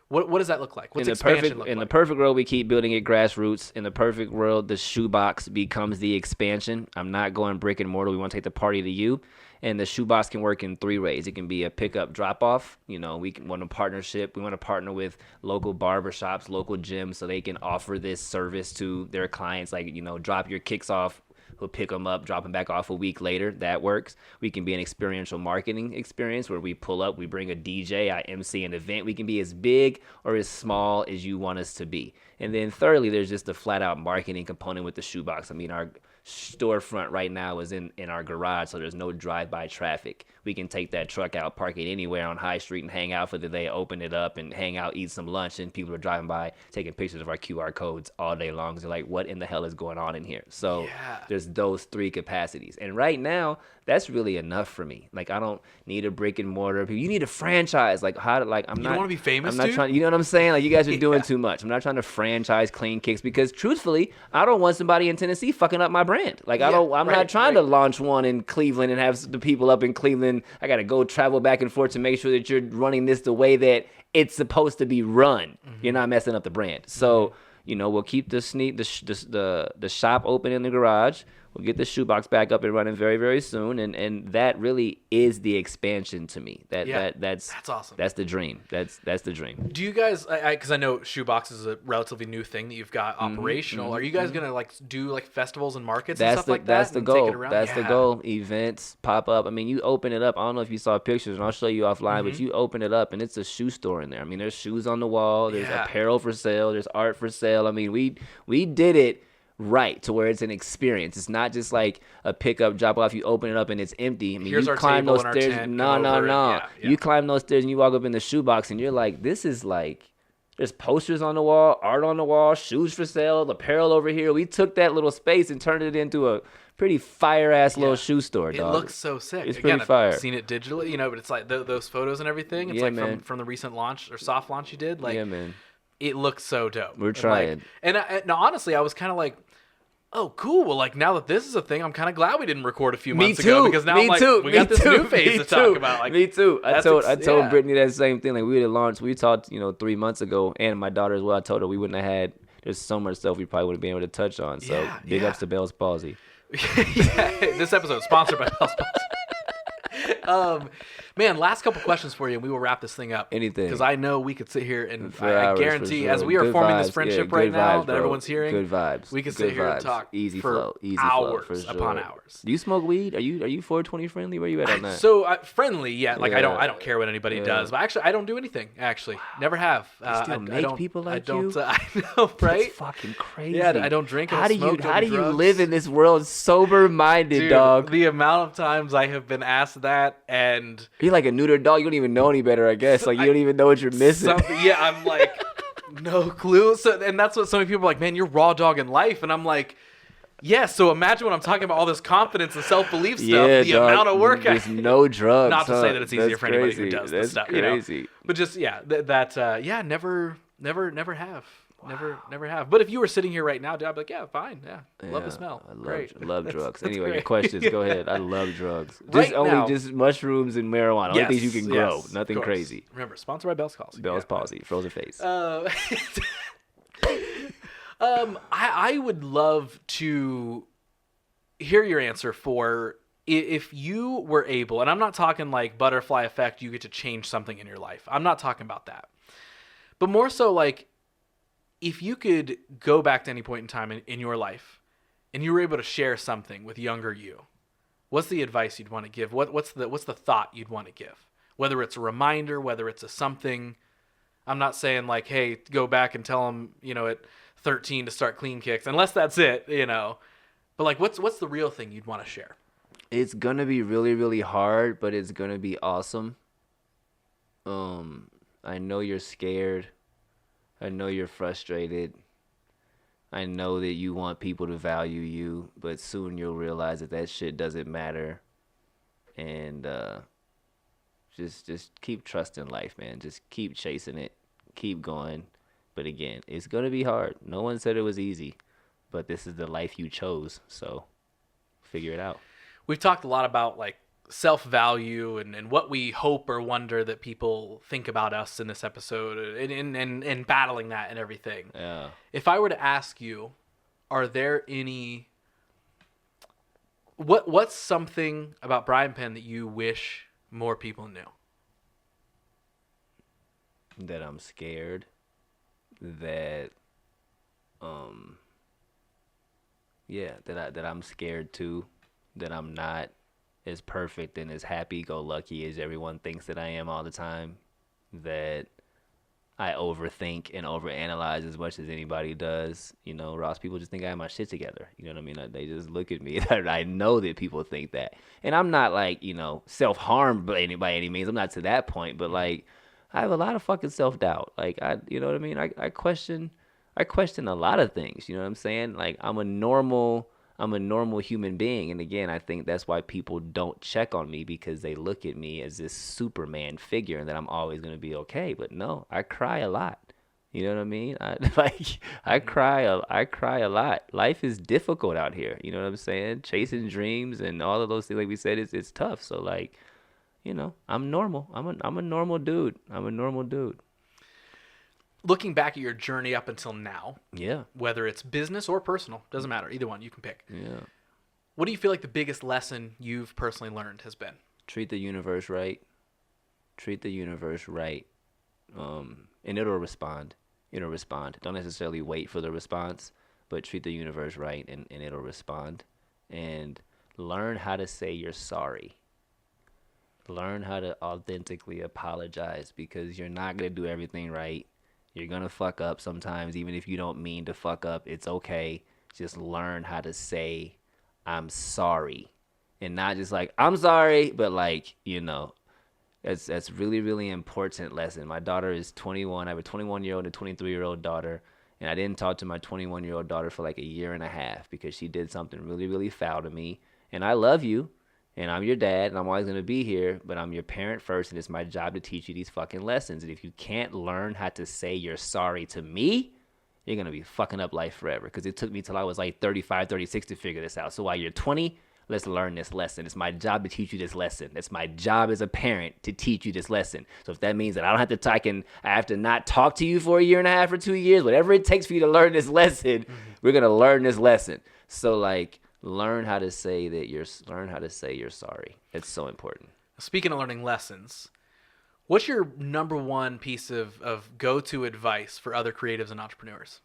what does that look like? What's expansion look in like? the perfect world, we keep building it grassroots. In the perfect world, the shoebox becomes the expansion. I'm not going brick and mortar. We want to take the party to you. And the shoebox can work in 3 ways. It can be a pickup drop-off. We want a partnership. We want to partner with local barbershops, local gyms, so they can offer this service to their clients. Like, drop your kicks off. We'll pick them up, drop them back off a week later. That works. We can be an experiential marketing experience where we pull up, we bring a DJ, I MC an event. We can be as big or as small as you want us to be. And then thirdly, there's just the flat out marketing component with the shoebox. I mean, our storefront right now is in our garage, so there's no drive-by traffic. We can take that truck out, park it anywhere on High Street, and hang out for the day, open it up, and hang out, eat some lunch, and people are driving by, taking pictures of our QR codes all day long. They're like, what in the hell is going on in here? So there's those 3 capacities. And right now, that's really enough for me. Like, I don't need a brick and mortar. You need a franchise. Like, I'm not. You don't want to be famous, I'm not dude? trying. You know what I'm saying? Like, you guys are doing too much. I'm not trying to franchise Clean Kicks because, truthfully, I don't want somebody in Tennessee fucking up my brand. Like, I'm not trying to launch one in Cleveland and have the people up in Cleveland. I got to go travel back and forth to make sure that you're running this the way that it's supposed to be run. You're not messing up the brand. So, we'll keep the shop open in the garage. We'll get the shoebox back up and running very, very soon, and that really is the expansion to me. That's awesome. That's the dream. That's the dream. Do you guys? Because I know shoebox is a relatively new thing that you've got operational. Are you guys gonna do festivals and markets and stuff like that? That's the goal. That's the goal. Events pop up. I mean, you open it up. I don't know if you saw pictures, and I'll show you offline. But you open it up, and it's a shoe store in there. I mean, there's shoes on the wall. There's apparel for sale. There's art for sale. I mean, we did it right to where it's an experience. It's not just like a pickup, drop off, you open it up and it's empty. I mean, Here's you our climb table those and our stairs. tent, No. Yeah. You climb those stairs and you walk up in the shoebox and you're like, this is like, there's posters on the wall, art on the wall, shoes for sale, apparel over here. We took that little space and turned it into a pretty fire-ass little shoe store, dog. It looks so sick. It's Again, pretty fire. I've seen it digitally, but it's like those photos and everything. It's Yeah, from the recent launch or soft launch you did. Like, yeah, man. It looks so dope. We're trying. Now, honestly, I was kind of like, oh, cool. Well, like, now that this is a thing, I'm kind of glad we didn't record a few months ago. Because now I'm like, we got this new phase to talk about. Like, me too. I told Brittany that same thing. Like, we would have launched, we talked, 3 months ago, and my daughter as well. I told her we wouldn't have had, there's so much stuff we probably wouldn't have been able to touch on. So, big ups to Bell's Palsy. This episode is sponsored by Bell's Palsy. Man, last couple questions for you, and we will wrap this thing up. Anything. Because I know we could sit here and For I hours, guarantee, for sure. as we are Good forming vibes. this friendship Yeah, right good now vibes, that bro. everyone's hearing, Good vibes. we could Good sit here and vibes. talk Easy for flow. Easy hours flow, for sure. upon hours. Do you smoke weed? Are you 420 friendly? Where you at on that? So friendly, yeah. Like Yeah. I don't care what anybody does, but actually I don't do anything. Actually, never have. Still make people like you? I know, right? It's fucking crazy. Yeah, I don't drink. How do you drugs. live in this world sober-minded, Dude, dog? The amount of times I have been asked that, and You're like a neuter dog. You don't even know any better, I guess. Like, you don't even know what you're missing. I'm like, no clue. So, and that's what so many people are like, man, you're raw dog in life. And I'm like, yeah, so imagine when I'm talking about all this confidence and self-belief stuff, Yeah, the dog, amount of work there's no drugs. Not to huh? say that it's easier That's for anybody crazy. who does That's this stuff, crazy. But just, never have. Never have. But if you were sitting here right now, dude, I'd be like, yeah, fine. Yeah. Love the smell. I Great. love drugs. That's Anyway, your great. questions. Go ahead. I love drugs. Right now- Just mushrooms and marijuana. Only things you can grow. Yes, Nothing of course. crazy. Remember, sponsored by Bell's Palsy. Bell's Palsy. Frozen face. I would love to hear your answer for if you were able, and I'm not talking like butterfly effect, you get to change something in your life. I'm not talking about that. But more so like, if you could go back to any point in time in your life and you were able to share something with younger you, what's the advice you'd want to give? What's the thought you'd want to give? Whether it's a reminder, whether it's a something. I'm not saying like, hey, go back and tell them, at 13 to start clean kicks, unless that's it, But like, what's the real thing you'd want to share? It's gonna be really, really hard, but it's gonna be awesome. I know you're scared. I know you're frustrated. I know that you want people to value you, but soon you'll realize that shit doesn't matter. And just keep trusting life, man. Just keep chasing it. Keep going. But again, it's gonna be hard. No one said it was easy, but this is the life you chose. So figure it out. We've talked a lot about like self-value and what we hope or wonder that people think about us in this episode and battling that and everything. Yeah. If I were to ask you, are there any what's something about Brian Penn that you wish more people knew? That I'm scared. That that I'm scared too. That I'm not as perfect and as happy-go-lucky as everyone thinks that I am all the time. That I overthink and overanalyze as much as anybody does. You know, Ross, people just think I have my shit together. You know what I mean? They just look at me. I know that people think that. And I'm not like, self-harm by any means. I'm not to that point, but like I have a lot of fucking self-doubt. Like you know what I mean? I question a lot of things, you know what I'm saying? Like I'm a normal human being, and again, I think that's why people don't check on me because they look at me as this Superman figure and that I'm always going to be okay. But no, I cry a lot. You know what I mean? I cry a lot. Life is difficult out here, you know what I'm saying? Chasing dreams and all of those things like we said it's tough. So like, I'm normal. I'm a normal dude. I'm a normal dude. Looking back at your journey up until now, Yeah. whether it's business or personal, doesn't matter. Either one, you can pick. Yeah. What do you feel like the biggest lesson you've personally learned has been? Treat the universe right. Treat the universe right. And it'll respond. It'll respond. Don't necessarily wait for the response, but treat the universe right and it'll respond. And learn how to say you're sorry. Learn how to authentically apologize because you're not going to do everything right. You're going to fuck up sometimes, even if you don't mean to fuck up. It's okay. Just learn how to say, I'm sorry. And not just like, I'm sorry, but like, that's really, really important lesson. My daughter is 21. I have a 21-year-old and a 23-year-old daughter. And I didn't talk to my 21-year-old daughter for like a year and a half because she did something really, really foul to me. And I love you. And I'm your dad, and I'm always going to be here, but I'm your parent first, and it's my job to teach you these fucking lessons. And if you can't learn how to say you're sorry to me, you're going to be fucking up life forever. Because it took me till I was like 35, 36 to figure this out. So while you're 20, let's learn this lesson. It's my job to teach you this lesson. It's my job as a parent to teach you this lesson. So if that means that I don't have to talk and I have to not talk to you for a year and a half or 2 years, whatever it takes for you to learn this lesson, we're going to learn this lesson. So like, learn how to say you're sorry. It's so important. Speaking of learning lessons, what's your number one piece of go-to advice for other creatives and entrepreneurs?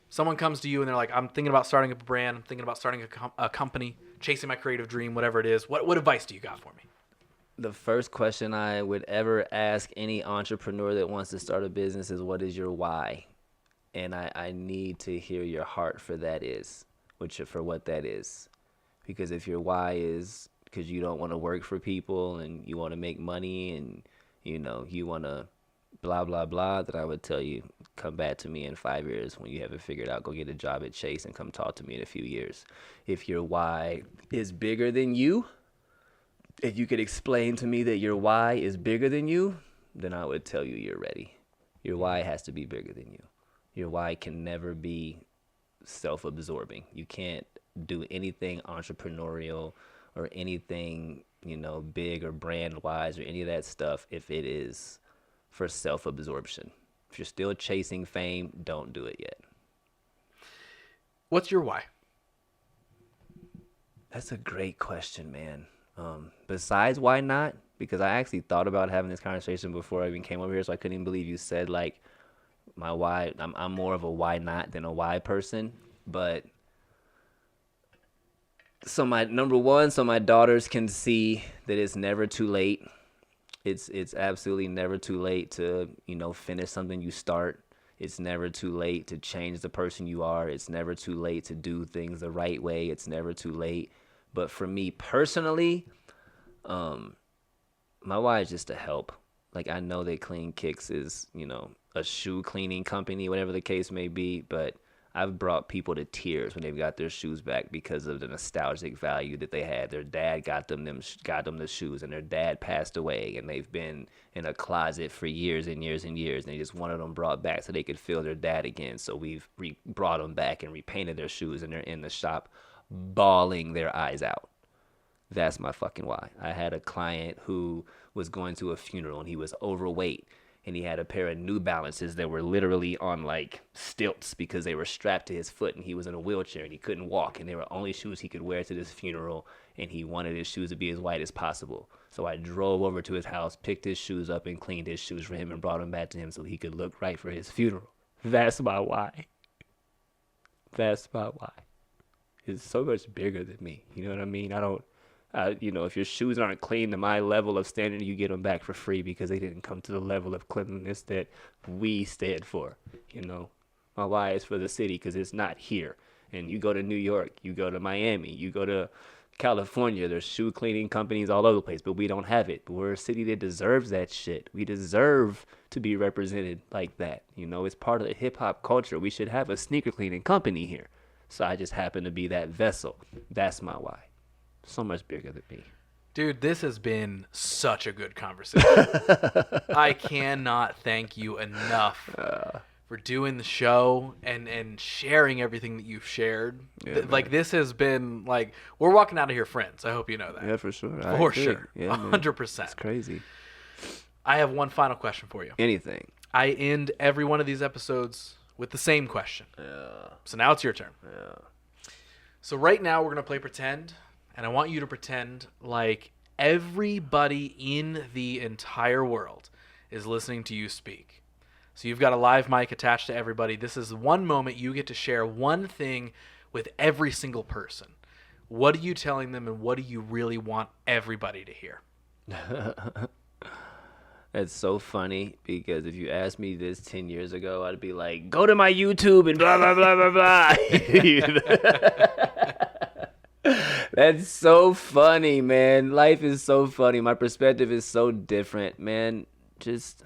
Someone comes to you and they're like, I'm thinking about starting a brand. I'm thinking about starting a company, chasing my creative dream, whatever it is. What advice do you got for me? The first question I would ever ask any entrepreneur that wants to start a business is, what is your why? And I need to hear your heart for that is. For what that is. Because if your why is because you don't want to work for people and you want to make money and you want to blah blah blah, then I would tell you, come back to me in 5 years when you have it figured out. Go get a job at Chase and come talk to me in a few years. If your why is bigger than you, if you could explain to me that your why is bigger than you, then I would tell you you're ready. Your why has to be bigger than you. Your why can never be self-absorbing. You can't do anything entrepreneurial or anything, big or brand wise or any of that stuff if it is for self-absorption. If you're still chasing fame, don't do it yet. What's your why? That's a great question, man. Besides why not? Because I actually thought about having this conversation before I even came over here, so I couldn't even believe you said like my why. I'm more of a why not than a why person. But so my number one, so my daughters can see that it's never too late. It's absolutely never too late to, finish something you start. It's never too late to change the person you are. It's never too late to do things the right way. It's never too late. But for me personally, my why is just to help. Like, I know that Clean Kicks is, a shoe cleaning company, whatever the case may be, but I've brought people to tears when they've got their shoes back because of the nostalgic value that they had. Their dad got them the shoes, and their dad passed away, and they've been in a closet for years and years and years, and they just wanted them brought back so they could feel their dad again. So we've brought them back and repainted their shoes, and they're in the shop bawling their eyes out. That's my fucking why. I had a client who was going to a funeral, and he was overweight. And he had a pair of New Balances that were literally on like stilts because they were strapped to his foot, and he was in a wheelchair and he couldn't walk, and they were only shoes he could wear to this funeral, and he wanted his shoes to be as white as possible. So I drove over to his house, picked his shoes up and cleaned his shoes for him and brought them back to him so he could look right for his funeral. That's my why. That's my why. It's so much bigger than me. You know what I mean? I If your shoes aren't clean to my level of standard, you get them back for free because they didn't come to the level of cleanliness that we stand for. My why is for the city because it's not here. And you go to New York, you go to Miami, you go to California, there's shoe cleaning companies all over the place, but we don't have it. But we're a city that deserves that shit. We deserve to be represented like that. It's part of the hip hop culture. We should have a sneaker cleaning company here. So I just happen to be that vessel. That's my why. So much bigger than me. Dude, this has been such a good conversation. I cannot thank you enough for doing the show and sharing everything that you've shared. This has been we're walking out of here friends. I hope you know that. Yeah, for sure. For sure. Yeah, 100%. It's crazy. I have one final question for you. Anything. I end every one of these episodes with the same question. Yeah. So now it's your turn. Yeah. So right now we're going to play pretend, and I want you to pretend like everybody in the entire world is listening to you speak. So you've got a live mic attached to everybody. This is one moment you get to share one thing with every single person. What are you telling them, and what do you really want everybody to hear? That's so funny because if you asked me this 10 years ago, I'd be like, go to my YouTube and blah, blah, blah, blah, blah. That's so funny, man. Life is so funny. My perspective is so different, man. Just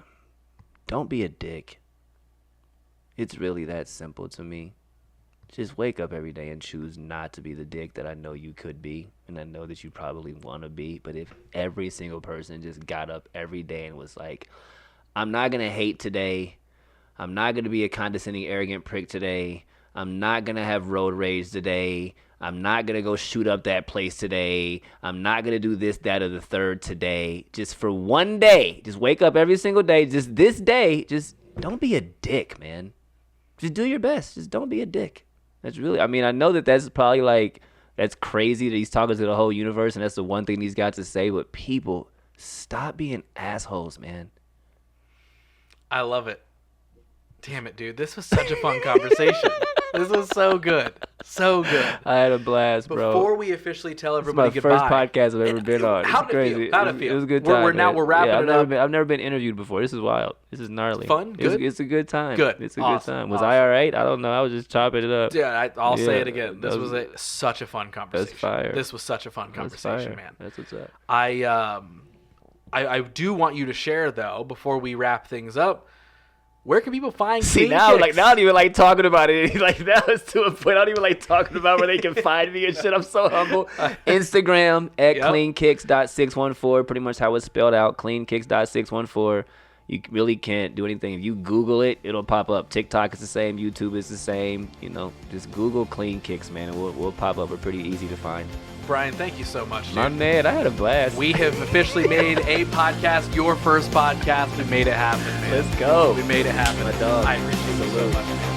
don't be a dick. It's really that simple to me. Just wake up every day and choose not to be the dick that I know you could be, and I know that you probably want to be. But if every single person just got up every day and was like, I'm not going to hate today. I'm not going to be a condescending, arrogant prick today. I'm not going to have road rage today. I'm not going to go shoot up that place today. I'm not going to do this, that, or the third today. Just for one day. Just wake up every single day. Just this day. Just don't be a dick, man. Just do your best. Just don't be a dick. That's really, I know that's probably that's crazy that he's talking to the whole universe and that's the one thing he's got to say, but people, stop being assholes, man. I love it. Damn it, dude. This was such a fun conversation. This was so good. So good. I had a blast, bro. Before we officially tell everybody goodbye. It's my goodbye. first podcast I've ever been on. How'd it feel? How'd it feel? It was a good time. We're wrapping it up. I've never been interviewed before. This is wild. This is gnarly. Fun? Good? It's a good time. Good. It's a Awesome. good time. Was Awesome. I all right? I don't know. I was just chopping it up. Yeah, I'll say it Yeah, again. This was such a fun conversation. That's fire. This was such a fun conversation, man. That's what's up. I do want you to share, though, before we wrap things up, where can people find See, Clean now, Kicks? now I don't even like talking about it. Now it's to a point I don't even like talking about where they can find me and shit. I'm so humble. Instagram at cleankicks.614, pretty much how it's spelled out, cleankicks.614. You really can't do anything. If you Google it, it'll pop up. TikTok is the same. YouTube is the same. Just Google Clean Kicks, man, and we'll pop up. We're pretty easy to find. Brian, thank you so much, dude. My man, I had a blast. We have officially made a podcast, your first podcast. We made it happen, man. Let's go. We made it happen. My dog. I appreciate you so much.